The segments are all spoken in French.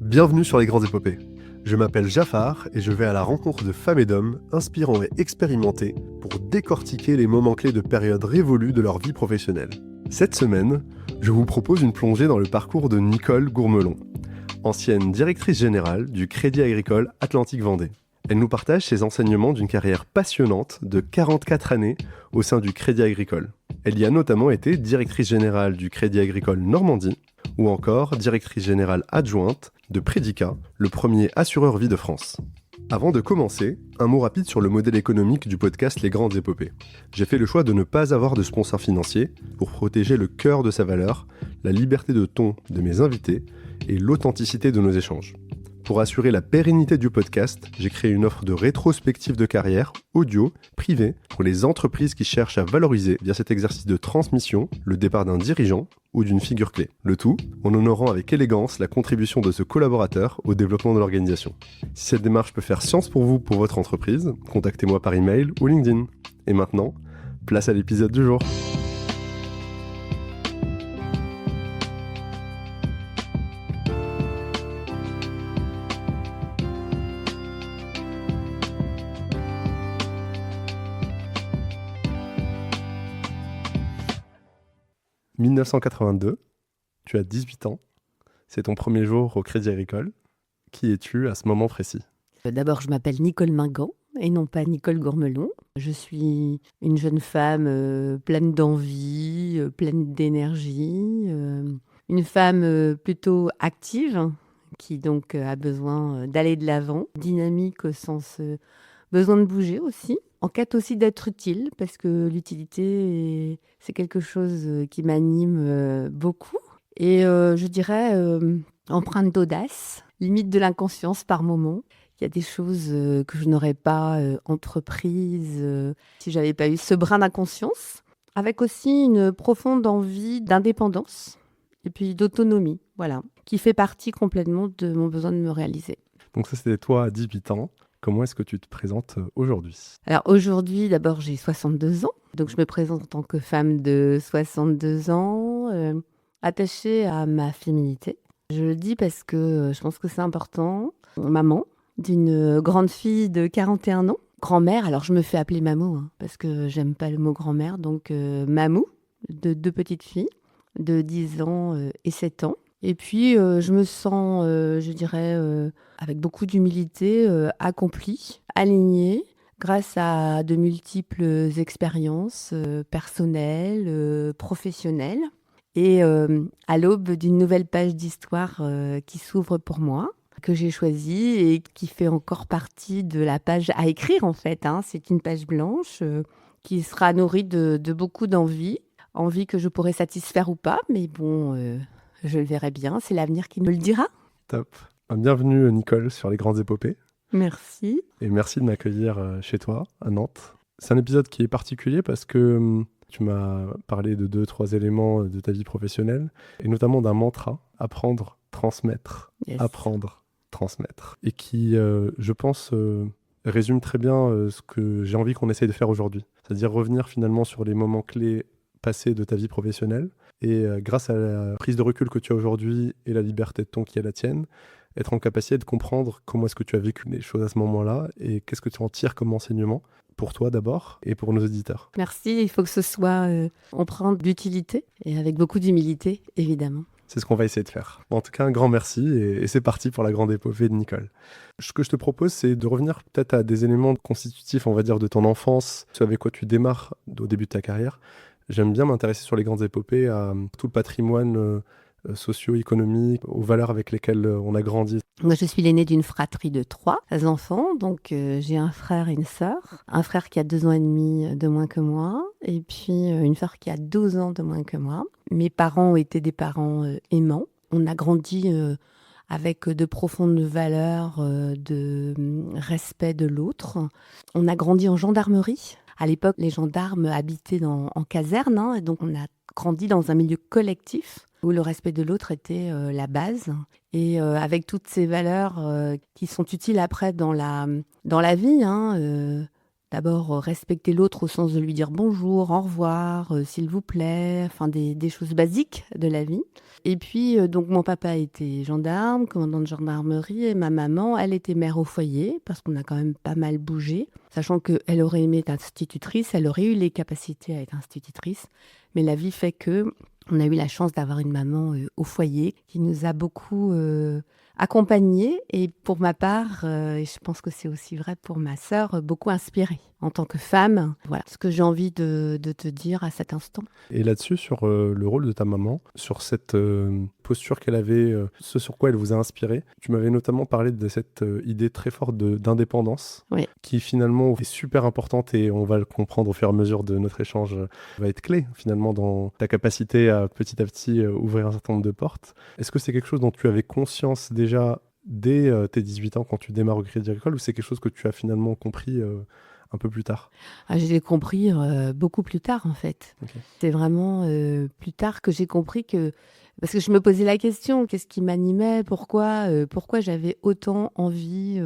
Bienvenue sur Les Grandes Épopées. Je m'appelle Jafar et je vais à la rencontre de femmes et d'hommes inspirants et expérimentés pour décortiquer les moments clés de périodes révolues de leur vie professionnelle. Cette semaine, je vous propose une plongée dans le parcours de Nicole Gourmelon, ancienne directrice générale du Crédit Agricole Atlantique Vendée. Elle nous partage ses enseignements d'une carrière passionnante de 44 années au sein du Crédit Agricole. Elle y a notamment été directrice générale du Crédit Agricole Normandie ou encore directrice générale adjointe de Predica, le premier assureur vie de France. Avant de commencer, un mot rapide sur le modèle économique du podcast Les Grandes Épopées. J'ai fait le choix de ne pas avoir de sponsor financier pour protéger le cœur de sa valeur, la liberté de ton de mes invités et l'authenticité de nos échanges. Pour assurer la pérennité du podcast, j'ai créé une offre de rétrospective de carrière, audio, privée, pour les entreprises qui cherchent à valoriser, via cet exercice de transmission, le départ d'un dirigeant ou d'une figure clé. Le tout, en honorant avec élégance la contribution de ce collaborateur au développement de l'organisation. Si cette démarche peut faire sens pour vous, pour votre entreprise, contactez-moi par email ou LinkedIn. Et maintenant, place à l'épisode du jour. « 1982, tu as 18 ans, c'est ton premier jour au Crédit Agricole. Qui es-tu à ce moment précis ? D'abord, je m'appelle Nicole Mingan et non pas Nicole Gourmelon. Je suis une jeune femme pleine d'envie, pleine d'énergie, une femme plutôt active qui donc a besoin d'aller de l'avant, dynamique au sens besoin de bouger aussi, en quête aussi d'être utile parce que l'utilité, c'est quelque chose qui m'anime beaucoup et je dirais empreinte d'audace, limite de l'inconscience par moments. Il y a des choses que je n'aurais pas entreprises si j'avais pas eu ce brin d'inconscience, avec aussi une profonde envie d'indépendance et puis d'autonomie, voilà, qui fait partie complètement de mon besoin de me réaliser. Donc ça, c'était toi à 18 ans. Comment est-ce que tu te présentes aujourd'hui ? Alors aujourd'hui, d'abord, j'ai 62 ans, donc je me présente en tant que femme de 62 ans, attachée à ma féminité. Je le dis parce que je pense que c'est important. Maman d'une grande fille de 41 ans. Grand-mère, alors je me fais appeler Mamou, parce que j'aime pas le mot grand-mère. Donc Mamou, de 2 petites filles, de 10 ans et 7 ans. Et puis je me sens, je dirais, avec beaucoup d'humilité, accomplie, alignée, grâce à de multiples expériences personnelles, professionnelles. Et à l'aube d'une nouvelle page d'histoire qui s'ouvre pour moi, que j'ai choisie et qui fait encore partie de la page à écrire en fait. C'est une page blanche qui sera nourrie de beaucoup d'envie que je pourrais satisfaire ou pas, mais bon, je le verrai bien, c'est l'avenir qui me le dira. Top. Bienvenue Nicole sur Les Grandes Épopées. Merci. Et merci de m'accueillir chez toi, à Nantes. C'est un épisode qui est particulier parce que tu m'as parlé de 2-3 éléments de ta vie professionnelle, et notamment d'un mantra, apprendre, transmettre, Yes. apprendre, transmettre. Et qui, je pense, résume très bien ce que j'ai envie qu'on essaye de faire aujourd'hui. C'est-à-dire revenir finalement sur les moments clés passés de ta vie professionnelle, et grâce à la prise de recul que tu as aujourd'hui et la liberté de ton qui est la tienne, être en capacité de comprendre comment est-ce que tu as vécu les choses à ce moment-là et qu'est-ce que tu en tires comme enseignement pour toi d'abord et pour nos auditeurs. Merci, il faut que ce soit empreint d'utilité et avec beaucoup d'humilité, évidemment. C'est ce qu'on va essayer de faire. En tout cas, un grand merci et c'est parti pour la grande épopée de Nicole. Ce que je te propose, c'est de revenir peut-être à des éléments constitutifs, on va dire, de ton enfance, ce avec quoi tu démarres au début de ta carrière. J'aime bien m'intéresser sur les grandes épopées à tout le patrimoine socio-économique, aux valeurs avec lesquelles on a grandi. Moi, je suis l'aînée d'une fratrie de 3 enfants, donc j'ai un frère et une sœur. Un frère qui a 2 ans et demi de moins que moi, et puis une sœur qui a 12 ans de moins que moi. Mes parents ont été des parents aimants. On a grandi avec de profondes valeurs de respect de l'autre. On a grandi en gendarmerie. À l'époque, les gendarmes habitaient en caserne, et donc on a grandi dans un milieu collectif où le respect de l'autre était la base. Et avec toutes ces valeurs qui sont utiles après dans la vie, d'abord respecter l'autre au sens de lui dire bonjour, au revoir, s'il vous plaît, enfin des choses basiques de la vie. Et puis, donc mon papa était gendarme, commandant de gendarmerie, et ma maman, elle était mère au foyer, parce qu'on a quand même pas mal bougé, sachant qu'elle aurait aimé être institutrice, elle aurait eu les capacités à être institutrice, mais la vie fait que on a eu la chance d'avoir une maman au foyer qui nous a beaucoup accompagnés, et pour ma part, et je pense que c'est aussi vrai pour ma sœur, beaucoup inspirée en tant que femme. Voilà ce que j'ai envie de te dire à cet instant. Et là-dessus, sur le rôle de ta maman, sur cette posture qu'elle avait, ce sur quoi elle vous a inspiré, tu m'avais notamment parlé de cette idée très forte d'indépendance, Oui. qui finalement est super importante, et on va le comprendre au fur et à mesure de notre échange, va être clé finalement dans ta capacité à petit ouvrir un certain nombre de portes. Est-ce que c'est quelque chose dont tu avais conscience déjà dès tes 18 ans quand tu démarres au Crédit Agricole, ou c'est quelque chose que tu as finalement compris un peu plus tard? Ah, je l'ai compris beaucoup plus tard, en fait. Ok. C'est vraiment plus tard que j'ai compris que... Parce que je me posais la question, qu'est-ce qui m'animait? Pourquoi j'avais autant envie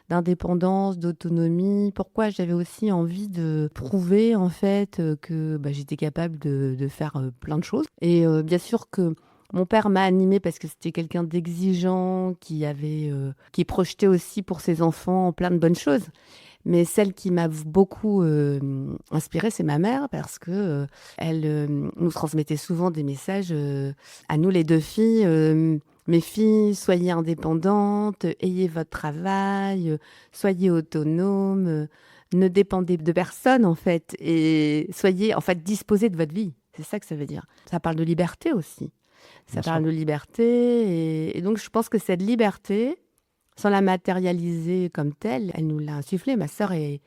d'indépendance, d'autonomie? Pourquoi j'avais aussi envie de prouver, en fait, que j'étais capable de faire plein de choses? Et bien sûr que mon père m'a animée parce que c'était quelqu'un d'exigeant, qui projetait aussi pour ses enfants plein de bonnes choses. Mais celle qui m'a beaucoup inspirée, c'est ma mère, parce que elle nous transmettait souvent des messages à nous les deux filles. Mes filles, soyez indépendantes, ayez votre travail, soyez autonomes, ne dépendez de personne en fait, et soyez en fait disposées de votre vie. C'est ça que ça veut dire. Ça parle de liberté aussi. Ça Bien sûr. parle de liberté, et donc je pense que cette liberté, sans la matérialiser comme telle, elle nous l'a insufflée. Ma sœur est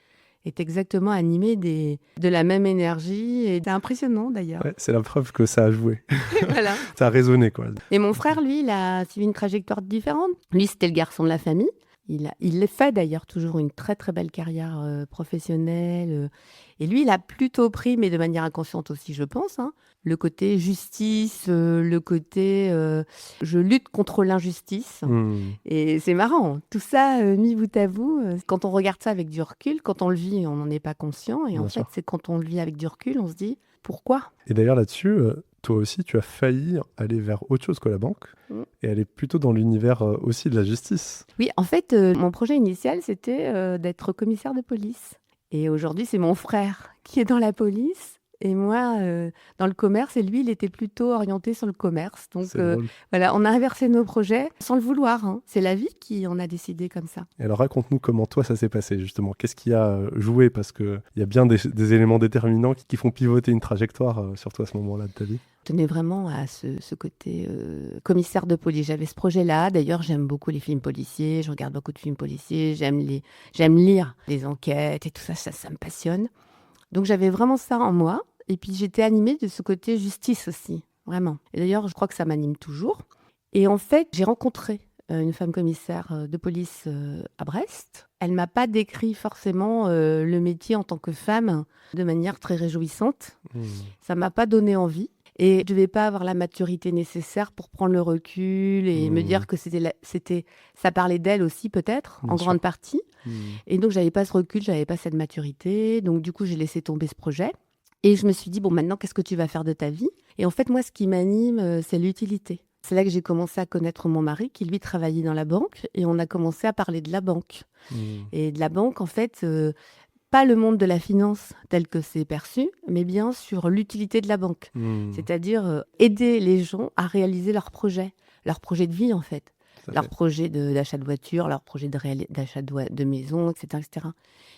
exactement animée de la même énergie, et c'est impressionnant d'ailleurs. Ouais, c'est la preuve que ça a joué. Voilà. Ça a résonné, quoi. Et mon frère, lui, il a suivi une trajectoire différente. Lui, c'était le garçon de la famille. Il fait d'ailleurs toujours une très très belle carrière professionnelle. Et lui, il a plutôt pris, mais de manière inconsciente aussi, je pense, hein, le côté justice, le côté je lutte contre l'injustice. Et c'est marrant, tout ça mis bout à bout. Quand on regarde ça avec du recul, quand on le vit, on n'en est pas conscient. Et en Bien fait, sûr. c'est quand on le vit avec du recul, on se dit pourquoi? Et d'ailleurs là-dessus, toi aussi, tu as failli aller vers autre chose que la banque, Mm. et aller plutôt dans l'univers aussi de la justice. Oui, en fait, mon projet initial, c'était d'être commissaire de police. Et aujourd'hui, c'est mon frère qui est dans la police. Et moi, dans le commerce, et lui, il était plutôt orienté sur le commerce. Donc C'est drôle. voilà, on a inversé nos projets sans le vouloir, hein. C'est la vie qui en a décidé comme ça. Et alors raconte-nous comment toi ça s'est passé justement. Qu'est-ce qui a joué? Parce qu'il y a bien des éléments déterminants qui font pivoter une trajectoire, surtout à ce moment-là de ta vie. Je tenais vraiment à ce côté commissaire de police. J'avais ce projet-là. D'ailleurs, j'aime beaucoup les films policiers. Je regarde beaucoup de films policiers. J'aime lire les enquêtes et tout ça. Ça me passionne. Donc, j'avais vraiment ça en moi. Et puis, j'étais animée de ce côté justice aussi, vraiment. Et d'ailleurs, je crois que ça m'anime toujours. Et en fait, j'ai rencontré une femme commissaire de police à Brest. Elle m'a pas décrit forcément le métier en tant que femme de manière très réjouissante. Ça m'a pas donné envie. Et je ne devais pas avoir la maturité nécessaire pour prendre le recul et me dire que ça parlait d'elle aussi peut-être, Bien en sûr. grande partie. Et donc, j'avais pas ce recul, j'avais pas cette maturité. Donc, du coup, j'ai laissé tomber ce projet. Et je me suis dit, bon, maintenant, qu'est-ce que tu vas faire de ta vie? Et en fait, moi, ce qui m'anime, c'est l'utilité. C'est là que j'ai commencé à connaître mon mari, qui, lui, travaillait dans la banque. Et on a commencé à parler de la banque. Et de la banque, en fait, pas le monde de la finance tel que c'est perçu, mais bien sur l'utilité de la banque. C'est-à-dire aider les gens à réaliser leurs projets de vie, en fait. Leur projet d'achat de voiture, leur projet d'achat de maison, etc., etc.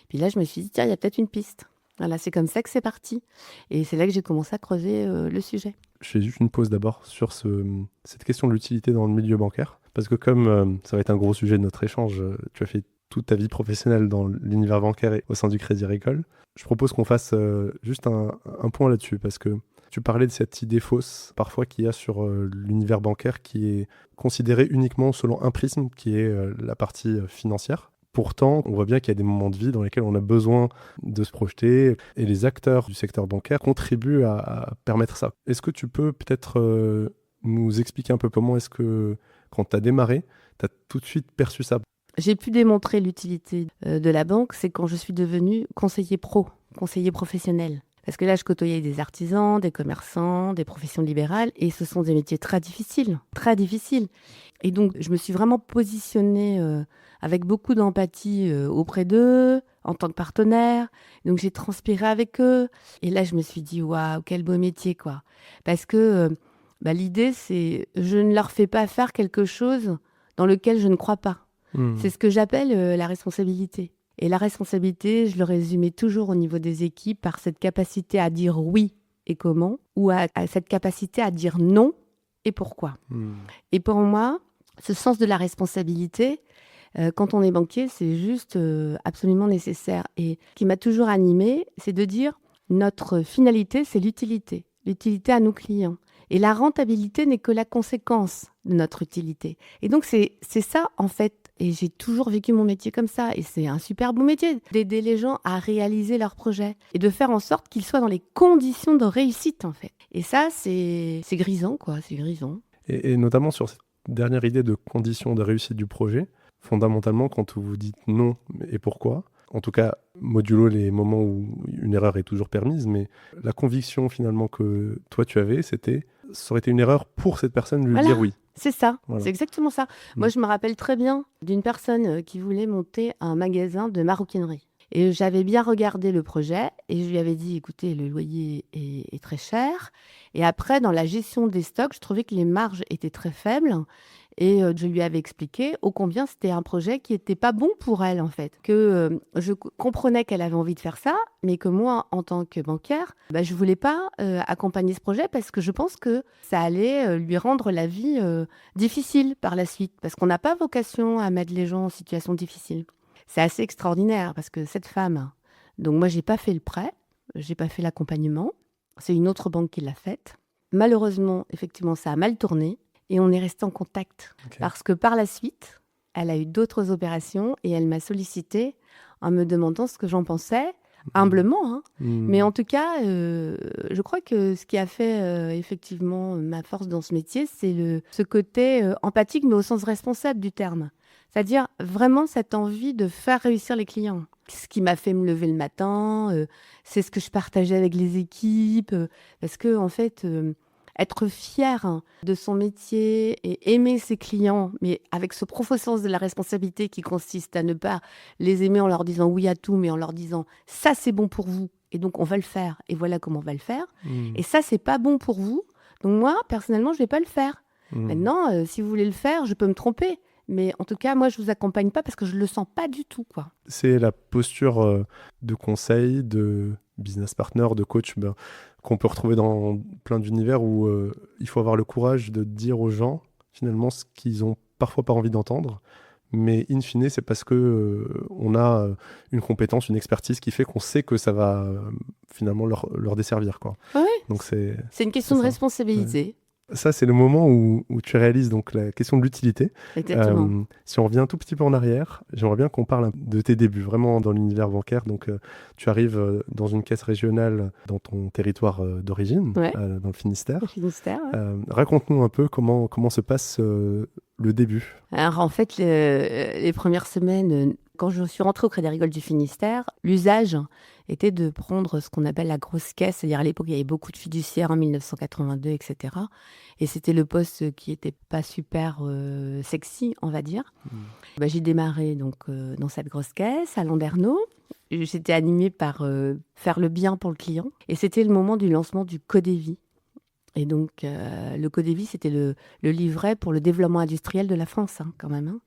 Puis là, je me suis dit, tiens, il y a peut-être une piste. Voilà, c'est comme ça que c'est parti. Et c'est là que j'ai commencé à creuser le sujet. Je fais juste une pause d'abord sur cette question de l'utilité dans le milieu bancaire. Parce que comme ça va être un gros sujet de notre échange, tu as fait toute ta vie professionnelle dans l'univers bancaire et au sein du Crédit Agricole. Je propose qu'on fasse juste un point là-dessus, parce que tu parlais de cette idée fausse parfois qu'il y a sur l'univers bancaire, qui est considéré uniquement selon un prisme, qui est la partie financière. Pourtant, on voit bien qu'il y a des moments de vie dans lesquels on a besoin de se projeter, et les acteurs du secteur bancaire contribuent à permettre ça. Est-ce que tu peux peut-être nous expliquer un peu comment est-ce que, quand tu as démarré, tu as tout de suite perçu ça? J'ai pu démontrer l'utilité de la banque, c'est quand je suis devenue conseiller professionnel. Parce que là, je côtoyais des artisans, des commerçants, des professions libérales, et ce sont des métiers très difficiles, très difficiles. Et donc, je me suis vraiment positionnée avec beaucoup d'empathie auprès d'eux, en tant que partenaire. Donc, j'ai transpiré avec eux. Et là, je me suis dit, waouh, quel beau métier, quoi. Parce que l'idée, c'est, je ne leur fais pas faire quelque chose dans lequel je ne crois pas. C'est ce que j'appelle la responsabilité. Et la responsabilité, je le résumais toujours au niveau des équipes par cette capacité à dire oui et comment, ou à cette capacité à dire non et pourquoi. Et pour moi, ce sens de la responsabilité, quand on est banquier, c'est juste absolument nécessaire. Et ce qui m'a toujours animée, c'est de dire notre finalité, c'est l'utilité. L'utilité à nos clients. Et la rentabilité n'est que la conséquence de notre utilité. Et donc, c'est ça, en fait. Et j'ai toujours vécu mon métier comme ça. Et c'est un super beau métier d'aider les gens à réaliser leurs projets et de faire en sorte qu'ils soient dans les conditions de réussite, en fait. Et ça, c'est grisant, quoi. C'est grisant. Et notamment sur cette dernière idée de conditions de réussite du projet, fondamentalement, quand vous dites non et pourquoi, en tout cas, modulo les moments où une erreur est toujours permise, mais la conviction finalement que toi tu avais, c'était, ça aurait été une erreur pour cette personne de lui dire oui. C'est ça, Voilà. c'est exactement ça. Moi, je me rappelle très bien d'une personne qui voulait monter un magasin de maroquinerie. Et j'avais bien regardé le projet et je lui avais dit, écoutez, le loyer est très cher. Et après, dans la gestion des stocks, je trouvais que les marges étaient très faibles. Et je lui avais expliqué ô combien c'était un projet qui n'était pas bon pour elle, en fait. Que je comprenais qu'elle avait envie de faire ça, mais que moi, en tant que banquière, je ne voulais pas accompagner ce projet parce que je pense que ça allait lui rendre la vie difficile par la suite. Parce qu'on n'a pas vocation à mettre les gens en situation difficile. C'est assez extraordinaire parce que cette femme, donc moi, je n'ai pas fait le prêt, je n'ai pas fait l'accompagnement. C'est une autre banque qui l'a faite. Malheureusement, effectivement, ça a mal tourné. Et on est resté en contact. Okay. Parce que par la suite, elle a eu d'autres opérations et elle m'a sollicité en me demandant ce que j'en pensais, humblement. Hein. Mais en tout cas, je crois que ce qui a fait effectivement ma force dans ce métier, c'est ce côté empathique, mais au sens responsable du terme. C'est-à-dire vraiment cette envie de faire réussir les clients. Ce qui m'a fait me lever le matin, c'est ce que je partageais avec les équipes. Parce que, en fait... être fier de son métier et aimer ses clients, mais avec ce profond sens de la responsabilité qui consiste à ne pas les aimer en leur disant oui à tout, mais en leur disant ça c'est bon pour vous et donc on va le faire et voilà comment on va le faire. Et ça c'est pas bon pour vous, donc moi personnellement je vais pas le faire. Maintenant, si vous voulez le faire, je peux me tromper. Mais en tout cas, moi, je ne vous accompagne pas parce que je ne le sens pas du tout, quoi. C'est la posture de conseil, de business partner, de coach qu'on peut retrouver dans plein d'univers où il faut avoir le courage de dire aux gens, finalement, ce qu'ils n'ont parfois pas envie d'entendre. Mais in fine, c'est parce qu'on a une compétence, une expertise qui fait qu'on sait que ça va finalement leur desservir, quoi. Oui, donc c'est une question de responsabilité. Ouais. Ça, c'est le moment où tu réalises donc la question de l'utilité. Exactement. Si on revient un tout petit peu en arrière, j'aimerais bien qu'on parle de tes débuts, vraiment dans l'univers bancaire. Donc, tu arrives dans une caisse régionale dans ton territoire d'origine, dans le Finistère. Le Finistère, ouais. Raconte-nous un peu comment se passe le début. Alors, en fait, les premières semaines, quand je suis rentrée au Crédit Agricole du Finistère, l'usage était de prendre ce qu'on appelle la grosse caisse. C'est-à-dire, à l'époque, il y avait beaucoup de fiduciaires en 1982, etc. Et c'était le poste qui n'était pas super sexy, on va dire. J'ai démarré donc, dans cette grosse caisse à Landerneau. J'étais animée par faire le bien pour le client. Et c'était le moment du lancement du Codévi. Et donc, le Codévi, c'était le livret pour le développement industriel de la France, quand même. Hein.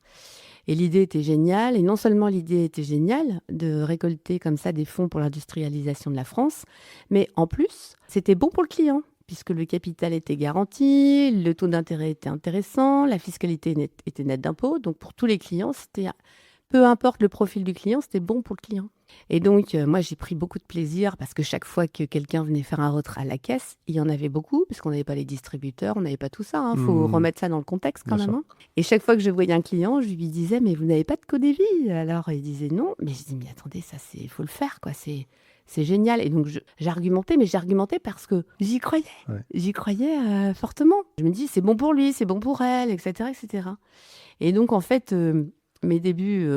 Et l'idée était géniale. Et non seulement l'idée était géniale de récolter comme ça des fonds pour l'industrialisation de la France, mais en plus, c'était bon pour le client, puisque le capital était garanti, le taux d'intérêt était intéressant, la fiscalité était nette d'impôts. Donc, pour tous les clients, c'était... Peu importe le profil du client, c'était bon pour le client. Et donc, moi, j'ai pris beaucoup de plaisir parce que chaque fois que quelqu'un venait faire un retrait à la caisse, il y en avait beaucoup, puisqu'on n'avait pas les distributeurs, on n'avait pas tout ça. Il faut remettre ça dans le contexte quand même. Hein. Et chaque fois que je voyais un client, je lui disais, mais vous n'avez pas de Codévi? Alors, il disait non. Mais je dis, mais attendez, ça, il faut le faire, quoi. C'est génial. Et donc, j'argumentais, mais j'argumentais parce que j'y croyais. Ouais. J'y croyais fortement. Je me dis, c'est bon pour lui, c'est bon pour elle, etc., etc. Et donc, en fait... Mes débuts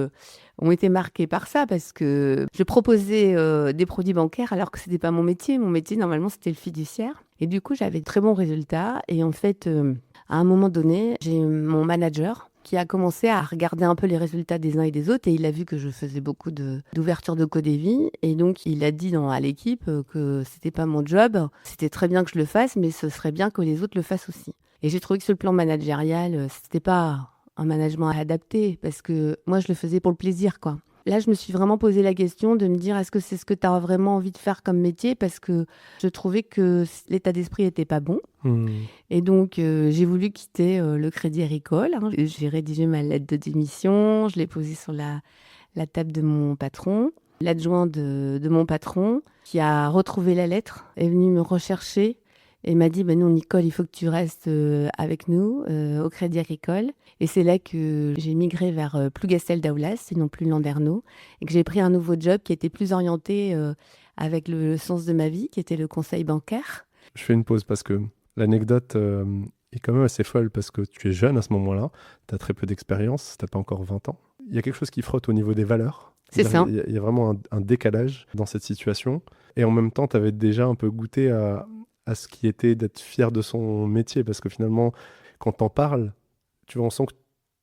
ont été marqués par ça parce que je proposais des produits bancaires alors que c'était pas mon métier. Mon métier, normalement, c'était le fiduciaire. Et du coup, j'avais de très bons résultats. Et en fait, à un moment donné, j'ai mon manager qui a commencé à regarder un peu les résultats des uns et des autres. Et il a vu que je faisais beaucoup d'ouverture de Codévi. Et donc, il a dit à l'équipe que c'était pas mon job. C'était très bien que je le fasse, mais ce serait bien que les autres le fassent aussi. Et j'ai trouvé que sur le plan managérial, c'était pas un management adapté parce que moi, je le faisais pour le plaisir, quoi. Là, je me suis vraiment posé la question de me dire, est-ce que c'est ce que tu as vraiment envie de faire comme métier? Parce que je trouvais que l'état d'esprit était pas bon. Et donc, j'ai voulu quitter le Crédit Agricole, hein. J'ai rédigé ma lettre de démission, je l'ai posée sur la table de mon patron. L'adjoint de mon patron, qui a retrouvé la lettre, est venu me rechercher et m'a dit, non, Nicole, il faut que tu restes avec nous au Crédit Agricole. Et c'est là que j'ai migré vers Plougastel d'Aulas, et non plus Landerneau, et que j'ai pris un nouveau job qui était plus orienté avec le sens de ma vie, qui était le conseil bancaire. Je fais une pause parce que l'anecdote est quand même assez folle parce que tu es jeune à ce moment-là, tu as très peu d'expérience, tu n'as pas encore 20 ans. Il y a quelque chose qui frotte au niveau des valeurs. C'est ça. Il y a vraiment un décalage dans cette situation. Et en même temps, tu avais déjà un peu goûté à ce qui était d'être fier de son métier parce que finalement, quand t'en parles, tu vois, on sent que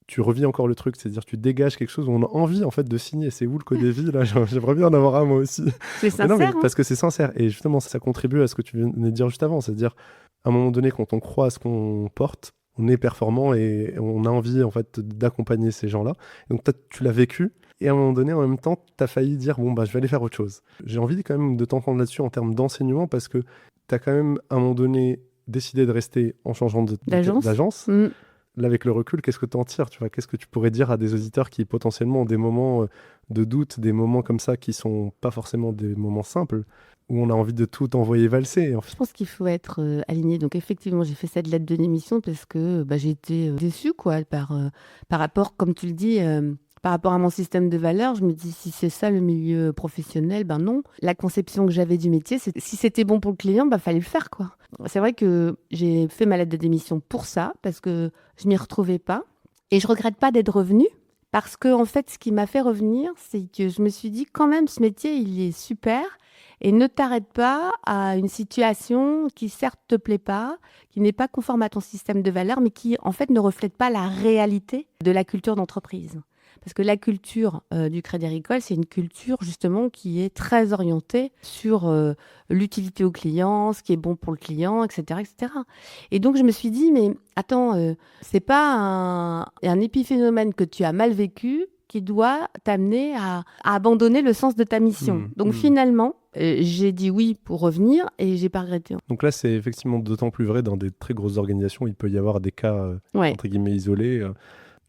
tu revis encore le truc, c'est-à-dire tu dégages quelque chose où on a envie en fait de signer. C'est où le Codévi là? J'aimerais bien en avoir un moi aussi. C'est sincère. Non, mais parce que c'est sincère et justement ça contribue à ce que tu venais de dire juste avant, c'est-à-dire à un moment donné quand on croit à ce qu'on porte, on est performant et on a envie en fait d'accompagner ces gens-là. Donc tu l'as vécu. Et à un moment donné, en même temps, tu as failli dire, je vais aller faire autre chose. J'ai envie quand même de t'entendre là-dessus en termes d'enseignement parce que tu as quand même, à un moment donné, décidé de rester en changeant d'agence. Là, avec le recul, qu'est-ce que tu en tires? Tu vois, qu'est-ce que tu pourrais dire à des auditeurs qui potentiellement ont des moments de doute, des moments comme ça qui sont pas forcément des moments simples, où on a envie de tout envoyer valser en fait. Je pense qu'il faut être aligné. Donc effectivement, j'ai fait cette lettre de démission parce que j'ai été déçue quoi, par rapport, comme tu le dis, par rapport à mon système de valeurs. Je me dis, si c'est ça le milieu professionnel, non. La conception que j'avais du métier, c'est si c'était bon pour le client, fallait le faire, quoi. C'est vrai que j'ai fait ma lettre de démission pour ça, parce que je m'y retrouvais pas. Et je regrette pas d'être revenue, parce que en fait, ce qui m'a fait revenir, c'est que je me suis dit, quand même, ce métier, il est super. Et ne t'arrête pas à une situation qui certes te plaît pas, qui n'est pas conforme à ton système de valeurs, mais qui en fait ne reflète pas la réalité de la culture d'entreprise. Parce que la culture du Crédit Agricole, c'est une culture justement qui est très orientée sur l'utilité au client, ce qui est bon pour le client, etc., etc. Et donc je me suis dit, mais attends, c'est pas un épiphénomène que tu as mal vécu qui doit t'amener à abandonner le sens de ta mission. Donc finalement, j'ai dit oui pour revenir et j'ai pas regretté. Donc là, c'est effectivement d'autant plus vrai dans des très grosses organisations. Il peut y avoir des cas entre guillemets isolés.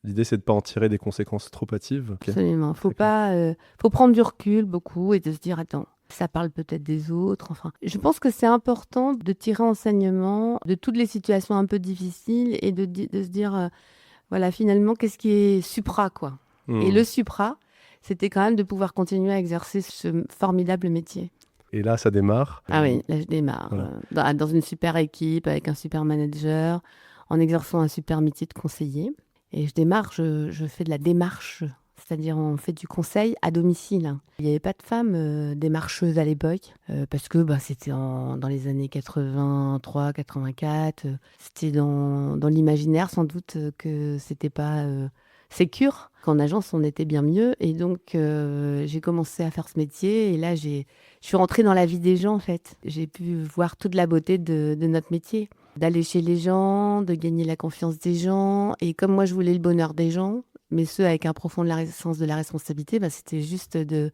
L'idée, c'est de ne pas en tirer des conséquences trop hâtives. Okay. Absolument. Faut prendre du recul beaucoup et de se dire, attends, ça parle peut-être des autres. Enfin, je pense que c'est important de tirer enseignement de toutes les situations un peu difficiles et de se dire, voilà, finalement, qu'est-ce qui est supra, quoi. Et le supra, c'était quand même de pouvoir continuer à exercer ce formidable métier. Et là, ça démarre. Ah oui, là, je démarre. Voilà. Dans une super équipe, avec un super manager, en exerçant un super métier de conseiller. Et je démarre, je fais de la démarche, c'est-à-dire on fait du conseil à domicile. Il n'y avait pas de femmes démarcheuses à l'époque, parce que c'était dans les années 83, 84. C'était dans l'imaginaire sans doute que c'était pas sécure. Qu'en agence, on était bien mieux. Et donc, j'ai commencé à faire ce métier. Et là, je suis rentrée dans la vie des gens, en fait. J'ai pu voir toute la beauté de notre métier. D'aller chez les gens, de gagner la confiance des gens. Et comme moi, je voulais le bonheur des gens, mais ceux avec un profond sens de la responsabilité, c'était juste de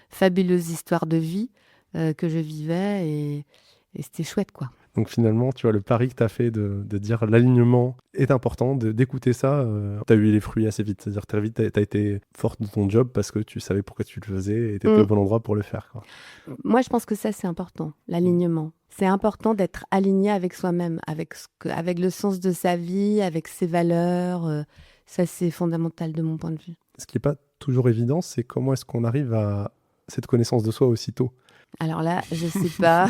fabuleuses histoires de vie que je vivais. Et c'était chouette, quoi. Donc finalement, tu vois, le pari que tu as fait de dire l'alignement est important, d'écouter ça, tu as eu les fruits assez vite. C'est-à-dire très vite, tu as été forte de ton job parce que tu savais pourquoi tu le faisais et tu étais au bon endroit pour le faire, quoi. Moi, je pense que ça, c'est important, l'alignement. C'est important d'être aligné avec soi-même, avec le sens de sa vie, avec ses valeurs. Ça, c'est fondamental de mon point de vue. Ce qui n'est pas toujours évident, c'est comment est-ce qu'on arrive à cette connaissance de soi aussitôt. Alors là, je sais pas.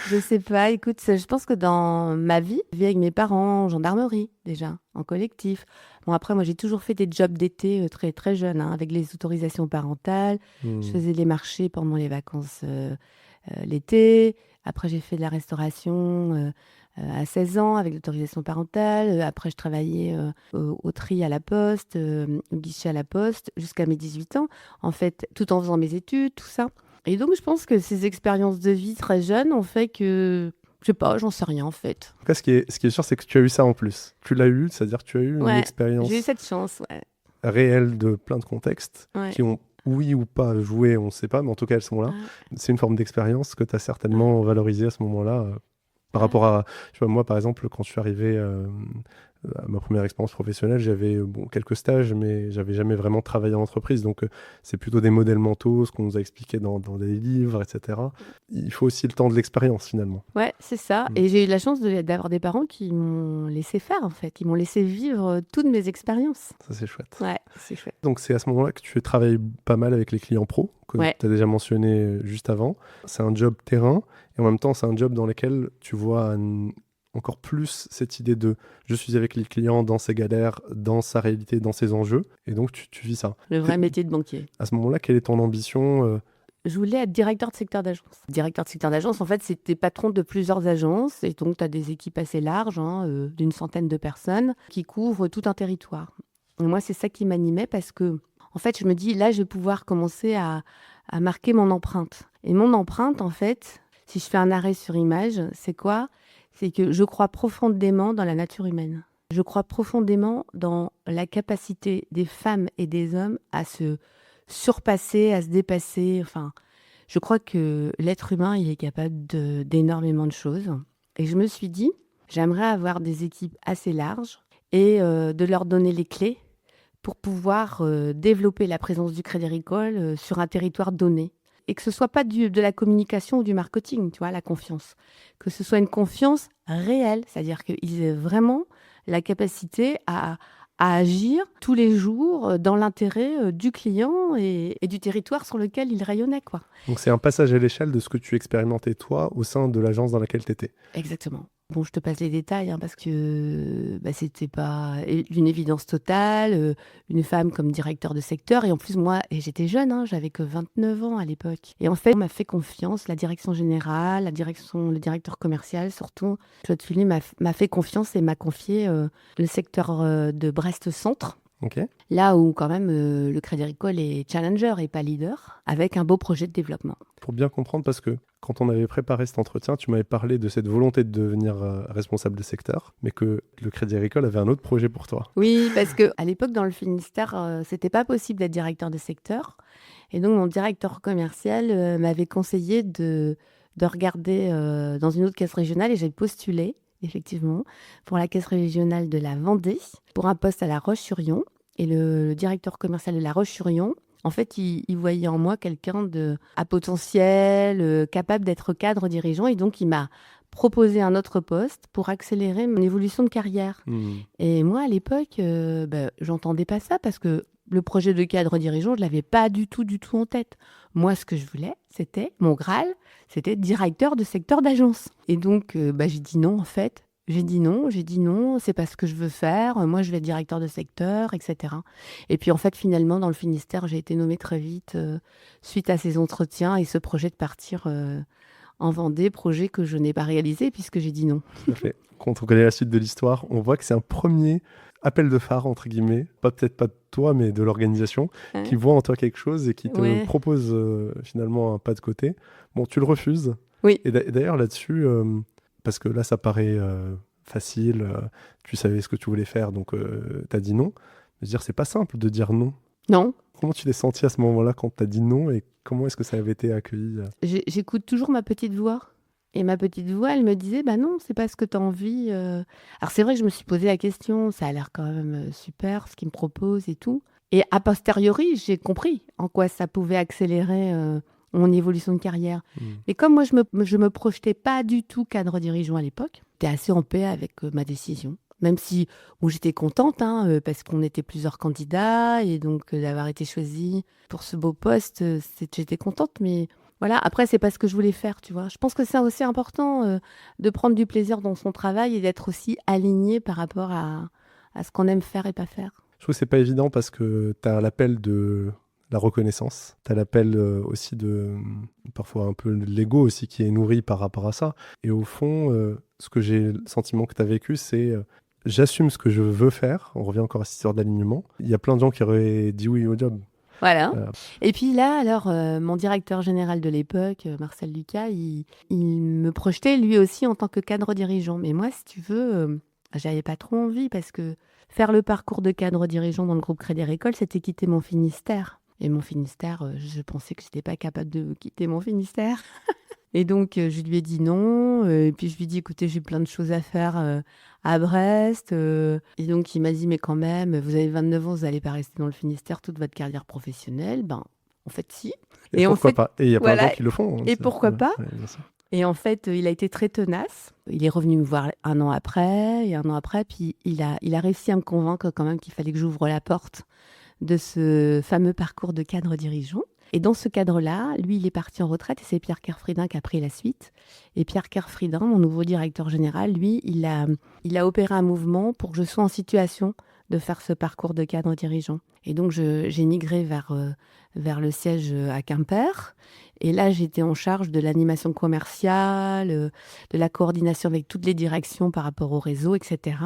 Je sais pas. Écoute, je pense que dans ma vie, je vis avec mes parents en gendarmerie, déjà, en collectif. Bon, après, moi, j'ai toujours fait des jobs d'été très, très jeune, hein, avec les autorisations parentales. Je Hmm. faisais les marchés pendant les vacances l'été. Après, j'ai fait de la restauration à 16 ans avec l'autorisation parentale. Après, je travaillais au tri à la poste, au guichet à la poste, jusqu'à mes 18 ans, en fait, tout en faisant mes études, tout ça. Et donc, je pense que ces expériences de vie très jeunes ont fait que, je sais pas, j'en sais rien en fait. En tout cas, ce qui est sûr, c'est que tu as eu ça en plus. Tu l'as eu, c'est-à-dire que tu as eu une Ouais, j'ai eu expérience cette chance, ouais. réelle de plein de contextes Ouais, qui ont, oui ou pas, joué, on ne sait pas, mais en tout cas, elles sont là. ouais, C'est une forme d'expérience que tu as ouais, certainement valorisée à ce moment-là. Par ouais. rapport à, je sais pas, moi, par exemple, quand je suis arrivé à ma première expérience professionnelle, j'avais bon, quelques stages, mais j'avais jamais vraiment travaillé en entreprise. Donc, c'est plutôt des modèles mentaux, ce qu'on nous a expliqué dans des livres, etc. Il faut aussi le temps de l'expérience, finalement. Ouais, c'est ça. Mm. Et j'ai eu la chance d'avoir des parents qui m'ont laissé faire, en fait. Ils m'ont laissé vivre toutes mes expériences. Ça, c'est chouette. Ouais, c'est chouette. Donc, c'est à ce moment-là que tu travailles pas mal avec les clients pros, que Ouais, tu as déjà mentionné juste avant. C'est un job terrain, et en même temps, c'est un job dans lequel tu vois encore plus cette idée de je suis avec les clients dans ses galères, dans sa réalité, dans ses enjeux, et donc tu vis ça. le vrai métier de banquier. À ce moment-là, quelle est ton ambition Je voulais être directeur de secteur d'agence. Directeur de secteur d'agence, en fait, c'était patron de plusieurs agences. Et donc, tu as des équipes assez larges, hein, d'une centaine de personnes, qui couvrent tout un territoire. Et moi, c'est ça qui m'animait parce que, en fait, je me dis, là, je vais pouvoir commencer à marquer mon empreinte. Et mon empreinte, en fait, si je fais un arrêt sur image, c'est quoi? C'est que je crois profondément dans la nature humaine. Je crois profondément dans la capacité des femmes et des hommes à se surpasser, à se dépasser. Enfin, je crois que l'être humain, il est capable d'énormément de choses. Et je me suis dit, j'aimerais avoir des équipes assez larges et de leur donner les clés pour pouvoir développer la présence du Crédit Agricole sur un territoire donné. Et que ce soit pas de la communication ou du marketing, tu vois, la confiance. Que ce soit une confiance réelle, c'est-à-dire qu'ils aient vraiment la capacité à agir tous les jours dans l'intérêt du client et du territoire sur lequel il rayonnait, quoi. Donc, c'est un passage à l'échelle de ce que tu expérimentais, toi, au sein de l'agence dans laquelle tu étais. Exactement. Bon, je te passe les détails hein, parce que bah, c'était pas d'une évidence totale. Une femme comme directeur de secteur. Et en plus, moi, et j'étais jeune, hein, j'avais que 29 ans à l'époque. Et en fait, on m'a fait confiance. La direction générale, le directeur commercial, surtout, Claude Sully m'a fait confiance et m'a confié le secteur de Brest-Centre. Ok. Là où quand même le Crédit Agricole est challenger et pas leader, avec un beau projet de développement. Pour bien comprendre, parce que quand on avait préparé cet entretien, tu m'avais parlé de cette volonté de devenir responsable de secteur, mais que le Crédit Agricole avait un autre projet pour toi. Oui, parce que à l'époque, dans le Finistère, c'était pas possible d'être directeur de secteur. Et donc, mon directeur commercial m'avait conseillé de regarder dans une autre caisse régionale et j'ai postulé, effectivement, pour la caisse régionale de la Vendée, pour un poste à La Roche-sur-Yon. Et le directeur commercial de La Roche-sur-Yon, en fait, il voyait en moi quelqu'un à potentiel, capable d'être cadre dirigeant. Et donc, il m'a proposé un autre poste pour accélérer mon évolution de carrière. Hmm. Et moi, à l'époque, j'entendais pas ça parce que le projet de cadre dirigeant, je l'avais pas du tout en tête. Moi, ce que je voulais, c'était, mon Graal, c'était directeur de secteur d'agence. Et donc, j'ai dit non, en fait. J'ai dit non, c'est pas ce que je veux faire. Moi, je vais être directeur de secteur, etc. Et puis, en fait, finalement, dans le Finistère, j'ai été nommée très vite suite à ces entretiens et ce projet de partir en Vendée, projet que je n'ai pas réalisé puisque j'ai dit non. Tout à fait. Quand on connaît la suite de l'histoire, on voit que c'est un premier appel de phare, entre guillemets, peut-être pas de toi, mais de l'organisation, Ouais. qui voit en toi quelque chose et qui te Ouais. propose finalement un pas de côté. Bon, tu le refuses. Oui. Et d'ailleurs, là-dessus, parce que là, ça paraît facile, tu savais ce que tu voulais faire, donc tu as dit non. Je veux dire, c'est pas simple de dire non. Non. Comment tu t'es senti à ce moment-là quand tu as dit non et comment est-ce que ça avait été accueilli J'écoute toujours ma petite voix. Et ma petite voix, elle me disait, bah non, c'est pas ce que tu as envie. Alors c'est vrai que je me suis posé la question, ça a l'air quand même super ce qu'il me propose et tout. Et a posteriori, j'ai compris en quoi ça pouvait accélérer mon évolution de carrière. Et comme moi, je me projetais pas du tout cadre dirigeant à l'époque, j'étais assez en paix avec ma décision. Même si bon, j'étais contente, hein, parce qu'on était plusieurs candidats et donc d'avoir été choisie pour ce beau poste, j'étais contente, mais Voilà, après, c'est pas ce que je voulais faire, tu vois. Je pense que c'est aussi important de prendre du plaisir dans son travail et d'être aussi aligné par rapport à ce qu'on aime faire et pas faire. Je trouve que c'est pas évident parce que tu as l'appel de la reconnaissance, tu as l'appel aussi de parfois un peu de l'ego aussi qui est nourri par rapport à ça. Et au fond, ce que j'ai le sentiment que tu as vécu, c'est j'assume ce que je veux faire. On revient encore à cette histoire d'alignement. Il y a plein de gens qui auraient dit oui au job. Voilà. Et puis là, alors, mon directeur général de l'époque, Marcel Lucas, il me projetait lui aussi en tant que cadre dirigeant. Mais moi, si tu veux, j'avais pas trop envie parce que faire le parcours de cadre dirigeant dans le groupe Crédit Agricole, c'était quitter mon Finistère. Et mon Finistère, je pensais que je n'étais pas capable de quitter mon Finistère. Et donc, je lui ai dit non. Et puis, je lui ai dit, écoutez, j'ai plein de choses à faire à Brest. Et donc, il m'a dit, mais quand même, vous avez 29 ans, vous n'allez pas rester dans le Finistère toute votre carrière professionnelle. Ben, en fait, si. Et en pourquoi fait, pas? Et il y a plein de voilà. gens qui le font. Et pourquoi pas? Ouais, bien sûr. Et en fait, il a été très tenace. Il est revenu me voir un an après, et un an après, puis il a réussi à me convaincre quand même qu'il fallait que j'ouvre la porte de ce fameux parcours de cadre dirigeant. Et dans ce cadre-là, lui, il est parti en retraite et c'est Pierre Kerfridin qui a pris la suite. Et Pierre Kerfridin, mon nouveau directeur général, lui, il a opéré un mouvement pour que je sois en situation de faire ce parcours de cadre dirigeant. Et donc, j'ai migré vers le siège à Quimper. Et là, j'étais en charge de l'animation commerciale, de la coordination avec toutes les directions par rapport au réseau, etc.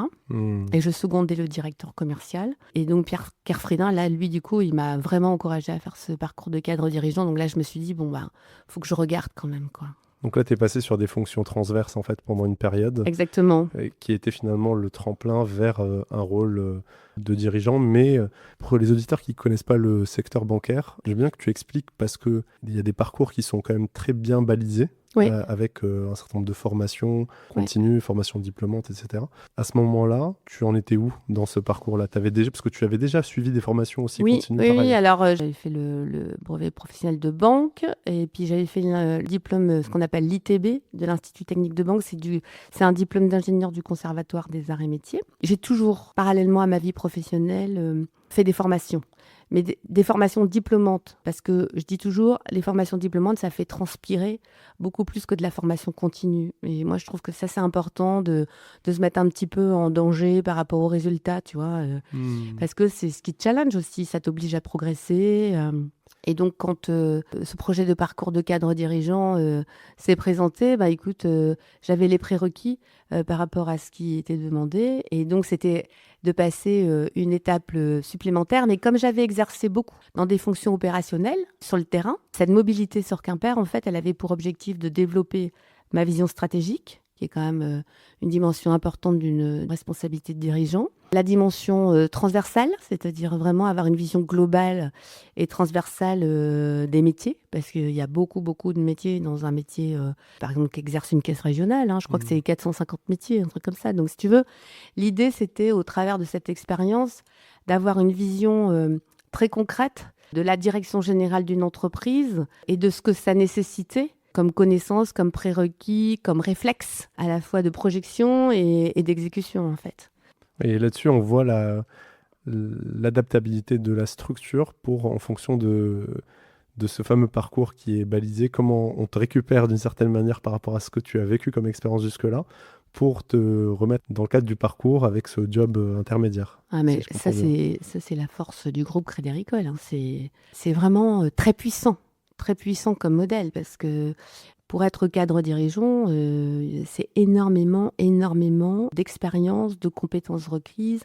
Et je secondais le directeur commercial. Et donc, Pierre Kerfridin, là, lui, du coup, il m'a vraiment encouragée à faire ce parcours de cadre dirigeant. Donc là, je me suis dit, bon, bah, faut que je regarde quand même, quoi. Donc là, tu es passé sur des fonctions transverses en fait pendant une période. Exactement. Qui était finalement le tremplin vers un rôle de dirigeant. Mais pour les auditeurs qui ne connaissent pas le secteur bancaire, j'aime bien que tu expliques parce qu'il y a des parcours qui sont quand même très bien balisés. Oui. Avec un certain nombre de formations continues, formations diplômantes, etc. À ce moment-là, tu en étais où dans ce parcours-là? Parce que tu avais déjà suivi des formations aussi continues. Oui, alors j'avais fait le brevet professionnel de banque et puis j'avais fait le diplôme, ce qu'on appelle l'ITB de l'Institut technique de banque. C'est un diplôme d'ingénieur du Conservatoire des arts et métiers. J'ai toujours, parallèlement à ma vie professionnelle, fait des formations. Mais des formations diplômantes, parce que je dis toujours, les formations diplômantes, ça fait transpirer beaucoup plus que de la formation continue. Et moi, je trouve que ça, c'est important de se mettre un petit peu en danger par rapport aux résultats, tu vois. Parce que c'est ce qui te challenge aussi, ça t'oblige à progresser. Et donc, quand ce projet de parcours de cadre dirigeant s'est présenté, bah, écoute, j'avais les prérequis par rapport à ce qui était demandé. Et donc, c'était de passer une étape supplémentaire. Mais comme j'avais exercé beaucoup dans des fonctions opérationnelles sur le terrain, cette mobilité sur Quimper, en fait, elle avait pour objectif de développer ma vision stratégique, qui est quand même une dimension importante d'une responsabilité de dirigeant. La dimension transversale, c'est-à-dire vraiment avoir une vision globale et transversale des métiers, parce qu'il y a beaucoup de métiers dans un métier, par exemple, qui exerce une caisse régionale. Je crois que c'est 450 métiers, un truc comme ça. Donc, si tu veux, l'idée, c'était, au travers de cette expérience, d'avoir une vision très concrète de la direction générale d'une entreprise et de ce que ça nécessitait comme connaissance, comme prérequis, comme réflexe, à la fois de projection et d'exécution, en fait. Et là-dessus, on voit l'adaptabilité de la structure en fonction de ce fameux parcours qui est balisé, comment on te récupère d'une certaine manière par rapport à ce que tu as vécu comme expérience jusque-là, pour te remettre dans le cadre du parcours avec ce job intermédiaire. Ah, mais ça, c'est la force du groupe Crédit Agricole. C'est vraiment très puissant comme modèle, parce que pour être cadre dirigeant, c'est énormément d'expérience, de compétences requises,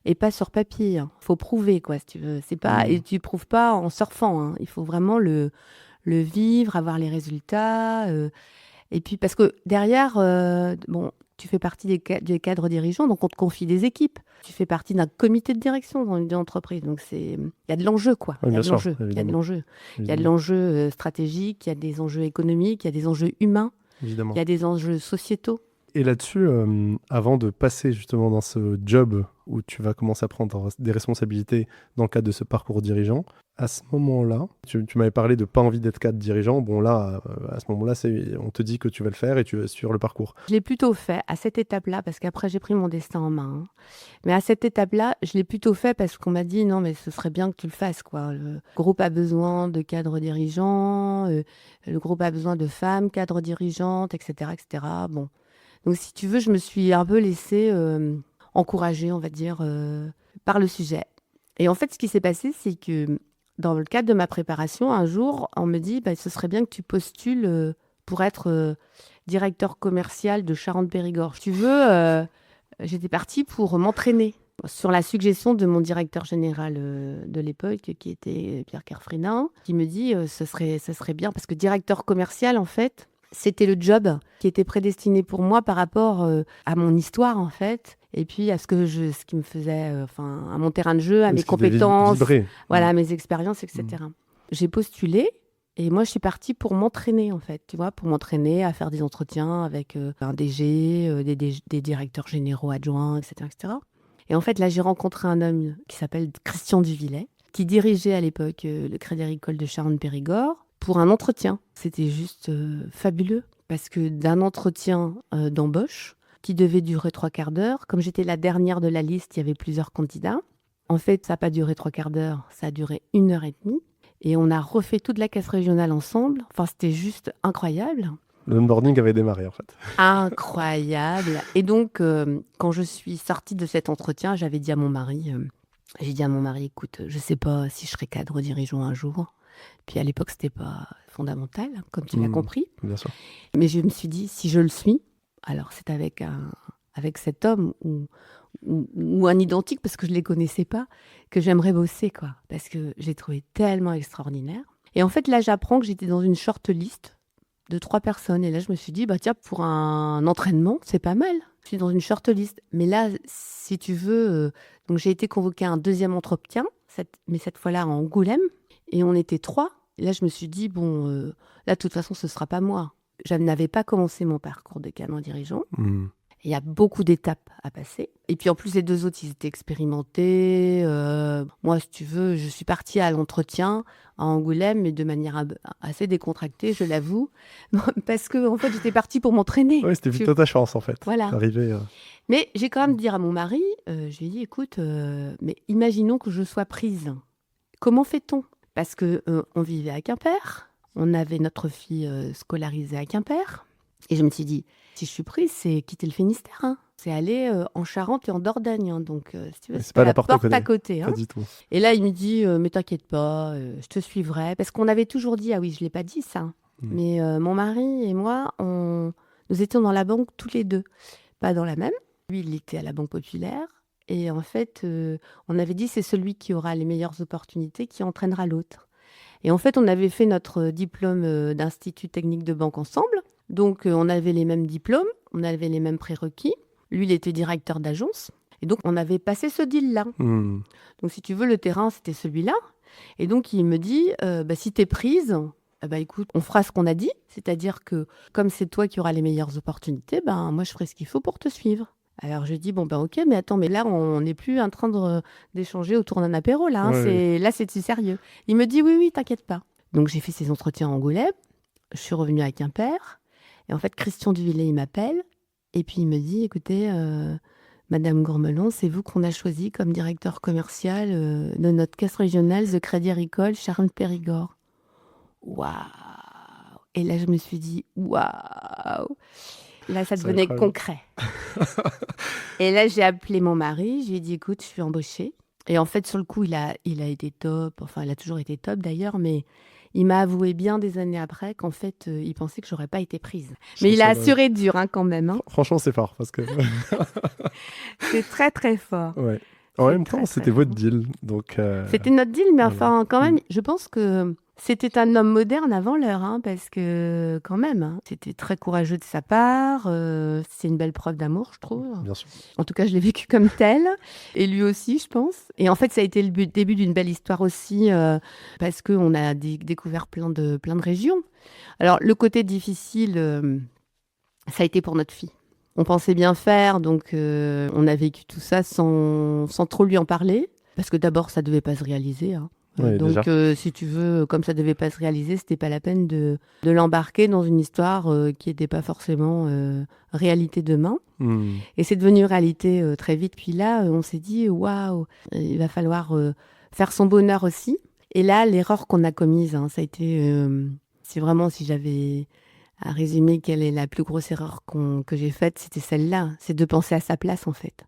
et pas sur papier. Faut prouver, quoi, si tu veux. C'est pas, et tu prouves pas en surfant. Il faut vraiment le vivre, avoir les résultats. Et puis, parce que derrière, tu fais partie des cadres dirigeants, donc on te confie des équipes. Tu fais partie d'un comité de direction dans une entreprise. Donc, il y a de l'enjeu, quoi. Oui, Il y a de l'enjeu. Il y a de l'enjeu stratégique, il y a des enjeux économiques, il y a des enjeux humains, évidemment. Il y a des enjeux sociétaux. Et là-dessus, avant de passer justement dans ce job où tu vas commencer à prendre des responsabilités dans le cadre de ce parcours dirigeant, à ce moment-là, tu m'avais parlé de pas envie d'être cadre dirigeant. Bon là, à ce moment-là, on te dit que tu vas le faire et tu vas suivre le parcours. Je l'ai plutôt fait à cette étape-là, parce qu'après j'ai pris mon destin en main, hein. Mais à cette étape-là, je l'ai plutôt fait parce qu'on m'a dit non, mais ce serait bien que tu le fasses, quoi. Le groupe a besoin de cadres dirigeants, le groupe a besoin de femmes cadres dirigeantes, etc., etc. Bon, donc si tu veux, je me suis un peu laissée encourager, on va dire, par le sujet. Et en fait, ce qui s'est passé, c'est que dans le cadre de ma préparation, un jour, on me dit, bah, ce serait bien que tu postules pour être directeur commercial de Charentes-Périgord. Si tu veux, j'étais partie pour m'entraîner sur la suggestion de mon directeur général de l'époque, qui était Pierre Kerfrinin, qui me dit, ce serait bien, parce que directeur commercial, en fait, c'était le job qui était prédestiné pour moi par rapport à mon histoire, en fait, et puis à ce qui me faisait, à mon terrain de jeu, à mes compétences, voilà, à mes expériences, etc. J'ai postulé et moi, je suis partie pour m'entraîner, en fait, tu vois, pour m'entraîner à faire des entretiens avec un DG, des directeurs généraux adjoints, etc., etc. Et en fait, là, j'ai rencontré un homme qui s'appelle Christian Duvillet, qui dirigeait à l'époque le Crédit Agricole de Charentes-Périgord, pour un entretien. C'était juste fabuleux, parce que d'un entretien d'embauche, qui devait durer 3/4 d'heure, comme j'étais la dernière de la liste, il y avait plusieurs candidats. En fait, ça n'a pas duré 3/4 d'heure, ça a duré 1 heure et demie. Et on a refait toute la caisse régionale ensemble. Enfin, c'était juste incroyable. Le onboarding avait démarré, en fait. Incroyable. Et donc, quand je suis sortie de cet entretien, j'avais dit à mon mari, écoute, je ne sais pas si je serai cadre dirigeant un jour. Puis à l'époque, c'était pas fondamental, comme tu l'as compris. Bien sûr. Mais je me suis dit, si je le suis, alors c'est avec cet homme ou un identique, parce que je ne les connaissais pas, que j'aimerais bosser, quoi. Parce que j'ai trouvé tellement extraordinaire. Et en fait, là, j'apprends que j'étais dans une short list de 3 personnes. Et là, je me suis dit, bah tiens, pour un entraînement, c'est pas mal. Je suis dans une short list. Mais là, si tu veux, donc j'ai été convoquée à un deuxième entretien, mais cette fois-là à Angoulême. Et on était 3. Et là, je me suis dit, bon, là, de toute façon, ce ne sera pas moi. Je n'avais pas commencé mon parcours de cadre dirigeant. Il y a beaucoup d'étapes à passer. Et puis, en plus, les 2 autres, ils étaient expérimentés. Moi, si tu veux, je suis partie à l'entretien à Angoulême, mais de manière assez décontractée, je l'avoue. Parce que, en fait, j'étais partie pour m'entraîner. Oui, c'était plutôt ta chance, en fait. Voilà. Mais j'ai quand même dit à mon mari, je lui ai dit, écoute, mais imaginons que je sois prise. Comment fait-on ? Parce qu'on vivait à Quimper, on avait notre fille scolarisée à Quimper. Et je me suis dit, si je suis prise, c'est quitter le Finistère, hein. C'est aller en Charente et en Dordogne. Hein. Donc, si tu veux, c'est pas la porte à côté. Hein. Pas du tout. Et là, il me dit, mais t'inquiète pas, je te suivrai. Parce qu'on avait toujours dit, ah oui, je ne l'ai pas dit ça. Mais mon mari et moi, nous étions dans la banque tous les 2. Pas dans la même. Lui, il était à la Banque Populaire. Et en fait, on avait dit, c'est celui qui aura les meilleures opportunités qui entraînera l'autre. Et en fait, on avait fait notre diplôme d'institut technique de banque ensemble. Donc, on avait les mêmes diplômes, on avait les mêmes prérequis. Lui, il était directeur d'agence. Et donc, on avait passé ce deal-là. Donc, si tu veux, le terrain, c'était celui-là. Et donc, il me dit, si t'es prise, écoute, on fera ce qu'on a dit. C'est-à-dire que, comme c'est toi qui auras les meilleures opportunités, moi, je ferai ce qu'il faut pour te suivre. Alors je dis, ok, mais attends, mais là, on n'est plus en train d'échanger autour d'un apéro, là. Hein, ouais. Là, c'est sérieux. Il me dit, oui, t'inquiète pas. Donc j'ai fait ces entretiens en Angoulême, je suis revenue à Quimper, et en fait, Christian Duvillet, il m'appelle, et puis il me dit, écoutez, Madame Gourmelon, c'est vous qu'on a choisi comme directeur commercial de notre caisse régionale de Crédit Agricole Charentes-Périgord. Waouh! Et là, je me suis dit, waouh! Là, ça devenait concret. Et là, j'ai appelé mon mari. Je lui ai dit, écoute, je suis embauchée. Et en fait, sur le coup, il a été top. Enfin, il a toujours été top d'ailleurs. Mais il m'a avoué bien des années après qu'en fait, il pensait que je n'aurais pas été prise. Mais il a assuré dur quand même. Hein. Franchement, c'est fort. Parce que c'est très, très fort. Ouais. En même temps, c'était votre deal. Donc, c'était notre deal. Mais enfin, quand même, je pense que c'était un homme moderne avant l'heure, hein, parce que quand même, hein, c'était très courageux de sa part. C'est une belle preuve d'amour, je trouve. Bien sûr. En tout cas, je l'ai vécu comme tel. Et lui aussi, je pense. Et en fait, ça a été le début d'une belle histoire aussi, parce qu'on a découvert plein de régions. Alors, le côté difficile, ça a été pour notre fille. On pensait bien faire, donc on a vécu tout ça sans trop lui en parler. Parce que d'abord, ça devait pas se réaliser, hein. Ouais, déjà. Donc, si tu veux, comme ça devait pas se réaliser, c'était pas la peine de l'embarquer dans une histoire qui n'était pas forcément réalité demain. Hmm. Et c'est devenu réalité très vite. Puis là, on s'est dit, waouh, il va falloir faire son bonheur aussi. Et là, l'erreur qu'on a commise, hein, ça a été, c'est vraiment, si j'avais à résumer quelle est la plus grosse erreur que j'ai faite, c'était celle-là. C'est de penser à sa place, en fait.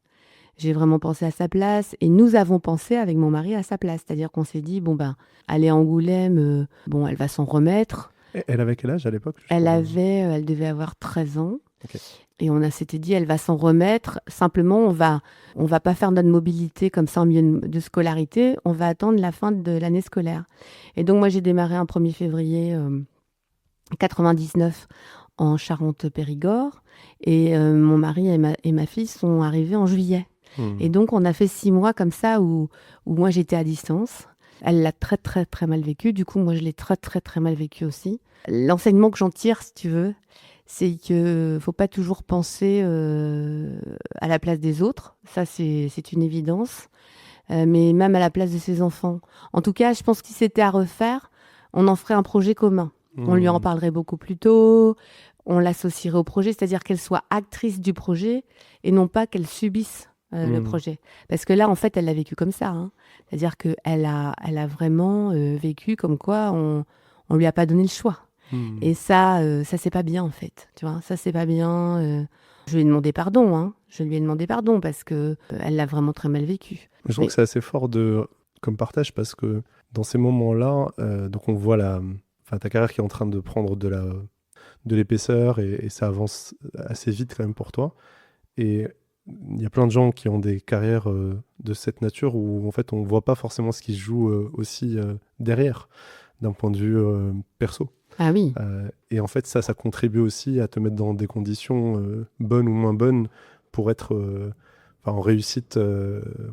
J'ai vraiment pensé à sa place et nous avons pensé avec mon mari à sa place. C'est-à-dire qu'on s'est dit, bon ben, aller à Angoulême, bon, elle va s'en remettre. Et elle avait quel âge à l'époque? Elle devait avoir 13 ans. Ok. Et s'était dit, elle va s'en remettre. Simplement, on va pas faire notre mobilité comme ça en milieu de scolarité. On va attendre la fin de l'année scolaire. Et donc, moi, j'ai démarré un 1er février 99 en Charente-Périgord. Et mon mari et ma fille sont arrivés en juillet. Et donc, on a fait 6 mois comme ça où moi, j'étais à distance. Elle l'a très, très, très mal vécu. Du coup, moi, je l'ai très, très, très mal vécu aussi. L'enseignement que j'en tire, si tu veux, c'est qu'il ne faut pas toujours penser à la place des autres. Ça, c'est une évidence. Mais même à la place de ses enfants. En tout cas, je pense que si c'était à refaire, on en ferait un projet commun. On lui en parlerait beaucoup plus tôt. On l'associerait au projet, c'est-à-dire qu'elle soit actrice du projet et non pas qu'elle subisse le projet. Parce que là, en fait, elle l'a vécu comme ça, hein. C'est-à-dire qu'elle a vraiment vécu comme quoi on lui a pas donné le choix. Et ça c'est pas bien, en fait. Tu vois, ça, c'est pas bien. Je lui ai demandé pardon, hein. Je lui ai demandé pardon parce que elle l'a vraiment très mal vécu. Je trouve que c'est assez fort comme partage parce que dans ces moments-là, donc on voit ta carrière qui est en train de prendre de l'épaisseur et ça avance assez vite quand même pour toi. Et il y a plein de gens qui ont des carrières de cette nature où en fait on voit pas forcément ce qui se joue aussi derrière d'un point de vue perso. Ah oui. Et en fait ça contribue aussi à te mettre dans des conditions bonnes ou moins bonnes pour être en réussite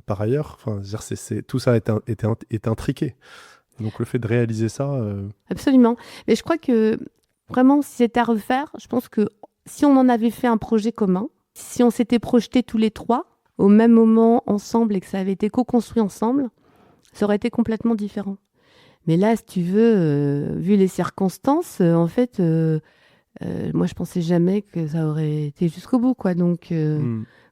par ailleurs. Enfin, je veux dire, tout ça est intriqué. Donc le fait de réaliser ça... Absolument. Mais je crois que vraiment, si c'était à refaire, je pense que si on en avait fait un projet commun, si on s'était projetés tous les trois au même moment ensemble et que ça avait été co-construit ensemble, ça aurait été complètement différent. Mais là, si tu veux, vu les circonstances, en fait, moi, je pensais jamais que ça aurait été jusqu'au bout, quoi. Donc,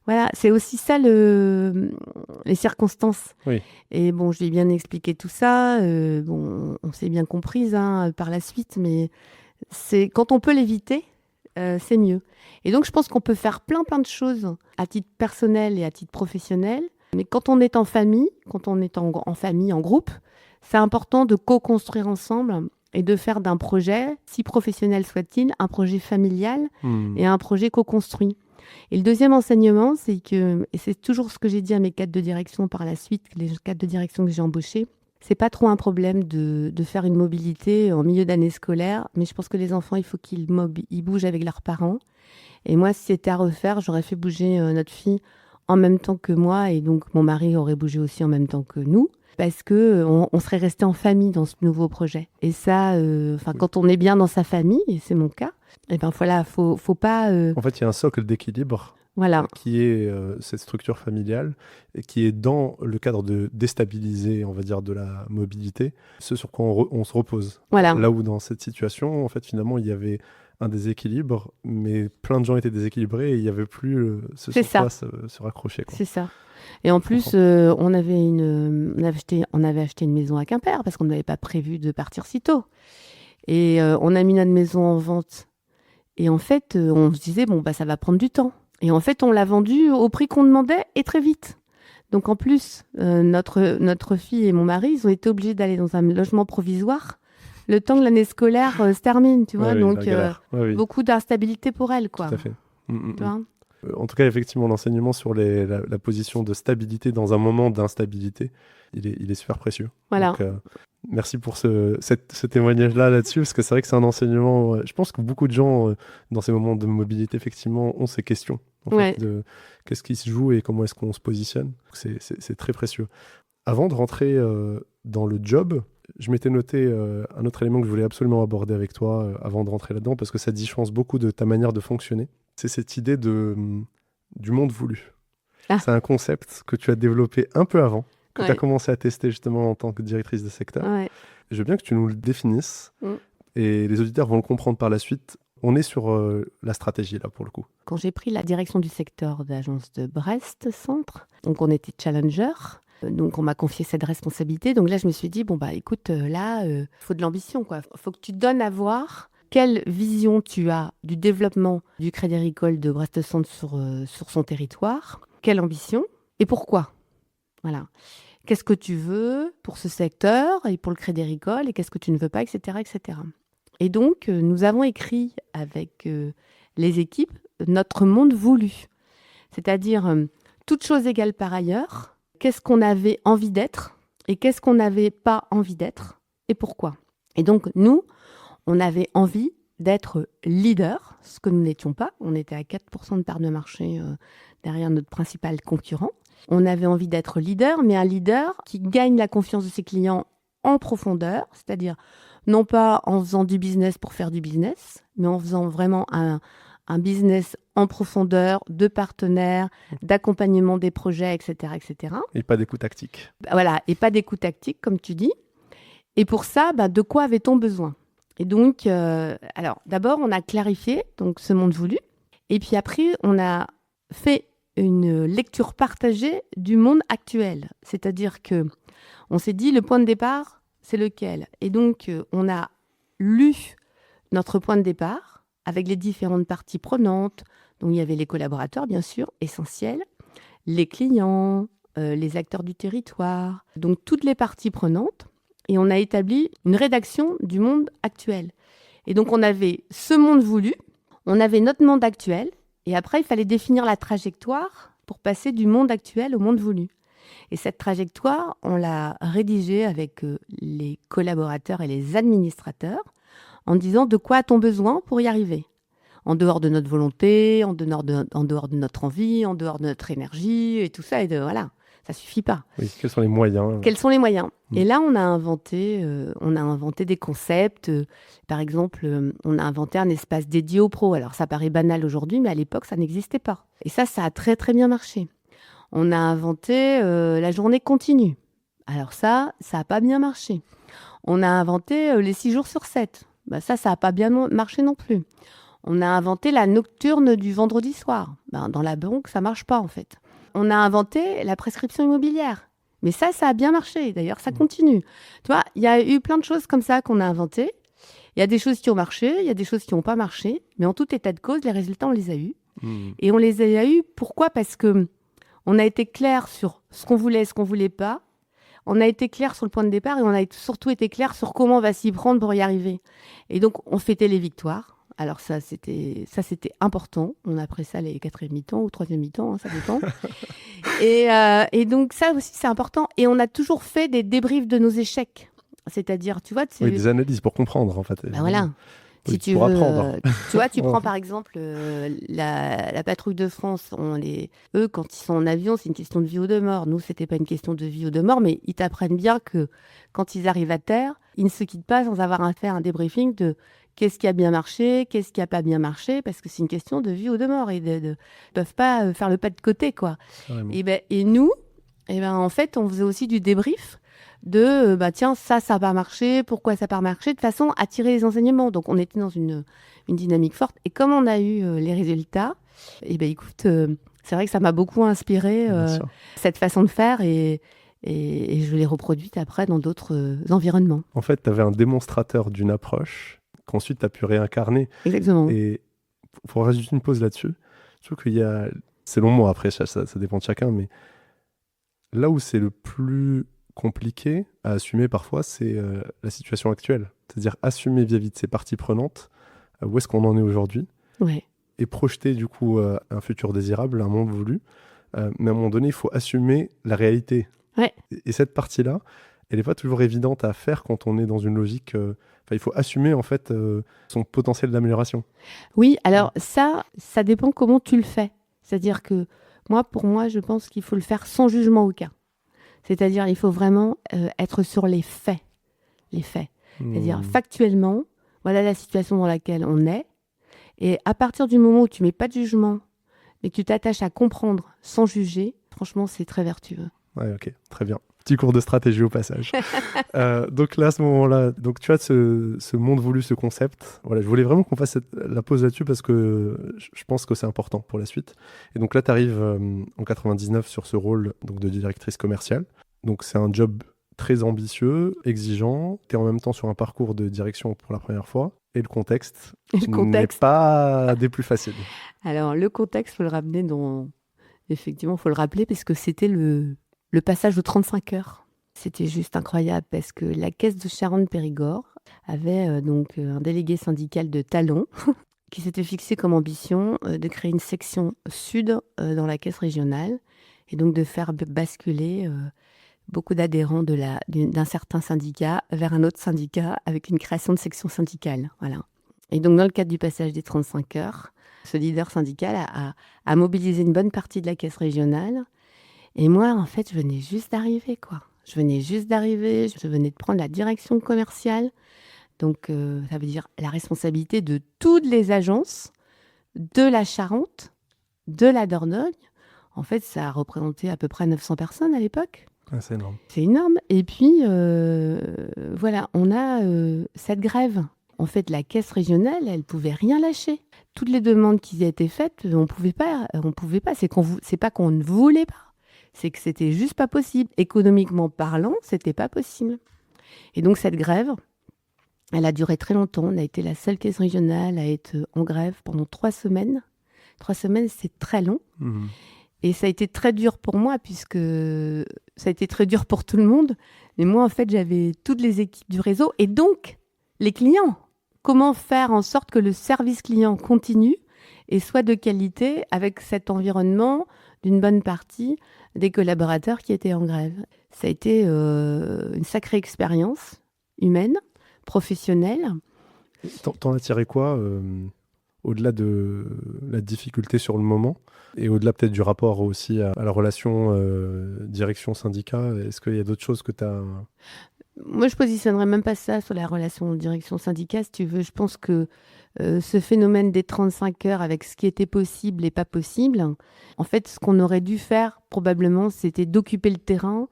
voilà, c'est aussi ça les circonstances. Oui. Et bon, je lui ai bien expliqué tout ça. Bon, on s'est bien comprise hein, par la suite, mais c'est quand on peut l'éviter, c'est mieux. Et donc, je pense qu'on peut faire plein de choses à titre personnel et à titre professionnel. Mais quand on est en famille, en famille, en groupe, c'est important de co-construire ensemble et de faire d'un projet, si professionnel soit-il, un projet familial et un projet co-construit. Et le deuxième enseignement, c'est que, et c'est toujours ce que j'ai dit à mes cadres de direction par la suite, les cadres de direction que j'ai embauchés, c'est pas trop un problème de faire une mobilité en milieu d'année scolaire, mais je pense que les enfants, il faut qu'ils bougent avec leurs parents. Et moi, si c'était à refaire, j'aurais fait bouger notre fille en même temps que moi, et donc mon mari aurait bougé aussi en même temps que nous, parce que on serait resté en famille dans ce nouveau projet. Et ça, quand on est bien dans sa famille, et c'est mon cas, et ben voilà, faut pas. En fait, il y a un socle d'équilibre. Voilà. Qui est cette structure familiale et qui est dans le cadre de déstabiliser, on va dire, de la mobilité, ce sur quoi on se repose. Voilà. Là où dans cette situation, en fait, finalement, il y avait un déséquilibre, mais plein de gens étaient déséquilibrés et il n'y avait plus ce sur quoi se raccrocher, quoi. C'est ça. Et en plus, on avait acheté une maison à Quimper parce qu'on n'avait pas prévu de partir si tôt. Et on a mis notre maison en vente. Et en fait, on se disait, bon, bah, ça va prendre du temps. Et en fait, on l'a vendue au prix qu'on demandait et très vite. Donc en plus, notre fille et mon mari, ils ont été obligés d'aller dans un logement provisoire le temps que l'année scolaire se termine, tu vois. Ouais, donc beaucoup d'instabilité pour elle, quoi. Tout à fait. Tu vois en tout cas, effectivement, l'enseignement sur la position de stabilité dans un moment d'instabilité, il est super précieux. Voilà. Donc, merci pour ce témoignage-là là-dessus, parce que c'est vrai que c'est un enseignement. Je pense que beaucoup de gens, dans ces moments de mobilité, effectivement, ont ces questions. En fait, de qu'est-ce qui se joue et comment est-ce qu'on se positionne. C'est très précieux. Avant de rentrer dans le job, je m'étais noté un autre élément que je voulais absolument aborder avec toi avant de rentrer là-dedans, parce que ça différencie beaucoup de ta manière de fonctionner. C'est cette idée du monde voulu. Ah. C'est un concept que tu as développé un peu avant, que tu as Ouais. commencé à tester justement en tant que directrice de secteur. Ouais. Je veux bien que tu nous le définisses Mm. et les auditeurs vont le comprendre par la suite. On est sur la stratégie là pour le coup. Quand j'ai pris la direction du secteur d'agence de Brest Centre, donc on était challenger, donc on m'a confié cette responsabilité. Donc là, je me suis dit, bon, bah écoute, là, faut de l'ambition, quoi. Faut que tu te donnes à voir quelle vision tu as du développement du Crédit Agricole de Brest Centre sur son territoire, quelle ambition et pourquoi. Voilà. Qu'est-ce que tu veux pour ce secteur et pour le Crédit Agricole et qu'est-ce que tu ne veux pas, etc., etc. Et donc, nous avons écrit avec les équipes notre monde voulu. C'est-à-dire, toutes choses égales par ailleurs, qu'est-ce qu'on avait envie d'être et qu'est-ce qu'on n'avait pas envie d'être et pourquoi. Et donc, nous, on avait envie d'être leader, ce que nous n'étions pas. On était à 4% de part de marché derrière notre principal concurrent. On avait envie d'être leader, mais un leader qui gagne la confiance de ses clients en profondeur, c'est-à-dire non pas en faisant du business pour faire du business, mais en faisant vraiment un business en profondeur, de partenaires, d'accompagnement des projets, etc., etc. Et pas des coups tactiques. Voilà, et pas des coups tactiques, comme tu dis. Et pour ça, de quoi avait-on besoin ? Et donc, alors, d'abord, on a clarifié donc, ce monde voulu. Et puis après, on a fait une lecture partagée du monde actuel. C'est-à-dire que on s'est dit, le point de départ, c'est lequel ? Et donc, on a lu notre point de départ avec les différentes parties prenantes. Donc, il y avait les collaborateurs, bien sûr, essentiels, les clients, les acteurs du territoire, donc toutes les parties prenantes. Et on a établi une rédaction du monde actuel. Et donc, on avait ce monde voulu, on avait notre monde actuel, et après, il fallait définir la trajectoire pour passer du monde actuel au monde voulu. Et cette trajectoire, on l'a rédigée avec les collaborateurs et les administrateurs en disant de quoi a-t-on besoin pour y arriver ? En dehors de notre volonté, en dehors de notre envie, en dehors de notre énergie et tout ça. Et voilà, ça suffit pas. Oui, quels sont les moyens ? Quels sont les moyens ? Et là, on a inventé des concepts. Par exemple, on a inventé un espace dédié aux pros. Alors, ça paraît banal aujourd'hui, mais à l'époque, ça n'existait pas. Et ça a très, très bien marché. On a inventé la journée continue. Alors ça n'a pas bien marché. On a inventé les 6 jours sur 7. Ça n'a pas bien marché non plus. On a inventé la nocturne du vendredi soir. Dans la banque, ça ne marche pas en fait. On a inventé la prescription immobilière. Mais ça a bien marché. D'ailleurs, ça continue. Tu vois, il y a eu plein de choses comme ça qu'on a inventées. Il y a des choses qui ont marché, il y a des choses qui n'ont pas marché. Mais en tout état de cause, les résultats, on les a eus. Et on les a eus, pourquoi ? Parce que on a été clair sur ce qu'on voulait et ce qu'on ne voulait pas. On a été clair sur le point de départ et on a surtout été clair sur comment on va s'y prendre pour y arriver. Et donc, on fêtait les victoires. Alors ça, c'était important. On a pris ça les 4e mi-temps ou 3e mi-temps, ça dépend. et donc, ça aussi, c'est important. Et on a toujours fait des débriefs de nos échecs. C'est-à-dire, tu vois... Oui, des analyses pour comprendre, en fait. Voilà. Si tu pour veux, apprendre. tu vois, tu prends par exemple la patrouille de France. Eux, quand ils sont en avion, c'est une question de vie ou de mort. Nous, c'était pas une question de vie ou de mort, mais ils t'apprennent bien que quand ils arrivent à terre, ils ne se quittent pas sans avoir à faire un débriefing de qu'est-ce qui a bien marché, qu'est-ce qui a pas bien marché, parce que c'est une question de vie ou de mort. Ils peuvent pas faire le pas de côté, quoi. Et nous, en fait, on faisait aussi du débrief de tiens, ça n'a pas marché, pourquoi ça n'a pas marché, de façon à tirer les enseignements. Donc, on était dans une dynamique forte. Et comme on a eu les résultats, écoute, c'est vrai que ça m'a beaucoup inspiré, cette façon de faire, et je l'ai reproduite après dans d'autres environnements. En fait, tu avais un démonstrateur d'une approche qu'ensuite tu as pu réincarner. Exactement. Et pour rajouter une pause là-dessus, je trouve qu'il y a, selon moi, après ça dépend de chacun, mais là où c'est le plus compliqué à assumer parfois, c'est la situation actuelle. C'est-à-dire assumer vis-à-vis de ses parties prenantes où est-ce qu'on en est aujourd'hui, et projeter du coup un futur désirable, un monde voulu. Mais à un moment donné, il faut assumer la réalité. Et cette partie-là, elle n'est pas toujours évidente à faire quand on est dans une logique... il faut assumer en fait son potentiel d'amélioration. Oui, alors ça dépend comment tu le fais. C'est-à-dire que pour moi, je pense qu'il faut le faire sans jugement aucun. C'est-à-dire, il faut vraiment être sur les faits. Les faits. C'est-à-dire, factuellement, voilà la situation dans laquelle on est. Et à partir du moment où tu mets pas de jugement, mais que tu t'attaches à comprendre sans juger, franchement, c'est très vertueux. Ouais, ok, très bien. Petit cours de stratégie au passage. Donc là, à ce moment-là, donc tu as ce monde voulu, ce concept. Voilà, je voulais vraiment qu'on fasse la pause là-dessus parce que je pense que c'est important pour la suite. Et donc là, tu arrives en 99 sur ce rôle donc, de directrice commerciale. Donc c'est un job très ambitieux, exigeant. Tu es en même temps sur un parcours de direction pour la première fois. Et le contexte n'est pas des plus faciles. Alors, le contexte, faut le ramener dans... Effectivement, faut le rappeler parce que c'était le passage aux 35 heures. C'était juste incroyable parce que la caisse de Charente-Périgord avait donc un délégué syndical de talent qui s'était fixé comme ambition de créer une section sud dans la caisse régionale et donc de faire basculer beaucoup d'adhérents d'un certain syndicat vers un autre syndicat avec une création de section syndicale. Voilà. Et donc, dans le cadre du passage des 35 heures, ce leader syndical a mobilisé une bonne partie de la caisse régionale. Et moi, en fait, je venais juste d'arriver, quoi. Je venais de prendre la direction commerciale. Donc, ça veut dire la responsabilité de toutes les agences de la Charente, de la Dordogne. En fait, ça a représenté à peu près 900 personnes à l'époque. Ah, c'est énorme. C'est énorme. Et puis, voilà, on a cette grève. En fait, la caisse régionale, elle pouvait rien lâcher. Toutes les demandes qui y étaient faites, on pouvait pas. C'est pas qu'on ne voulait pas. C'est que c'était juste pas possible. Économiquement parlant, c'était pas possible. Et donc, cette grève, elle a duré très longtemps. On a été la seule caisse régionale à être en grève pendant 3 semaines. 3 semaines, c'est très long. Mmh. Et ça a été très dur pour moi, puisque ça a été très dur pour tout le monde. Mais moi, en fait, j'avais toutes les équipes du réseau et donc les clients. Comment faire en sorte que le service client continue et soit de qualité avec cet environnement d'une bonne partie des collaborateurs qui étaient en grève. Ça a été une sacrée expérience humaine, professionnelle. T'en as tiré quoi au-delà de la difficulté sur le moment et au-delà peut-être du rapport aussi à la relation direction-syndicat, est-ce qu'il y a d'autres choses que tu as... Moi, je positionnerais même pas ça sur la relation direction-syndicat, si tu veux. Je pense que ce phénomène des 35 heures avec ce qui était possible et pas possible, en fait, ce qu'on aurait dû faire, probablement, c'était d'occuper le terrain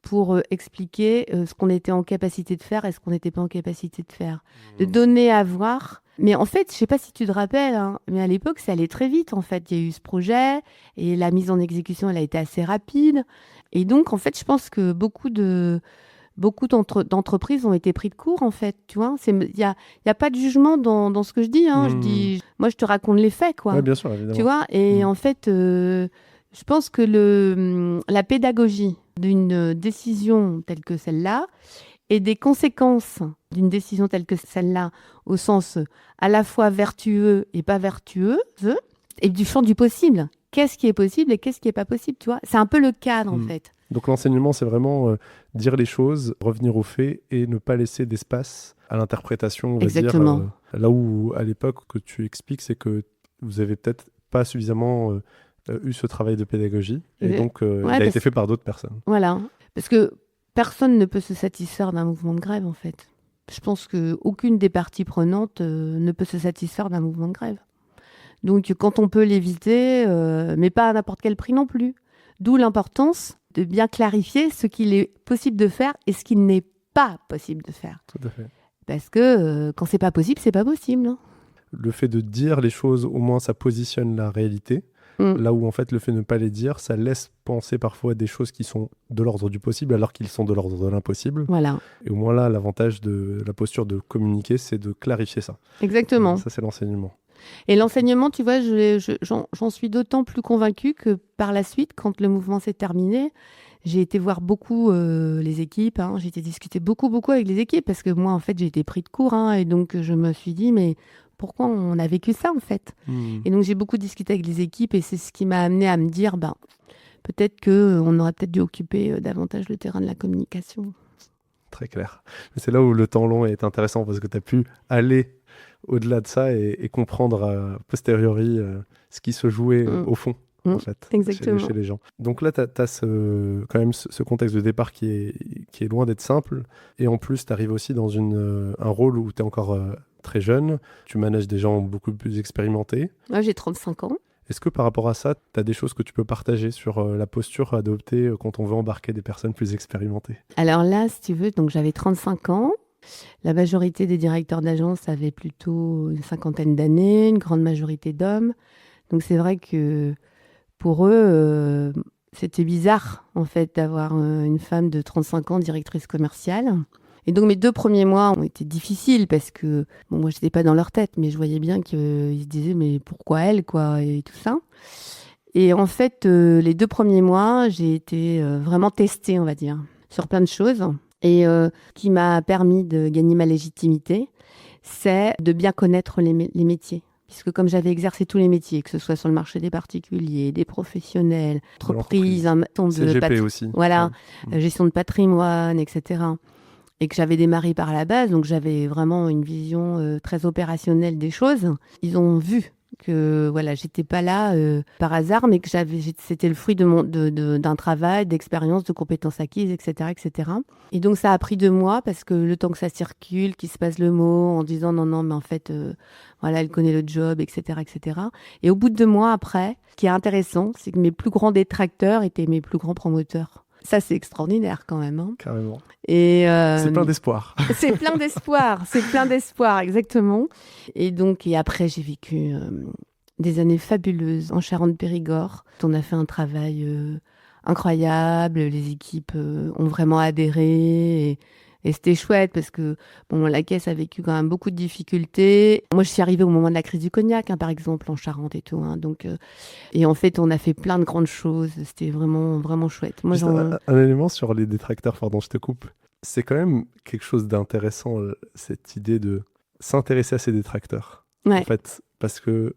pour expliquer ce qu'on était en capacité de faire et ce qu'on n'était pas en capacité de faire. De donner à voir. Mais en fait, je sais pas si tu te rappelles, hein, mais à l'époque, ça allait très vite, en fait. Il y a eu ce projet et la mise en exécution, elle a été assez rapide. Et donc, en fait, je pense que beaucoup d'entreprises ont été pris de court, en fait, tu vois. Il y a pas de jugement dans ce que je dis, hein. Moi, je te raconte les faits, quoi. Oui, bien sûr, évidemment. Tu vois, et en fait, je pense que la pédagogie d'une décision telle que celle-là et des conséquences d'une décision telle que celle-là, au sens à la fois vertueux et pas vertueux, et du champ du possible. Qu'est-ce qui est possible et qu'est-ce qui n'est pas possible, tu vois. C'est un peu le cadre, en fait. Donc l'enseignement, c'est vraiment dire les choses, revenir aux faits et ne pas laisser d'espace à l'interprétation, on va dire. Là où, à l'époque, que tu expliques, c'est que vous avez peut-être pas suffisamment eu ce travail de pédagogie et donc il a été fait par d'autres personnes. Voilà, parce que personne ne peut se satisfaire d'un mouvement de grève, en fait. Je pense qu'aucune des parties prenantes ne peut se satisfaire d'un mouvement de grève. Donc, quand on peut l'éviter, mais pas à n'importe quel prix non plus. D'où l'importance de bien clarifier ce qu'il est possible de faire et ce qu'il n'est pas possible de faire. Tout à fait. Parce que quand c'est pas possible, c'est pas possible. Hein. Le fait de dire les choses, au moins, ça positionne la réalité. Là où, en fait, le fait de ne pas les dire, ça laisse penser parfois des choses qui sont de l'ordre du possible alors qu'ils sont de l'ordre de l'impossible. Voilà. Et au moins là, l'avantage de la posture de communiquer, c'est de clarifier ça. Exactement. Ça, c'est l'enseignement. Et l'enseignement, tu vois, j'en suis d'autant plus convaincue que par la suite, quand le mouvement s'est terminé, j'ai été voir beaucoup les équipes. Hein, j'ai été discuter beaucoup avec les équipes parce que moi, en fait, j'ai été pris de court. Hein, et donc, je me suis dit, mais pourquoi on a vécu ça, en fait Et donc, j'ai beaucoup discuté avec les équipes et c'est ce qui m'a amené à me dire, peut-être qu'on aurait peut-être dû occuper davantage le terrain de la communication. Très clair. Mais c'est là où le temps long est intéressant parce que tu as pu aller au-delà de ça et comprendre a posteriori ce qui se jouait au fond, en fait, chez les gens. Donc là, tu as quand même ce contexte de départ qui est loin d'être simple. Et en plus, tu arrives aussi dans un rôle où tu es encore très jeune, tu manages des gens beaucoup plus expérimentés. Moi, j'ai 35 ans. Est-ce que par rapport à ça, tu as des choses que tu peux partager sur la posture à adopter quand on veut embarquer des personnes plus expérimentées? Alors là, si tu veux, donc j'avais 35 ans. La majorité des directeurs d'agence avaient plutôt une cinquantaine d'années, une grande majorité d'hommes. Donc c'est vrai que pour eux, c'était bizarre en fait d'avoir une femme de 35 ans directrice commerciale. Et donc mes 2 premiers mois ont été difficiles parce que bon, moi j'étais pas dans leur tête, mais je voyais bien qu'ils se disaient mais pourquoi elle quoi et tout ça. Et en fait, les 2 premiers mois, j'ai été vraiment testée, on va dire, sur plein de choses. Et ce qui m'a permis de gagner ma légitimité, c'est de bien connaître les métiers. Puisque comme j'avais exercé tous les métiers, que ce soit sur le marché des particuliers, des professionnels, entreprises, CGP aussi. voilà, Ouais. gestion de patrimoine, etc. Et que j'avais démarré par la base, donc j'avais vraiment une vision très opérationnelle des choses. Ils ont vu que voilà, j'étais pas là par hasard, mais que c'était le fruit d'un travail, d'expérience, de compétences acquises, etc., etc. Et donc ça a pris 2 mois parce que le temps que ça circule, qu'il se passe le mot en disant non, mais en fait, voilà, elle connaît le job, etc., etc. Et au bout de 2 mois après, ce qui est intéressant, c'est que mes plus grands détracteurs étaient mes plus grands promoteurs. Ça, c'est extraordinaire quand même. Hein. Carrément. Et c'est plein d'espoir. C'est plein d'espoir, exactement. Et donc, et après, j'ai vécu des années fabuleuses en Charente-Périgord. On a fait un travail incroyable. Les équipes ont vraiment adhéré. Et c'était chouette parce que bon, la caisse a vécu quand même beaucoup de difficultés. Moi, je suis arrivée au moment de la crise du cognac, hein, par exemple, en Charente et tout. Hein, donc, et en fait, on a fait plein de grandes choses. C'était vraiment, vraiment chouette. Moi, un élément sur les détracteurs, pardon, je te coupe. C'est quand même quelque chose d'intéressant, cette idée de s'intéresser à ces détracteurs. Ouais. En fait, parce que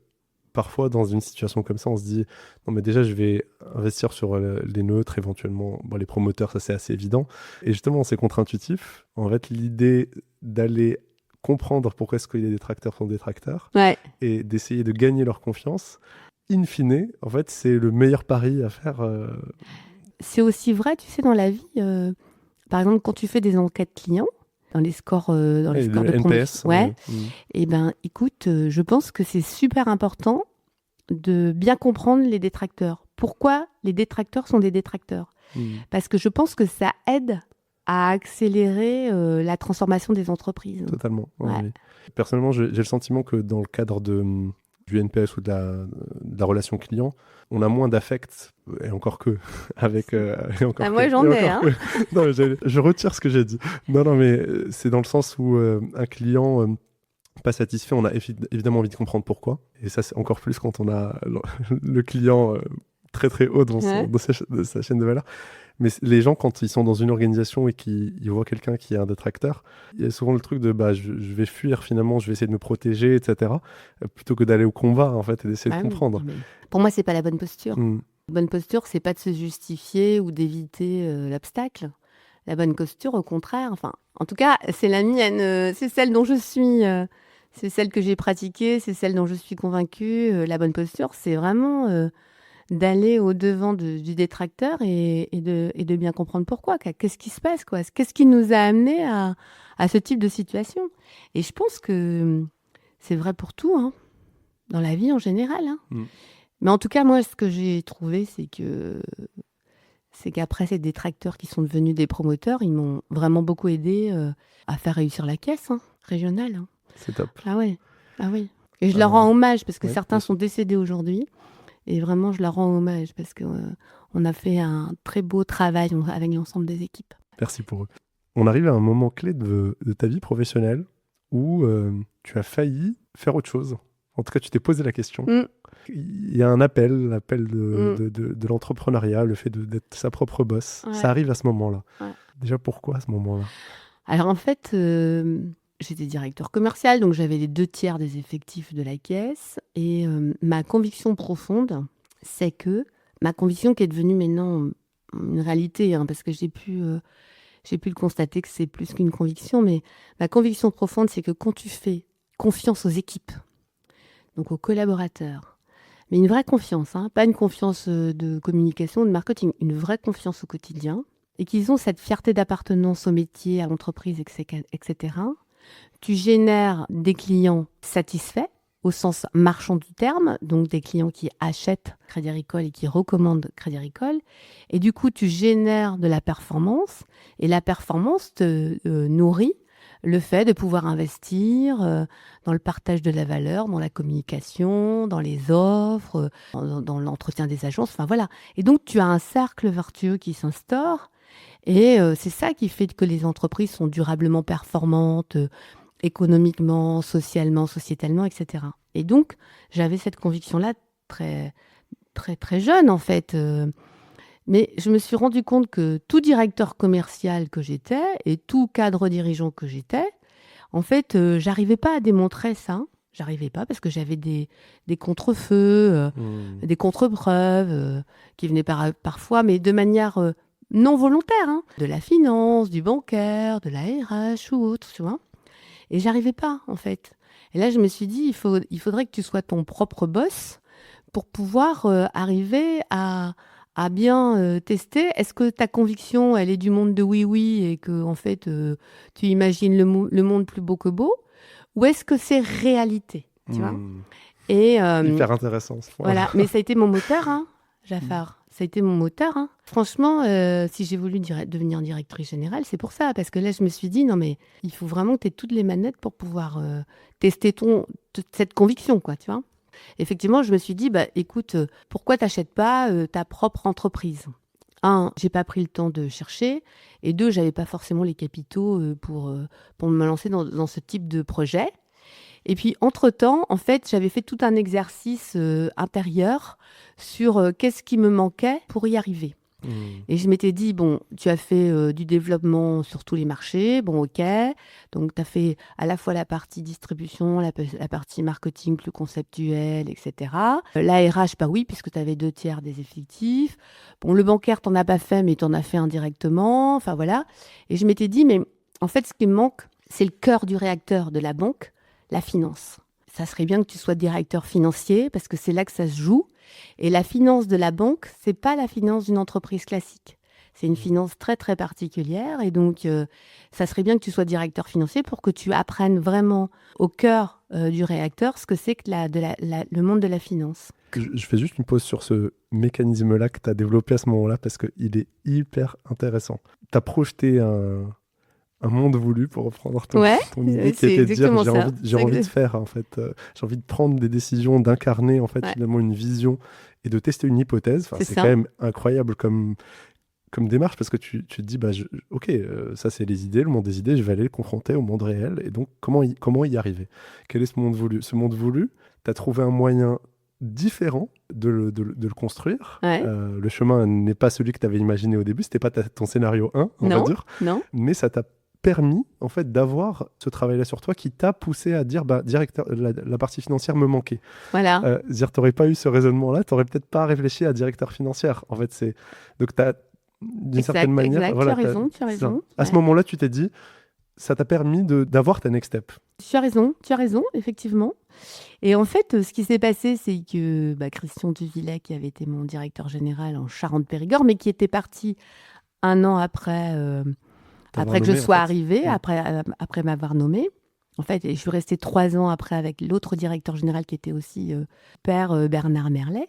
parfois, dans une situation comme ça, on se dit non, mais déjà, je vais investir sur les neutres, éventuellement. Bon, les promoteurs, ça, c'est assez évident. Et justement, c'est contre-intuitif. En fait, l'idée d'aller comprendre pourquoi est-ce que les détracteurs sont détracteurs et d'essayer de gagner leur confiance, in fine, en fait, c'est le meilleur pari à faire. C'est aussi vrai, tu sais, dans la vie. Par exemple, quand tu fais des enquêtes clients, dans les scores, de NPS, promotion, et ben, écoute, je pense que c'est super important de bien comprendre les détracteurs. Pourquoi les détracteurs sont des détracteurs ? Parce que je pense que ça aide à accélérer la transformation des entreprises. Totalement. Ouais. Oui. Personnellement, j'ai le sentiment que dans le cadre du NPS ou de la relation client, on a moins d'affect, et encore que, avec... moi, j'en ai, hein. Non, mais je retire ce que j'ai dit. Non, mais c'est dans le sens où un client pas satisfait, on a évidemment envie de comprendre pourquoi. Et ça, c'est encore plus quand on a le client très très haut dans sa chaîne de valeur. Mais les gens, quand ils sont dans une organisation et qu'ils voient quelqu'un qui est un détracteur, il y a souvent le truc de je vais fuir finalement, je vais essayer de me protéger, etc. Plutôt que d'aller au combat en fait et d'essayer de comprendre. Pour moi, c'est pas la bonne posture. La bonne posture, c'est pas de se justifier ou d'éviter l'obstacle. La bonne posture, au contraire, enfin, en tout cas, c'est la mienne, c'est celle dont je suis, c'est celle que j'ai pratiquée, c'est celle dont je suis convaincue. La bonne posture, c'est vraiment d'aller au-devant du détracteur et de bien comprendre pourquoi. Qu'est-ce qui se passe, quoi ? Qu'est-ce qui nous a amenés à ce type de situation ? Et je pense que c'est vrai pour tout, hein, dans la vie en général. Hein. Mais en tout cas, moi, ce que j'ai trouvé, c'est qu'après ces détracteurs qui sont devenus des promoteurs, ils m'ont vraiment beaucoup aidé à faire réussir la caisse régionale. Hein. C'est top. Ah oui. Et je leur rends hommage parce que certains sont décédés aujourd'hui. Et vraiment, je leur rends hommage parce qu'on a fait un très beau travail avec l'ensemble des équipes. Merci pour eux. On arrive à un moment clé de ta vie professionnelle où tu as failli faire autre chose. En tout cas, tu t'es posé la question. Il y a l'appel de l'entrepreneuriat, le fait d'être sa propre boss. Ouais. Ça arrive à ce moment-là. Ouais. Déjà, pourquoi à ce moment-là ? Alors en fait, j'étais directeur commercial, donc j'avais les 2/3 des effectifs de la caisse. Et ma conviction profonde, c'est que ma conviction qui est devenue maintenant une réalité, hein, parce que j'ai pu le constater que c'est plus qu'une conviction, mais ma conviction profonde, c'est que quand tu fais confiance aux équipes, donc aux collaborateurs, mais une vraie confiance, hein, pas une confiance de communication ou de marketing, une vraie confiance au quotidien, et qu'ils ont cette fierté d'appartenance au métier, à l'entreprise, etc., tu génères des clients satisfaits, au sens marchand du terme, donc des clients qui achètent Crédit Agricole et qui recommandent Crédit Agricole. Et du coup, tu génères de la performance, et la performance te nourrit le fait de pouvoir investir dans le partage de la valeur, dans la communication, dans les offres, dans l'entretien des agences, enfin voilà. Et donc, tu as un cercle vertueux qui s'instaure, et c'est ça qui fait que les entreprises sont durablement performantes, économiquement, socialement, sociétalement, etc. Et donc, j'avais cette conviction-là très, très, très jeune, en fait. Mais je me suis rendu compte que tout directeur commercial que j'étais et tout cadre dirigeant que j'étais, en fait, j'arrivais pas à démontrer ça. J'arrivais pas parce que j'avais des contre-feux, des contre-preuves qui venaient parfois, mais de manière non volontaire, hein. De la finance, du bancaire, de la RH ou autre, tu vois. Et j'arrivais pas, en fait. Et là, je me suis dit, il faudrait que tu sois ton propre boss pour pouvoir arriver à bien tester. Est-ce que ta conviction, elle est du monde de oui-oui et que, en fait, tu imagines le monde plus beau que beau? Ou est-ce que c'est réalité, tu vois? Et, Hyper intéressant, ce point. voilà, mais ça a été mon moteur, hein, Jafar. Ça a été mon moteur, hein. Franchement, si j'ai voulu devenir directrice générale, c'est pour ça. Parce que là, je me suis dit, non, mais il faut vraiment que tu aies toutes les manettes pour pouvoir tester cette conviction, quoi, tu vois. Effectivement, je me suis dit, bah, écoute, pourquoi t'achètes pas ta propre entreprise? Un, j'ai pas pris le temps de chercher. Et deux, j'avais pas forcément les capitaux pour me lancer dans ce type de projet. Et puis, entre-temps, en fait, j'avais fait tout un exercice intérieur sur qu'est-ce qui me manquait pour y arriver. Et je m'étais dit, bon, tu as fait du développement sur tous les marchés, bon, ok. Donc, tu as fait à la fois la partie distribution, la partie marketing plus conceptuelle, etc. La RH, bah oui, puisque tu avais 2/3 des effectifs. Bon, le bancaire, tu n'en as pas fait, mais tu en as fait indirectement. Enfin, voilà. Et je m'étais dit, mais en fait, ce qui me manque, c'est le cœur du réacteur de la banque, la finance. Ça serait bien que tu sois directeur financier parce que c'est là que ça se joue. Et la finance de la banque, c'est pas la finance d'une entreprise classique. C'est une finance très, très particulière. Et donc, ça serait bien que tu sois directeur financier pour que tu apprennes vraiment au cœur du réacteur ce que c'est que le monde de la finance. Je fais juste une pause sur ce mécanisme-là que tu as développé à ce moment-là parce qu'il est hyper intéressant. Tu as projeté un monde voulu, pour reprendre ton idée, qui était de dire j'ai envie de faire, en fait, j'ai envie de prendre des décisions, d'incarner en fait finalement une vision et de tester une hypothèse. Enfin, c'est quand même incroyable comme démarche parce que tu te dis ok, ça c'est les idées, le monde des idées, je vais aller le confronter au monde réel et donc comment y arriver? Quel est ce monde voulu? Ce monde voulu, tu as trouvé un moyen différent de le construire. Le chemin n'est pas celui que tu avais imaginé au début, c'était pas ton scénario 1, on va dire. Non. Mais ça t'a permis en fait d'avoir ce travail-là sur toi qui t'a poussé à dire directeur, la partie financière me manquait. Voilà. T'aurais pas eu ce raisonnement-là, t'aurais peut-être pas réfléchi à directeur financière. En fait, c'est donc t'as d'une certaine manière. Exact. Voilà, tu as raison. À ce moment-là, tu t'es dit, ça t'a permis d'avoir ta next step. Tu as raison, effectivement. Et en fait, ce qui s'est passé, c'est que Christian Duvillet, qui avait été mon directeur général en Charente-Périgord, mais qui était parti un an après que je sois arrivée, après m'avoir nommée. En fait, je suis restée 3 ans après avec l'autre directeur général qui était aussi père Bernard Merlet.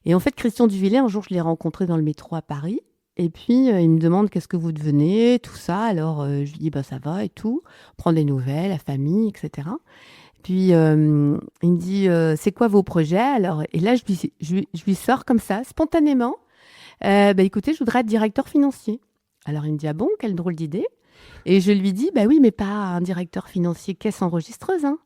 Et en fait, Christian Duvillet, un jour, je l'ai rencontré dans le métro à Paris. Et puis, il me demande qu'est-ce que vous devenez, tout ça. Alors, je lui dis, ça va et tout. Prendre des nouvelles, la famille, etc. Puis, il me dit, c'est quoi vos projets? Alors, et là, je lui sors comme ça, spontanément. Écoutez, je voudrais être directeur financier. Alors, il me dit, ah bon, quelle drôle d'idée. Et je lui dis, oui, mais pas un directeur financier caisse enregistreuse, hein.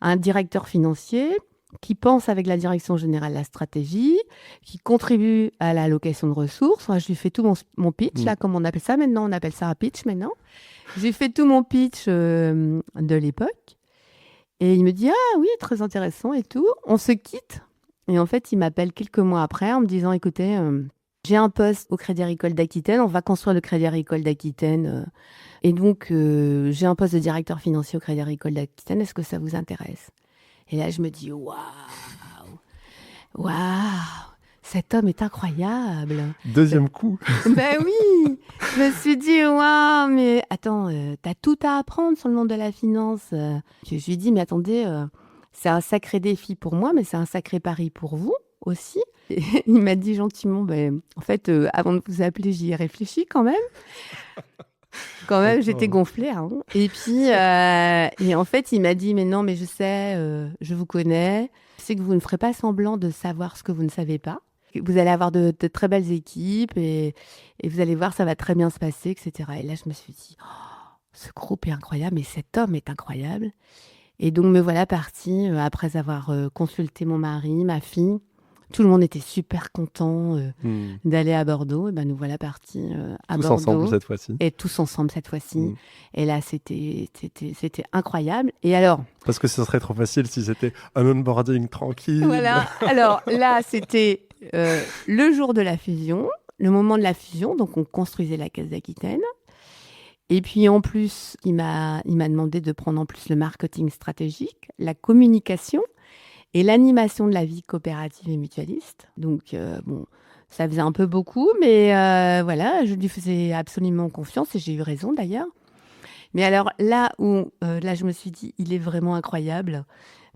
Un directeur financier qui pense avec la direction générale la stratégie, qui contribue à l'allocation de ressources. Enfin, je lui fais tout mon pitch, là, comme on appelle ça maintenant. On appelle ça un pitch maintenant. J'ai fait tout mon pitch de l'époque. Et il me dit, ah oui, très intéressant et tout. On se quitte. Et en fait, il m'appelle quelques mois après en me disant, écoutez, j'ai un poste au Crédit Agricole d'Aquitaine. On va construire le Crédit Agricole d'Aquitaine. Et donc, j'ai un poste de directeur financier au Crédit Agricole d'Aquitaine. Est-ce que ça vous intéresse? Et là, je me dis, waouh, cet homme est incroyable. Deuxième coup. Ben oui, je me suis dit, waouh, mais attends, t'as tout à apprendre sur le monde de la finance. Je lui ai dit, mais attendez, c'est un sacré défi pour moi, mais c'est un sacré pari pour vous aussi. Et il m'a dit gentiment, ben, en fait, avant de vous appeler, j'y ai réfléchi quand même. Quand même, j'étais D'accord. gonflée, hein. Et puis, et en fait, il m'a dit, mais non, mais je sais, je vous connais. Je sais que vous ne ferez pas semblant de savoir ce que vous ne savez pas. Vous allez avoir de très belles équipes et vous allez voir, ça va très bien se passer, etc. Et là, je me suis dit, oh, ce groupe est incroyable, mais cet homme est incroyable. Et donc, me voilà partie, après avoir consulté mon mari, ma fille. Tout le monde était super content d'aller à Bordeaux. Et ben, nous voilà partis à Tous ensemble Bordeaux. cette fois-ci. Et tous ensemble cette fois-ci. Mm. Et là, c'était incroyable. Et alors, Parce que ce serait trop facile si c'était un onboarding tranquille. voilà. Alors là, c'était le jour de la fusion, le moment de la fusion. Donc, on construisait la Caisse d'Aquitaine. Et puis, en plus, il m'a demandé de prendre en plus le marketing stratégique, la communication et l'animation de la vie coopérative et mutualiste. Donc, bon, ça faisait un peu beaucoup, mais voilà, je lui faisais absolument confiance et j'ai eu raison d'ailleurs. Mais alors là où là je me suis dit, il est vraiment incroyable